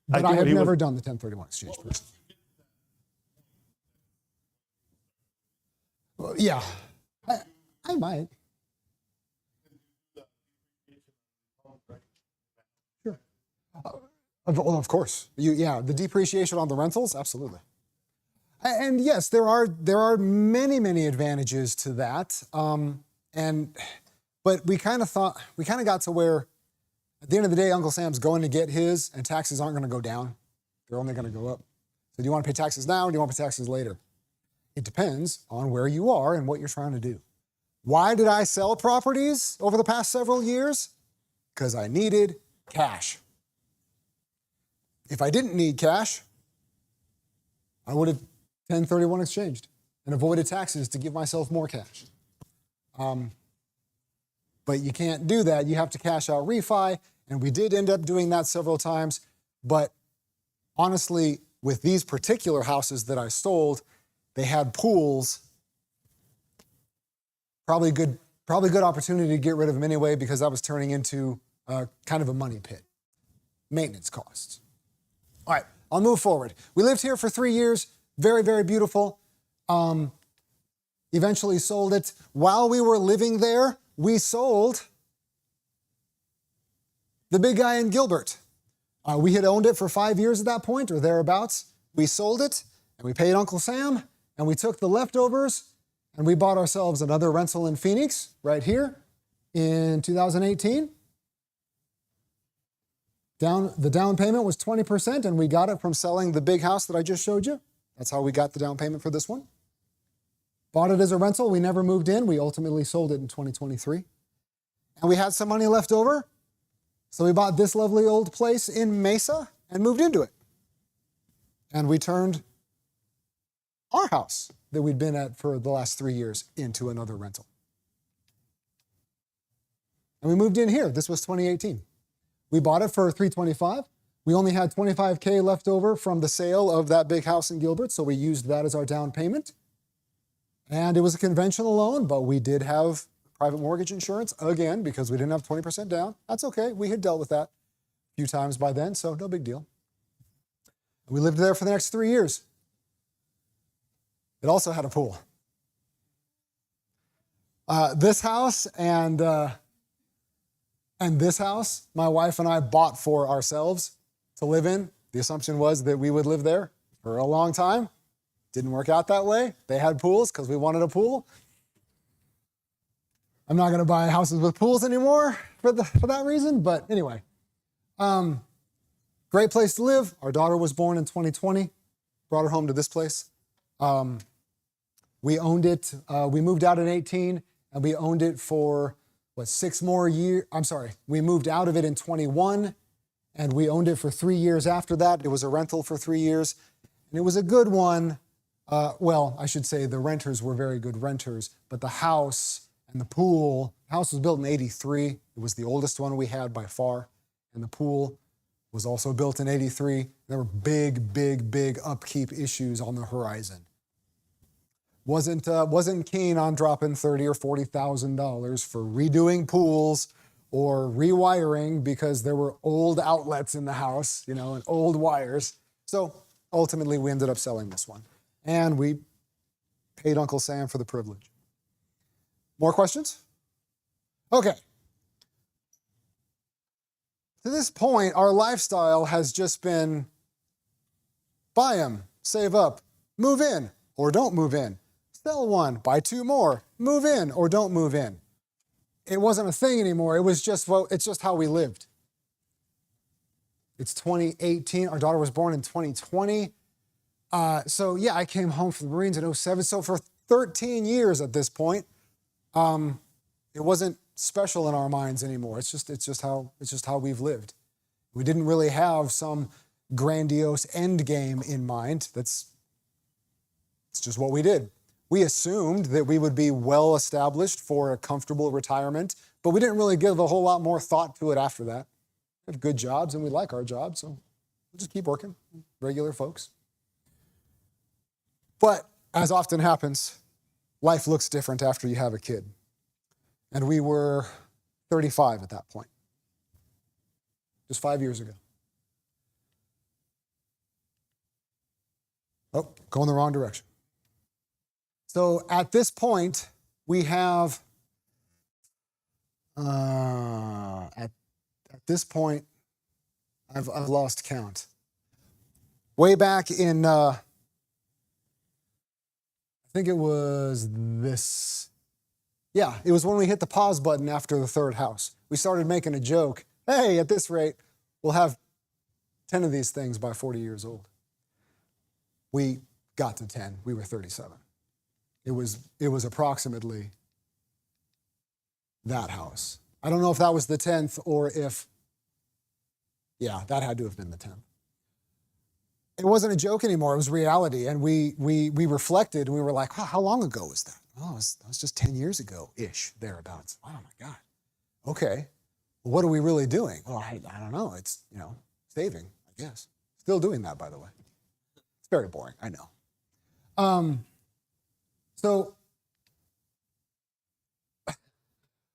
But I have never done the 1031 exchange personally. Well, yeah, I might. Sure. Of course. The depreciation on the rentals, absolutely. And yes, there are many advantages to that. But we kind of got to where, at the end of the day, Uncle Sam's going to get his, and taxes aren't going to go down. They're only going to go up. So do you want to pay taxes now, or do you want to pay taxes later? It depends on where you are and what you're trying to do. Why did I sell properties over the past several years? Because I needed cash. If I didn't need cash, I would have 1031 exchanged and avoided taxes to give myself more cash. But you can't do that. You have to cash out refi, and we did end up doing that several times. But honestly, with these particular houses that I sold, they had pools. Probably good opportunity to get rid of them anyway, because that was turning into kind of a money pit. Maintenance costs. All right, I'll move forward. We lived here for 3 years. Very, very beautiful. Eventually sold it. While we were living there, we sold the big guy in Gilbert. We had owned it for 5 years at that point, or thereabouts. We sold it, and we paid Uncle Sam, and we took the leftovers, and we bought ourselves another rental in Phoenix, right here, in 2018. The down payment was 20%, and we got it from selling the big house that I just showed you. That's how we got the down payment for this one. Bought it as a rental. We never moved in. We ultimately sold it in 2023. And we had some money left over, so we bought this lovely old place in Mesa and moved into it. And we turned our house that we'd been at for the last 3 years into another rental. And we moved in here. This was 2018. We bought it for $325. We only had $25K left over from the sale of that big house in Gilbert, so we used that as our down payment. And it was a conventional loan, but we did have private mortgage insurance, again, because we didn't have 20% down. That's okay. We had dealt with that a few times by then, so no big deal. We lived there for the next 3 years. It also had a pool. This house and this house, my wife and I bought for ourselves to live in. The assumption was that we would live there for a long time. Didn't work out that way. They had pools because we wanted a pool. I'm not going to buy houses with pools anymore for that reason, but anyway. Great place to live. Our daughter was born in 2020. Brought her home to this place. We owned it. We moved out in 18, and we owned it for, 6 more years? I'm sorry. We moved out of it in 21, and we owned it for 3 years after that. It was a rental for 3 years, and it was a good one. I should say the renters were very good renters, but the house and the pool, the house was built in 83. It was the oldest one we had by far, and the pool was also built in 83. There were big upkeep issues on the horizon. Wasn't keen on dropping $30,000 or $40,000 for redoing pools or rewiring because there were old outlets in the house, and old wires. So ultimately, we ended up selling this one, and we paid Uncle Sam for the privilege. More questions? Okay. To this point, our lifestyle has just been buy them, save up, move in, or don't move in. Sell one, buy 2 more, move in, or don't move in. It wasn't a thing anymore. It's just how we lived. It's 2018. Our daughter was born in 2020. I came home from the Marines in 2007. So for 13 years at this point, it wasn't special in our minds anymore. It's just how we've lived. We didn't really have some grandiose end game in mind. It's just what we did. We assumed that we would be well established for a comfortable retirement, but we didn't really give a whole lot more thought to it after that. We have good jobs and we like our jobs, so we'll just keep working, regular folks. But as often happens, life looks different after you have a kid. And we were 35 at that point, just 5 years ago. Oh, going the wrong direction. So at this point, we have, at this point, I've lost count. Way back in, I think it was this. Yeah, it was when we hit the pause button after the 3rd house. We started making a joke. Hey, at this rate, we'll have 10 of these things by 40 years old. We got to 10. We were 37. It was approximately that house. I don't know if that was the 10th or if, that had to have been the 10th. It wasn't a joke anymore. It was reality. And we reflected and we were like, how long ago was that? Oh, that was just 10 years ago-ish, thereabouts. Oh my God. Okay. Well, what are we really doing? Well, I don't know. It's, saving, I guess. Still doing that, by the way. It's very boring, I know. So,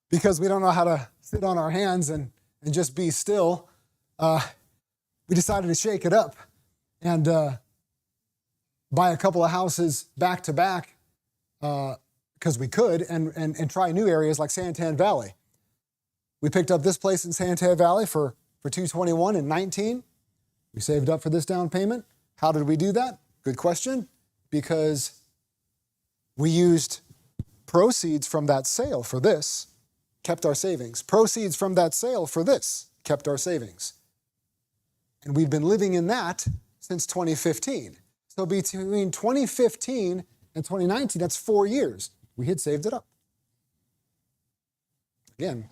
because we don't know how to sit on our hands and just be still, we decided to shake it up and buy a couple of houses back to back because we could and try new areas like Santan Valley. We picked up this place in Santan Valley for $221 in 19. We saved up for this down payment. How did we do that? Good question. Because we used proceeds from that sale for this, kept our savings. Proceeds from that sale for this, kept our savings. And we've been living in that since 2015. So between 2015 and 2019, that's 4 years. We had saved it up. Again,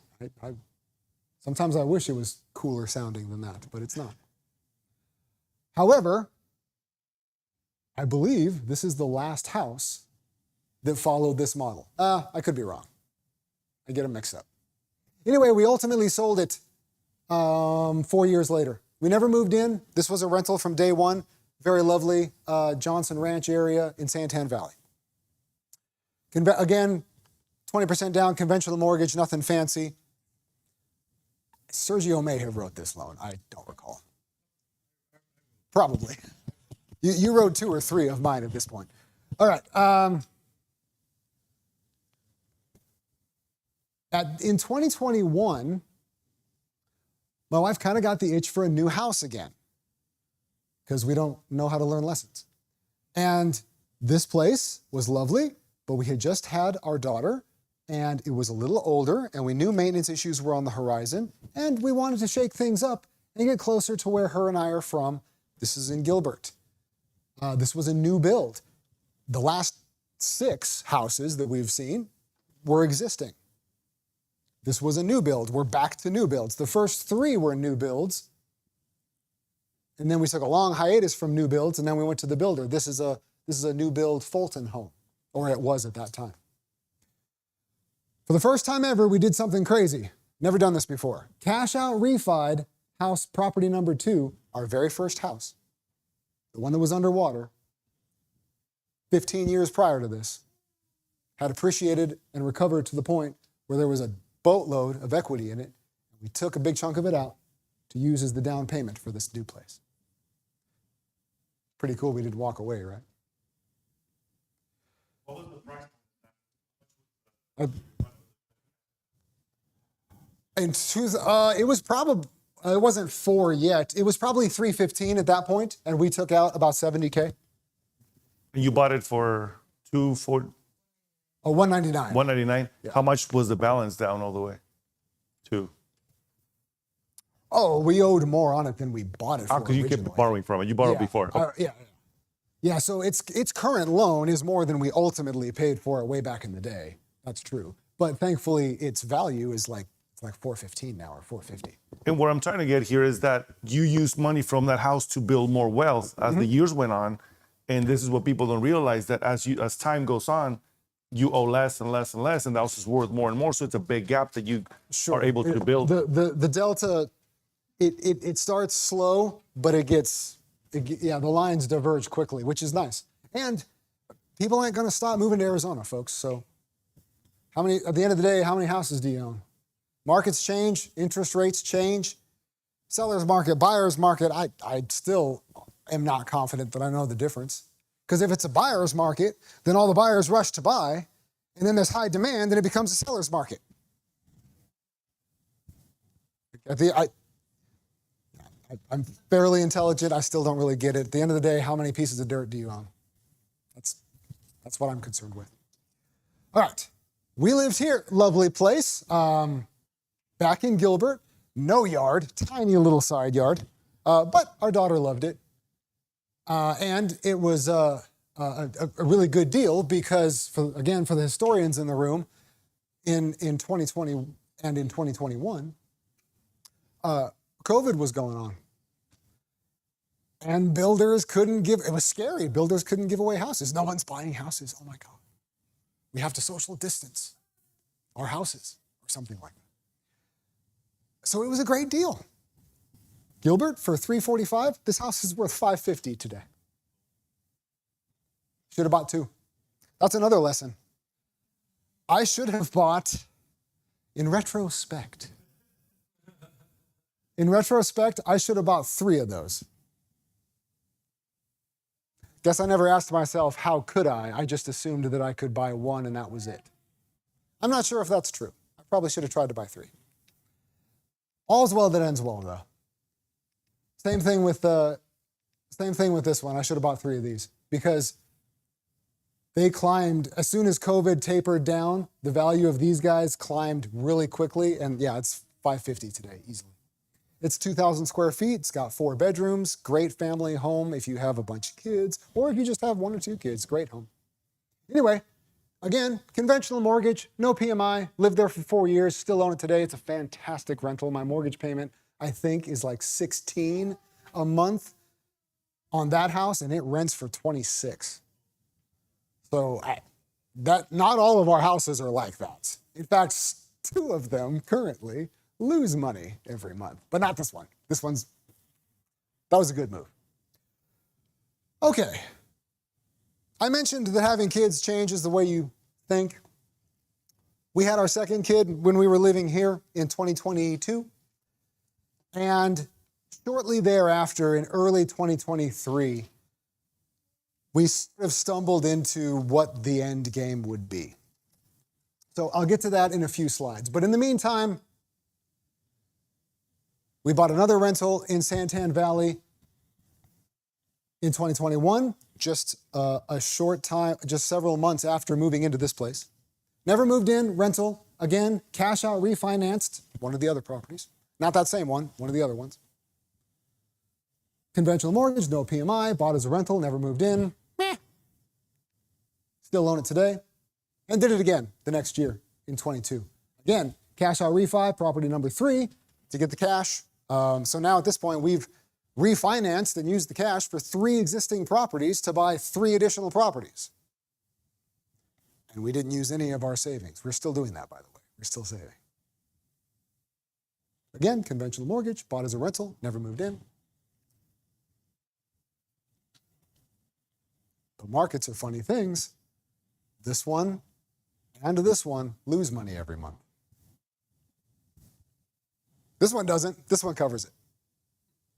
sometimes I wish it was cooler sounding than that, but it's not. However, I believe this is the last house that followed this model. I could be wrong. I get them mixed up. Anyway, we ultimately sold it 4 years later. We never moved in. This was a rental from day one. Very lovely Johnson Ranch area in Santan Valley. Again, 20% down, conventional mortgage, nothing fancy. Sergio may have wrote this loan. I don't recall. Probably. You wrote 2 or 3 of mine at this point. All right. In 2021, my wife kind of got the itch for a new house again because we don't know how to learn lessons. And this place was lovely, but we had just had our daughter, and it was a little older, and we knew maintenance issues were on the horizon, and we wanted to shake things up and get closer to where her and I are from. This is in Gilbert. This was a new build. The last 6 houses that we've seen were existing. This was a new build. We're back to new builds. The first 3 were new builds, and then we took a long hiatus from new builds, and then we went to the builder. This is a new build Fulton home, or it was at that time. For the first time ever, we did something crazy. Never done this before. Cash out refi'd house property number 2, our very first house, the one that was underwater, 15 years prior to this, had appreciated and recovered to the point where there was a boatload of equity in it. We took a big chunk of it out to use as the down payment for this new place. Pretty cool we didn't walk away, right? What was the price? It was probably, it wasn't 4 yet. It was probably $315 at that point, and we took out about $70K. And you bought it for $199. $199. Yeah. How much was the balance down all the way? 2. Oh, we owed more on it than we bought it for. Because you kept originally. borrowing from it. You borrowed before. Yeah. So its current loan is more than we ultimately paid for it way back in the day. That's true. But thankfully, its value is like $415 now, or $450. And what I'm trying to get here is that you used money from that house to build more wealth as the years went on. And this is what people don't realize, that as time goes on, you owe less and less and less, and the house is worth more and more. So it's a big gap that you are able to build. The delta, it starts slow, but the lines diverge quickly, which is nice. And people ain't going to stop moving to Arizona, folks. So at the end of the day, how many houses do you own? Markets change, interest rates change, seller's market, buyer's market. I still am not confident that I know the difference. Because if it's a buyer's market, then all the buyers rush to buy, and then there's high demand, and it becomes a seller's market. I'm fairly intelligent. I still don't really get it. At the end of the day, how many pieces of dirt do you own? That's what I'm concerned with. All right. We lived here. Lovely place. Back in Gilbert. No yard. Tiny little side yard. But our daughter loved it. And it was a really good deal because, for the historians in the room, in 2020 and in 2021, COVID was going on. And builders it was scary. Builders couldn't give away houses. No one's buying houses. Oh my God. We have to social distance our houses or something like that. So it was a great deal. Gilbert for $345. This house is worth $550 today. Should have bought 2. That's another lesson. I should have bought, in retrospect, I should have bought 3 of those. Guess I never asked myself, how could I? I just assumed that I could buy 1 and that was it. I'm not sure if that's true. I probably should have tried to buy 3. All's well that ends well, though. Same thing with this one. I should have bought 3 of these because they climbed, as soon as COVID tapered down, the value of these guys climbed really quickly. And yeah, it's $550 today, easily. It's 2,000 square feet. It's got 4 bedrooms, great family home if you have a bunch of kids, or if you just have 1 or 2 kids, great home. Anyway, again, conventional mortgage, no PMI, lived there for 4 years, still own it today. It's a fantastic rental. My mortgage payment, I think, is like $16 a month on that house, and it rents for $26. So not all of our houses are like that. In fact, 2 of them currently lose money every month, but not this one. This one's That was a good move. Okay. I mentioned that having kids changes the way you think. We had our second kid when we were living here in 2022. And shortly thereafter, in early 2023, we sort of stumbled into what the end game would be. So I'll get to that in a few slides. But in the meantime, we bought another rental in Santan Valley in 2021, just a short time, just several months after moving into this place. Never moved in, rental, again, cash out refinanced, one of the other properties. Not that same one of the other ones. Conventional mortgage, no PMI, bought as a rental, never moved in. Meh. Still own it today. And did it again the next year in 22. Again, cash out refi, property number 3 to get the cash. So now at this point, we've refinanced and used the cash for 3 existing properties to buy 3 additional properties. And we didn't use any of our savings. We're still doing that, by the way. We're still saving. Again, conventional mortgage, bought as a rental, never moved in. But markets are funny things. This one and this one lose money every month. This one doesn't. This one covers it.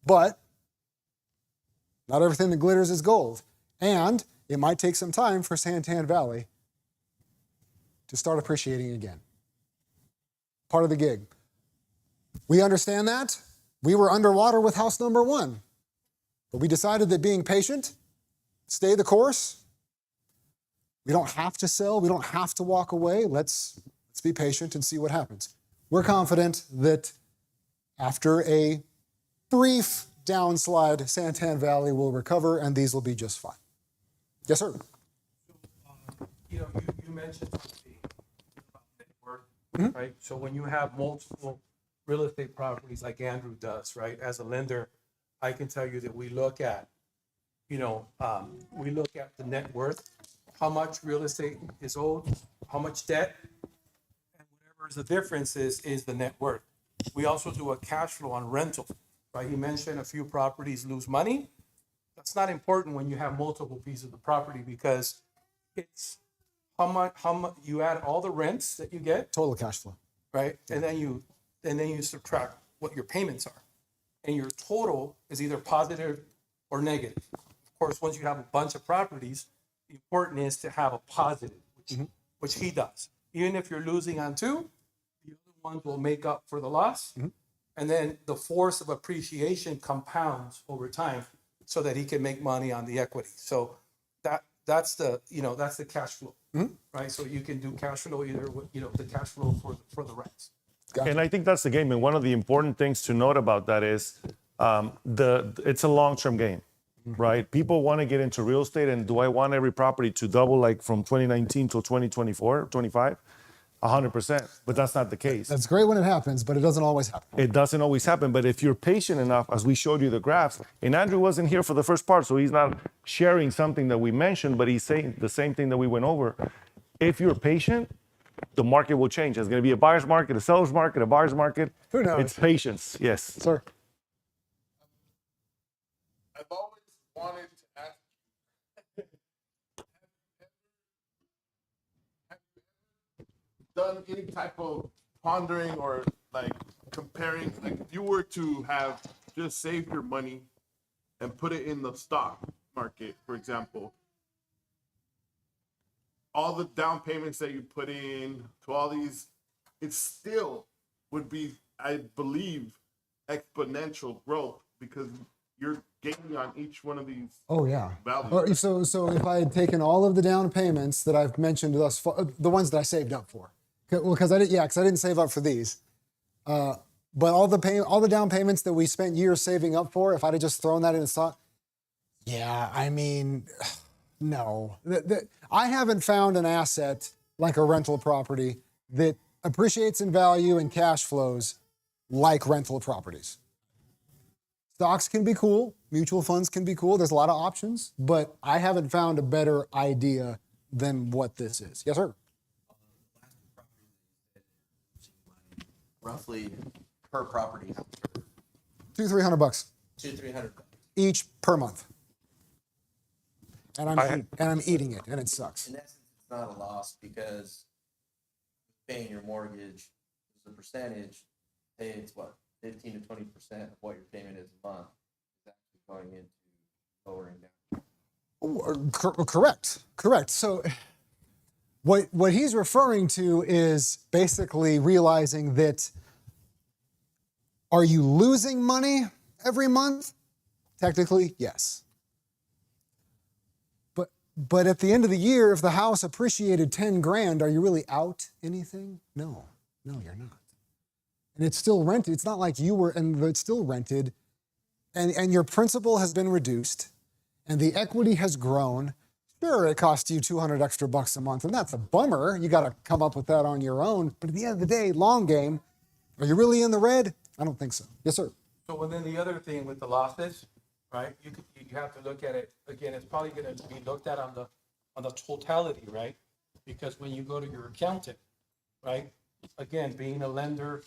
But not everything that glitters is gold. And it might take some time for Santan Valley to start appreciating again. Part of the gig. We understand that. We were underwater with house number 1. But we decided that being patient, stay the course. We don't have to sell. We don't have to walk away. Let's be patient and see what happens. We're confident that after a brief downslide, Santan Valley will recover and these will be just fine. Yes, sir. You mentioned something about net worth, right? So when you have multiple real estate properties like Andrew does, right? As a lender, I can tell you that we look at, we look at the net worth, how much real estate is owed, how much debt, and whatever the difference is the net worth. We also do a cash flow on rental, right? You mentioned a few properties lose money. That's not important when you have multiple pieces of the property because it's how much you add all the rents that you get, Total cash flow. right? And then you subtract what your payments are. And your total is either positive or negative. Of course, once you have a bunch of properties, the important is to have a positive, which he does. Even if you're losing on 2, the other ones will make up for the loss. And then the force of appreciation compounds over time so that he can make money on the equity. So that's the cash flow, right? So you can do cash flow either, the cash flow for the rents. Gotcha. And I think that's the game. And one of the important things to note about that is it's a long-term game, right? People want to get into real estate, and do I want every property to double like from 2019 till 2024, 25? 100%, but that's not the case. That's great when it happens, but it doesn't always happen. It doesn't always happen, but if you're patient enough, as we showed you the graphs, and Andrew wasn't here for the first part, so he's not sharing something that we mentioned, but he's saying the same thing that we went over. If you're patient, the market will change. There's going to be a buyer's market, a seller's market, a buyer's market. Who knows? It's patience, yes. Sir. I've always wanted to ask you, have you done any type of pondering or like comparing, like if you were to have just saved your money and put it in the stock market, for example, all the down payments that you put in to all these, it still would be, I believe, exponential growth because you're gaining on each one of these Oh, yeah. values. So if I had taken all of the down payments that I've mentioned thus far, the ones that I saved up for, because I didn't save up for these. But all the down payments that we spent years saving up for, if I'd have just thrown that in a stock, yeah, I mean, no. I haven't found an asset like a rental property that appreciates in value and cash flows like rental properties. Stocks can be cool. Mutual funds can be cool. There's a lot of options, but I haven't found a better idea than what this is. Yes, sir. Roughly per property. $200-300. $200-300. each per month. And I'm eating it, and it sucks. In essence, it's not a loss because paying your mortgage is a percentage. Say it's what 15 to 20% of what your payment is a month is actually going into lowering down. Correct. So what he's referring to is basically realizing that, are you losing money every month? Technically, yes. But at the end of the year, if the house appreciated 10 grand, are you really out anything? No, you're not. And it's still rented. It's not like you were, and it's still rented. And your principal has been reduced and the equity has grown. Sure, it costs you $200 extra a month, and that's a bummer. You got to come up with that on your own. But at the end of the day, long game, are you really in the red? I don't think so. Yes, sir. So, and then the other thing with the losses, right? You have to look at it again. It's probably going to be looked at on the totality, right? Because when you go to your accountant, right? Again, being a lender,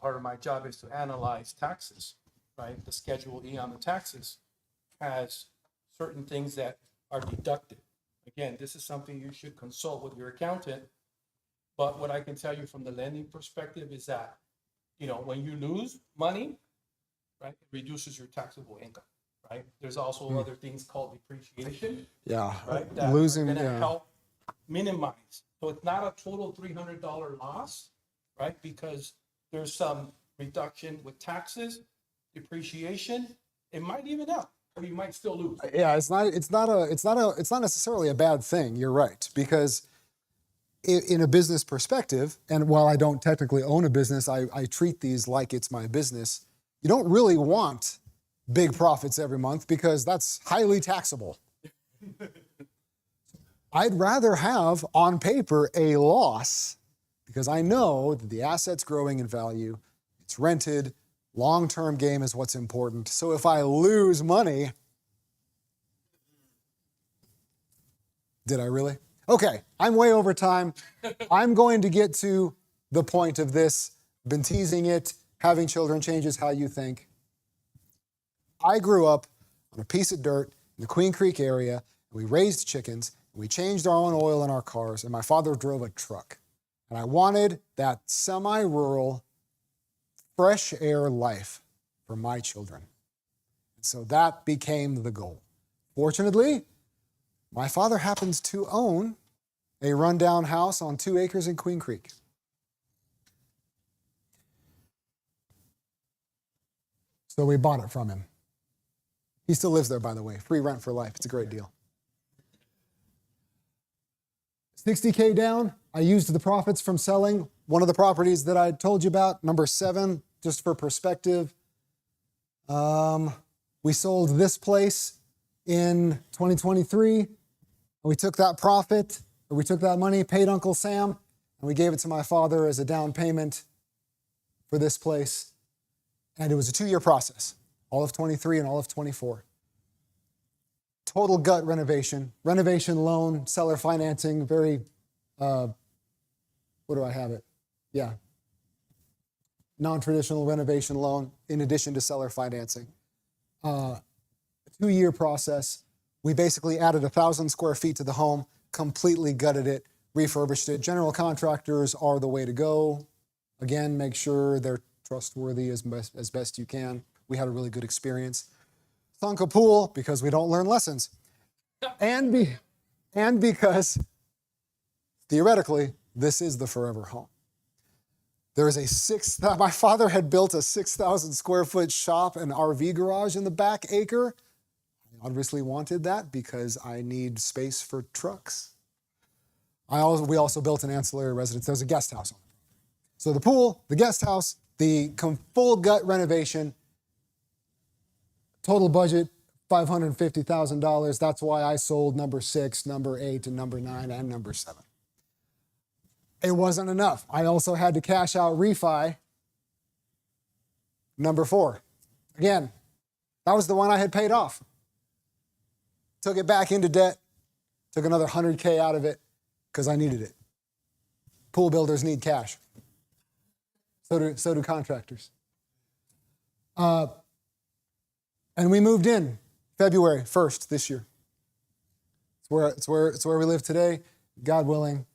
part of my job is to analyze taxes, right? The Schedule E on the taxes has certain things that are deducted. Again, this is something you should consult with your accountant. But what I can tell you from the lending perspective is that, when you lose money, right, it reduces your taxable income, right? There's also other things called depreciation. Yeah. Right, that Losing, are going to help minimize. So it's not a total $300 loss, right? Because there's some reduction with taxes, depreciation. It might even out, or you might still lose. Yeah, it's not necessarily a bad thing. You're right, because in a business perspective, and while I don't technically own a business, I treat these like it's my business. You don't really want big profits every month because that's highly taxable. I'd rather have on paper a loss because I know that the asset's growing in value, it's rented, long-term game is what's important. So if I lose money, did I really? Okay, I'm way over time. I'm going to get to the point of this. Been teasing it. Having children changes how you think. I grew up on a piece of dirt in the Queen Creek area. We raised chickens. We changed our own oil in our cars, and my father drove a truck. And I wanted that semi-rural, fresh air life for my children. And so that became the goal. Fortunately, my father happens to own a rundown house on 2 acres in Queen Creek. So we bought it from him. He still lives there, by the way. Free rent for life. It's a great deal. $60K down. I used the profits from selling one of the properties that I told you about, number 7, just for perspective. We sold this place in 2023. We took that profit, or we took that money, paid Uncle Sam, and we gave it to my father as a down payment for this place. And it was a 2-year process, all of 23 and all of 24. Total gut renovation loan, seller financing, very, what do I have it? Yeah. Non-traditional renovation loan in addition to seller financing. A 2-year process. We basically added 1,000 square feet to the home, completely gutted it, refurbished it. General contractors are the way to go. Again, make sure they're trustworthy as best you can. We had a really good experience. Sunk a pool because we don't learn lessons. And because theoretically, this is the forever home. There is my father had built a 6,000 square foot shop and RV garage in the back acre. I obviously wanted that because I need space for trucks. We also built an ancillary residence. There's a guest house on it. So the pool, the guest house, the full gut renovation, total budget, $550,000. That's why I sold number 6, number 8, and number 9, and number 7. It wasn't enough. I also had to cash out refi number 4. Again, that was the one I had paid off. Took it back into debt, took another $100K out of it because I needed it. Pool builders need cash. So do contractors. And we moved in February 1st this year. It's where we live today. God willing,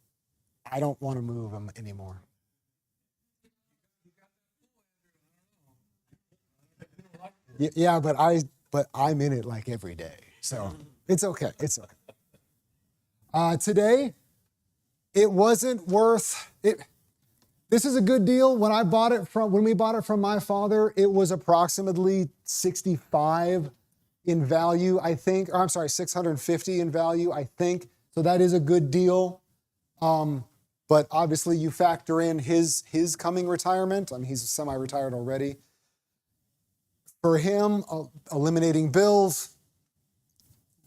I don't want to move them anymore. Yeah, but I'm in it like every day, so it's okay. It's okay. Today, it wasn't worth it. This is a good deal. When we bought it from my father, it was approximately 65 in value, I think. Or I'm sorry, 650 in value, I think. So that is a good deal. But obviously, you factor in his coming retirement. I mean, he's semi-retired already. For him, eliminating bills,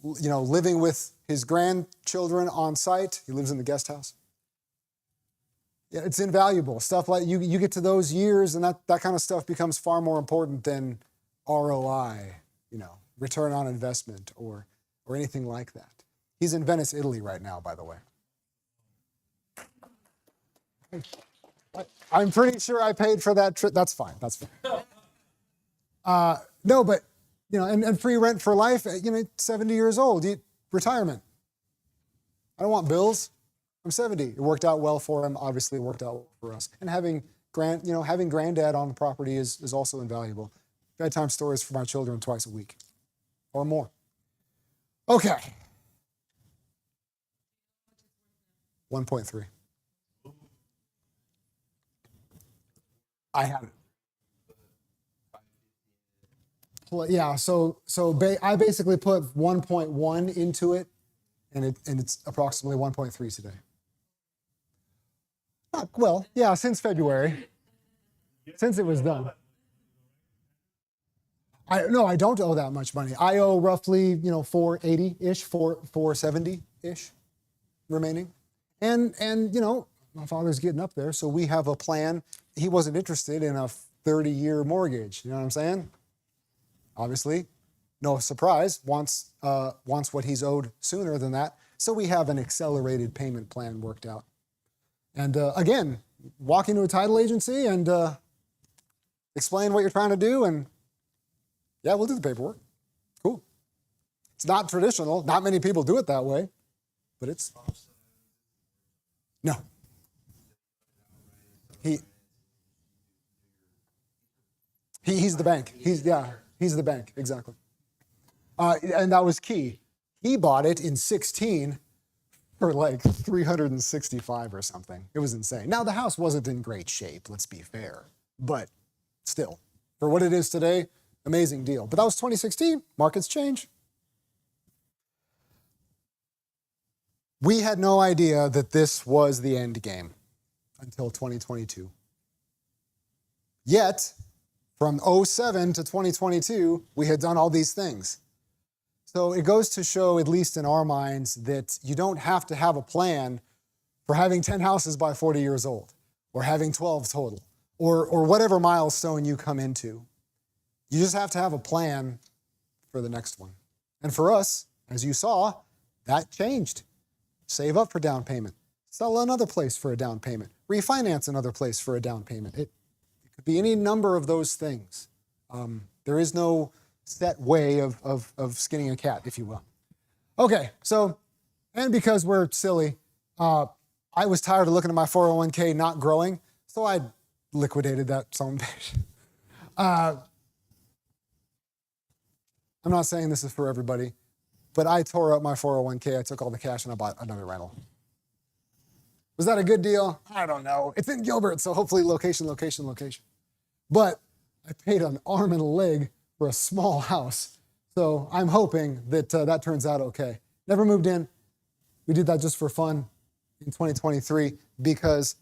living with his grandchildren on site. He lives in the guest house. Yeah, it's invaluable. Stuff like you get to those years, and that kind of stuff becomes far more important than ROI, return on investment or anything like that. He's in Venice, Italy right now, by the way. I'm pretty sure I paid for that trip. That's fine. That's fine. No, but, and free rent for life, 70 years old, retirement. I don't want bills. I'm 70. It worked out well for him. Obviously, it worked out well for us. And having granddad on the property is also invaluable. Bedtime stories for my children twice a week or more. Okay. 1.3. I have it. Yeah, so I basically put 1.1 into it, and it's approximately 1.3 today. Well, yeah, since February, since it was done. I don't owe that much money. I owe roughly 480-ish, 470-ish remaining, and my father's getting up there, so we have a plan. He wasn't interested in a 30-year mortgage. You know what I'm saying? Obviously, no surprise, wants what he's owed sooner than that. So we have an accelerated payment plan worked out. And again, walk into a title agency and explain what you're trying to do, and yeah, we'll do the paperwork. Cool. It's not traditional. Not many people do it that way, but it's... No. He's the bank. He's the bank, exactly. And that was key. He bought it in 16 for like 365 or something. It was insane. Now, the house wasn't in great shape, let's be fair. But still, for what it is today, amazing deal. But that was 2016. Markets change. We had no idea that this was the end game until 2022. Yet, from 07 to 2022, we had done all these things. So it goes to show, at least in our minds, that you don't have to have a plan for having 10 houses by 40 years old, or having 12 total, or whatever milestone you come into. You just have to have a plan for the next one. And for us, as you saw, that changed. Save up for down payment. Sell another place for a down payment. Refinance another place for a down payment. It could be any number of those things. There is no set way of skinning a cat, if you will. Okay, so, and because we're silly, I was tired of looking at my 401k not growing, so I liquidated that son of a bitch. I'm not saying this is for everybody, but I tore up my 401k. I took all the cash and I bought another rental. Was that a good deal? I don't know. It's in Gilbert, so hopefully location. But I paid an arm and a leg for a small house. So I'm hoping that that turns out okay. Never moved in. We did that just for fun in 2023 because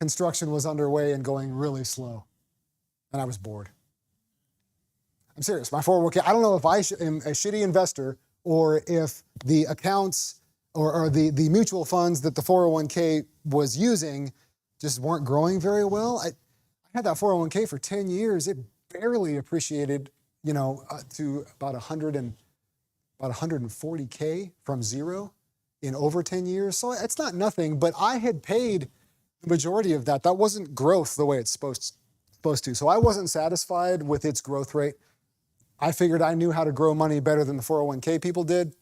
construction was underway and going really slow. And I was bored. I'm serious. My 401k, I don't know if I am a shitty investor or if the accounts or the mutual funds that the 401k was using just weren't growing very well. I had that 401k for 10 years. It barely appreciated, to about 140k from zero in over 10 years. So it's not nothing, but I had paid the majority of that. That wasn't growth the way it's supposed to. So I wasn't satisfied with its growth rate. I figured I knew how to grow money better than the 401k people did.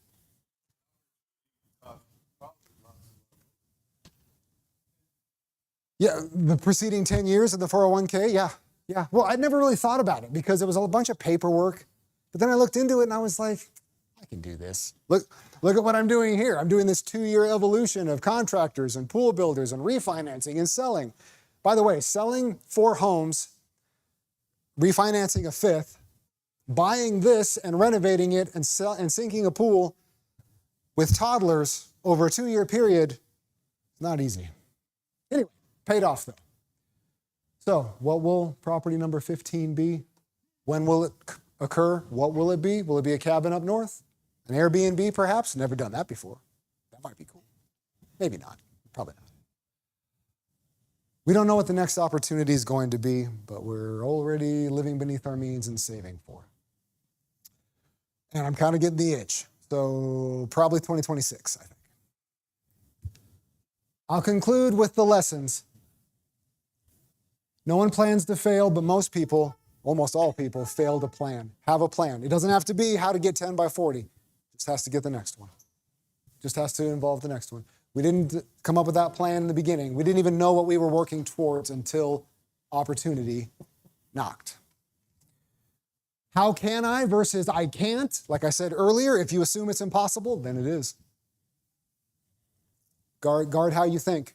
Yeah, the preceding 10 years of the 401k, yeah. Well, I'd never really thought about it because it was a bunch of paperwork. But then I looked into it and I was like, I can do this. Look at what I'm doing here. I'm doing this 2-year evolution of contractors and pool builders and refinancing and selling. By the way, selling 4 homes, refinancing a 5th, buying this and renovating it and sinking a pool with toddlers over a 2-year period is not easy. Anyway, paid off though. So what will property number 15 be? When will it occur? What will it be? Will it be a cabin up north? An Airbnb perhaps? Never done that before. That might be cool. Maybe not. Probably not. We don't know what the next opportunity is going to be, but we're already living beneath our means and saving for it. And I'm kind of getting the itch. So probably 2026, I think. I'll conclude with the lessons. No one plans to fail, but most people, almost all people, fail to plan. Have a plan. It doesn't have to be how to get 10 by 40. It just has to get the next one. Just has to involve the next one. We didn't come up with that plan in the beginning. We didn't even know what we were working towards until opportunity knocked. How can I versus I can't? Like I said earlier, if you assume it's impossible, then it is. Guard how you think.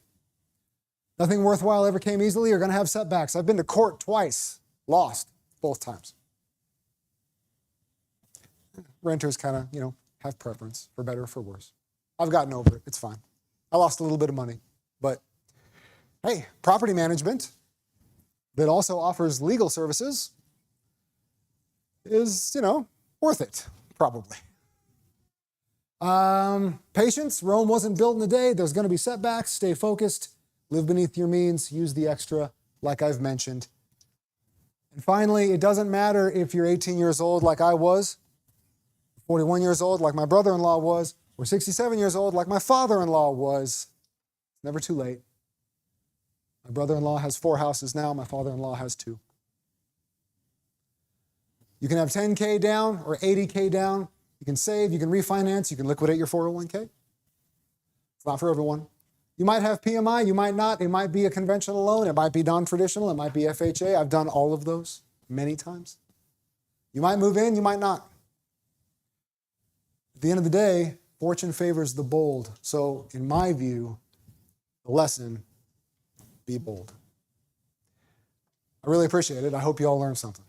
Nothing worthwhile ever came easily. You're going to have setbacks. I've been to court twice, lost both times. Renters kind of, have preference for better or for worse. I've gotten over it. It's fine. I lost a little bit of money, but hey, property management that also offers legal services is, worth it, probably. Patience. Rome wasn't built in a day. There's going to be setbacks. Stay focused. Live beneath your means. Use the extra, like I've mentioned. And finally, it doesn't matter if you're 18 years old like I was, 41 years old like my brother-in-law was, or 67 years old like my father-in-law was. It's never too late. My brother-in-law has 4 houses now. My father-in-law has 2. You can have 10K down or 80K down. You can save, you can refinance, you can liquidate your 401k. It's not for everyone. You might have PMI, you might not. It might be a conventional loan, it might be non-traditional, it might be FHA. I've done all of those many times. You might move in, you might not. At the end of the day, fortune favors the bold. So in my view, the lesson, be bold. I really appreciate it. I hope you all learned something.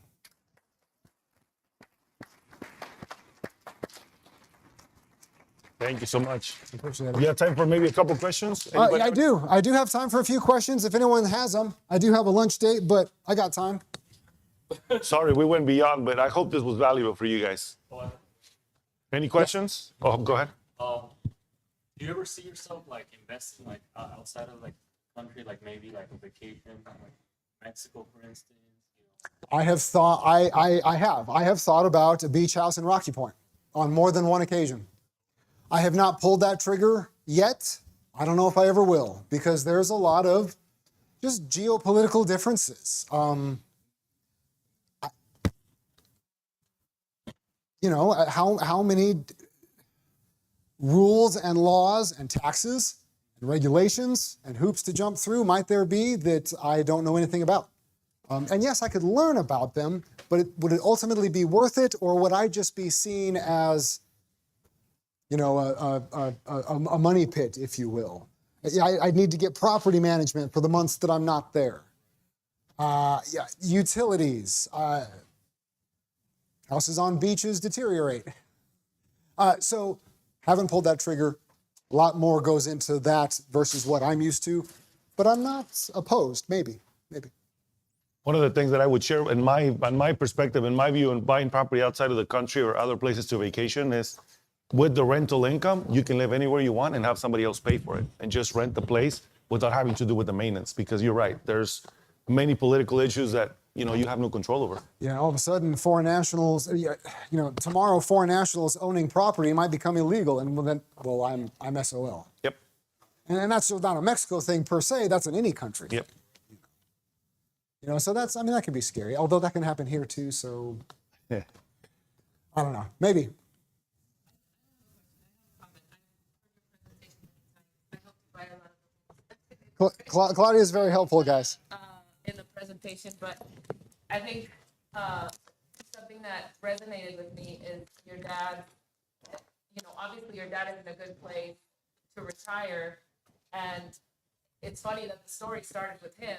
Thank you so much. Appreciate it. We have time for maybe a couple questions? Yeah, I do. I do have time for a few questions if anyone has them. I do have a lunch date, but I got time. Sorry, we went beyond, but I hope this was valuable for you guys. Any questions? Oh, go ahead. Do you ever see yourself investing outside of country, maybe a vacation, Mexico, for instance? I have thought. I have thought about a beach house in Rocky Point on more than one occasion. I have not pulled that trigger yet. I don't know if I ever will because there's a lot of just geopolitical differences. How many rules and laws and taxes and regulations and hoops to jump through might there be that I don't know anything about? And yes, I could learn about them, but would it ultimately be worth it, or would I just be seen as a money pit, if you will? I need to get property management for the months that I'm not there. Utilities. Houses on beaches deteriorate. So haven't pulled that trigger. A lot more goes into that versus what I'm used to, but I'm not opposed, maybe. One of the things that I would share in my perspective, in my view, in buying property outside of the country or other places to vacation is with the rental income, you can live anywhere you want and have somebody else pay for it and just rent the place without having to do with the maintenance. Because you're right, there's many political issues that you have no control over. Yeah, all of a sudden, foreign nationals, tomorrow foreign nationals owning property might become illegal, and I'm SOL. Yep. And that's not a Mexico thing per se. That's in any country. Yep. So that can be scary. Although that can happen here too. So. Yeah. I don't know. Maybe. Claudia is very helpful, guys. In the presentation, but I think something that resonated with me is your dad. You know, obviously your dad is in a good place to retire, and it's funny that the story started with him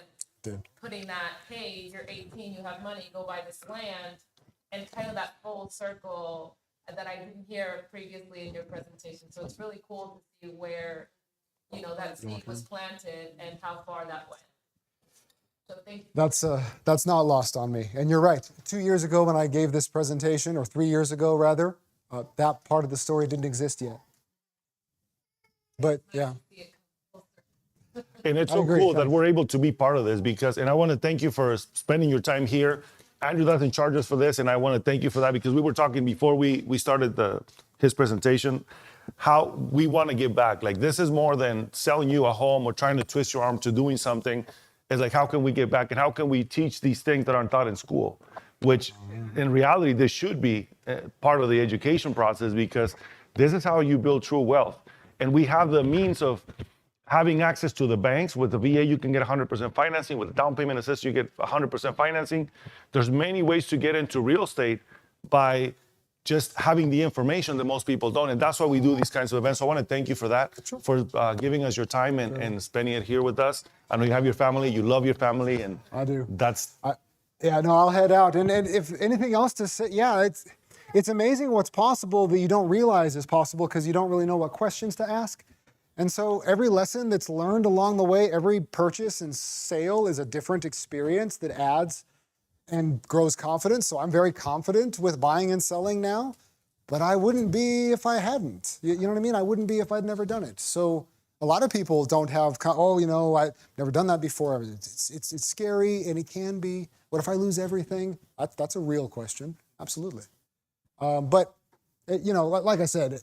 putting that, hey, you're 18, you have money, go buy this land, and kind of that full circle that I didn't hear previously in your presentation. So it's really cool to see where, you know, that seed was planted and how far that went. So thank you. That's not lost on me. And you're right. 2 years ago when I gave this presentation, or 3 years ago rather, that part of the story didn't exist yet. But yeah. And it's I so agree, cool that Thanks. we're able to be part of this because, and I want to thank you for spending your time here. Andrew doesn't charge us for this, and I want to thank you for that because we were talking before we started his presentation, how we want to give back. Like this is more than selling you a home or trying to twist your arm to doing something. It's like, how can we give back and how can we teach these things that aren't taught in school? Which in reality, this should be part of the education process because this is how you build true wealth. And we have the means of having access to the banks. With the VA, you can get 100% financing. With the down payment assist, you get 100% financing. There's many ways to get into real estate by just having the information that most people don't. And that's why we do these kinds of events. So I want to thank you for that, for giving us your time and spending it here with us. I know you have your family, you love your family, and I do. Yeah, no, I'll head out. And if anything else to say, yeah, it's amazing what's possible that you don't realize is possible because you don't really know what questions to ask. And so every lesson that's learned along the way, every purchase and sale is a different experience that adds and grows confidence. So I'm very confident with buying and selling now, but I wouldn't be if I hadn't. You know what I mean? I wouldn't be if I'd never done it. So a lot of people don't have, I've never done that before. It's scary and it can be. What if I lose everything? That's a real question. Absolutely. But, like I said,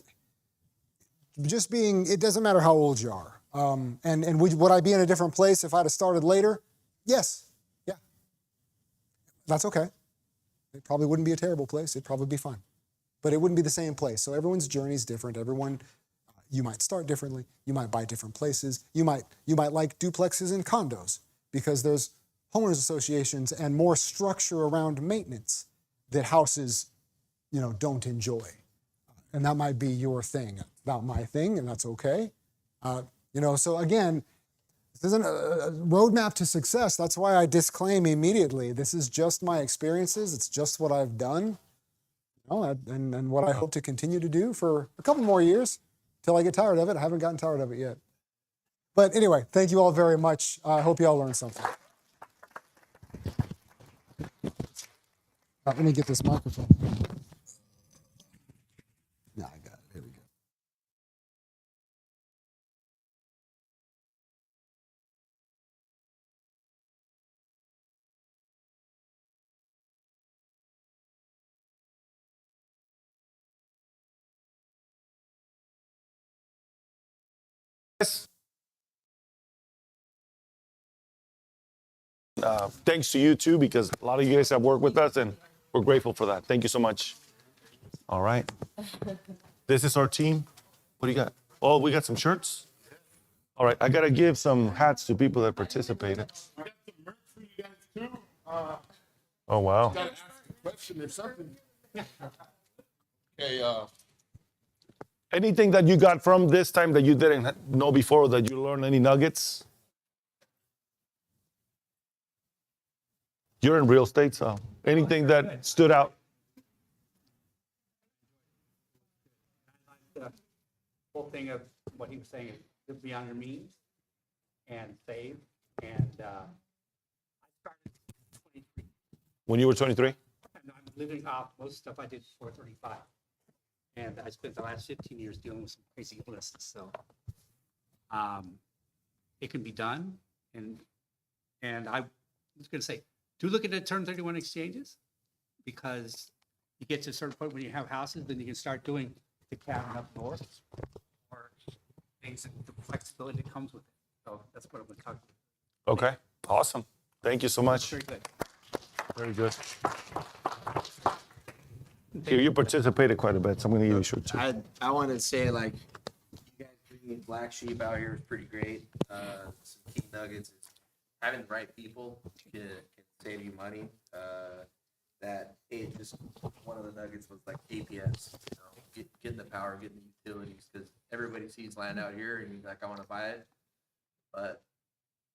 it doesn't matter how old you are. And would I be in a different place if I'd have started later? Yes. Yeah. That's okay. It probably wouldn't be a terrible place. It'd probably be fine. But it wouldn't be the same place. So everyone's journey is different. You might start differently. You might buy different places. You might like duplexes and condos because there's homeowners associations and more structure around maintenance that houses, don't enjoy. And that might be your thing. It's not my thing, and that's okay. So again, this isn't a roadmap to success. That's why I disclaim immediately. This is just my experiences. It's just what I've done, and what I hope to continue to do for a couple more years till I get tired of it. I haven't gotten tired of it yet. But anyway, thank you all very much. I hope you all learned something. Let me get this microphone. No, I got it. Here we go. thanks to you too, because a lot of you guys have worked with us and we're grateful for that. Thank you so much. All right. This is our team. What do you got? Oh, we got some shirts. All right. I got to give some hats to people that participated. We got some merch for you guys too. Oh, wow. Gotta ask a question or something. Okay, Anything that you got from this time that you didn't know before, that you learned any nuggets? You're in real estate, so anything that stood out? The whole thing of what he was saying, live beyond your means and save. And I started 23. When you were 23? And I'm living off most stuff I did before 35. And I spent the last 15 years dealing with some crazy illnesses. So it can be done. And I was going to say, do look at the Term 31 exchanges, because you get to a certain point when you have houses, then you can start doing the cabin up north or things, and the flexibility that comes with it. So that's what I'm going to talk about. Okay, awesome. Thank you so much. Very good. Very good. You participated quite a bit, so I'm going to give you a shirt too. I want to say, like, you guys bringing Black Sheep out here is pretty great. Some key nuggets is having the right people can save you money. Just one of the nuggets was like APS, getting the power, getting the utilities, because everybody sees land out here and you're like, I want to buy it. But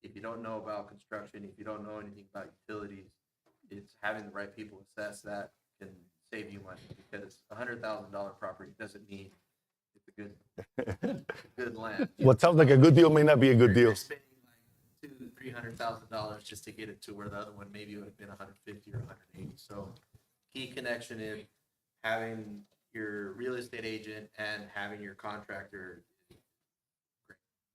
if you don't know about construction, if you don't know anything about utilities, it's having the right people assess that can save you money, because $100,000 property doesn't mean it's a good land. What sounds like a good deal may not be a good deal. You're spending like $200,000-$300,000 just to get it to where the other one maybe would have been 150 or 180. So key connection is having your real estate agent and having your contractor.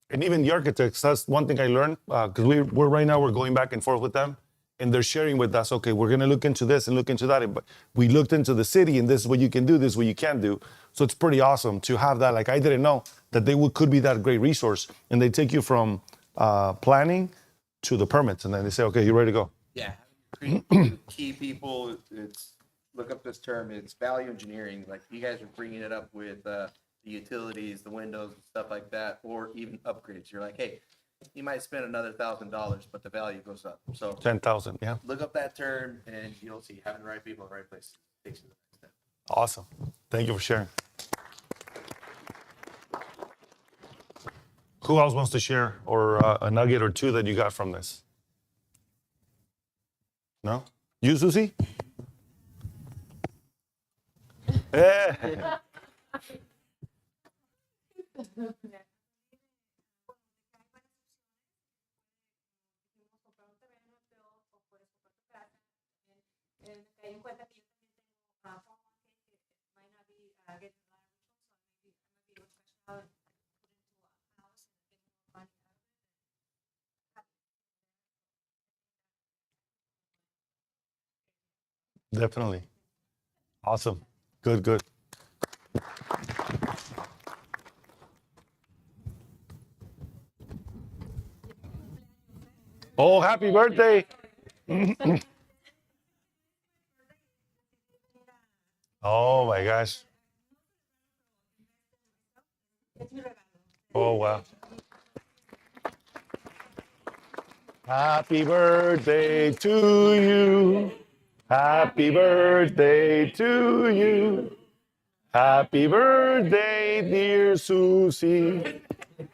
And even the architects, that's one thing I learned, because we're right now, we're going back and forth with them, and they're sharing with us, okay, we're going to look into this and look into that. But we looked into the city, and this is what you can do, this is what you can't do. So it's pretty awesome to have that. Like, I didn't know that could be that great resource. And they take you from planning to the permits, and then they say, okay, you're ready to go. Yeah. Key people, look up this term, it's value engineering. Like, you guys are bringing it up with the utilities, the windows, and stuff like that, or even upgrades. You're like, hey, you might spend another $1,000, but the value goes up. So 10,000, yeah. look up that term, and you'll see having the right people in the right place takes you to the next step. Awesome. Thank you for sharing. Who else wants to share, or a nugget or two that you got from this? No? You, Susie? Yeah. Definitely. Awesome. Good. Oh, happy birthday. Oh my gosh. Oh, wow. Happy birthday to you. Happy birthday to you. Happy birthday, dear Susie.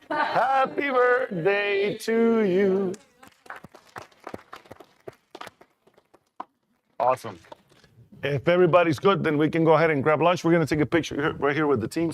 Happy birthday to you. Awesome. If everybody's good, then we can go ahead and grab lunch. We're going to take a picture right here with the team.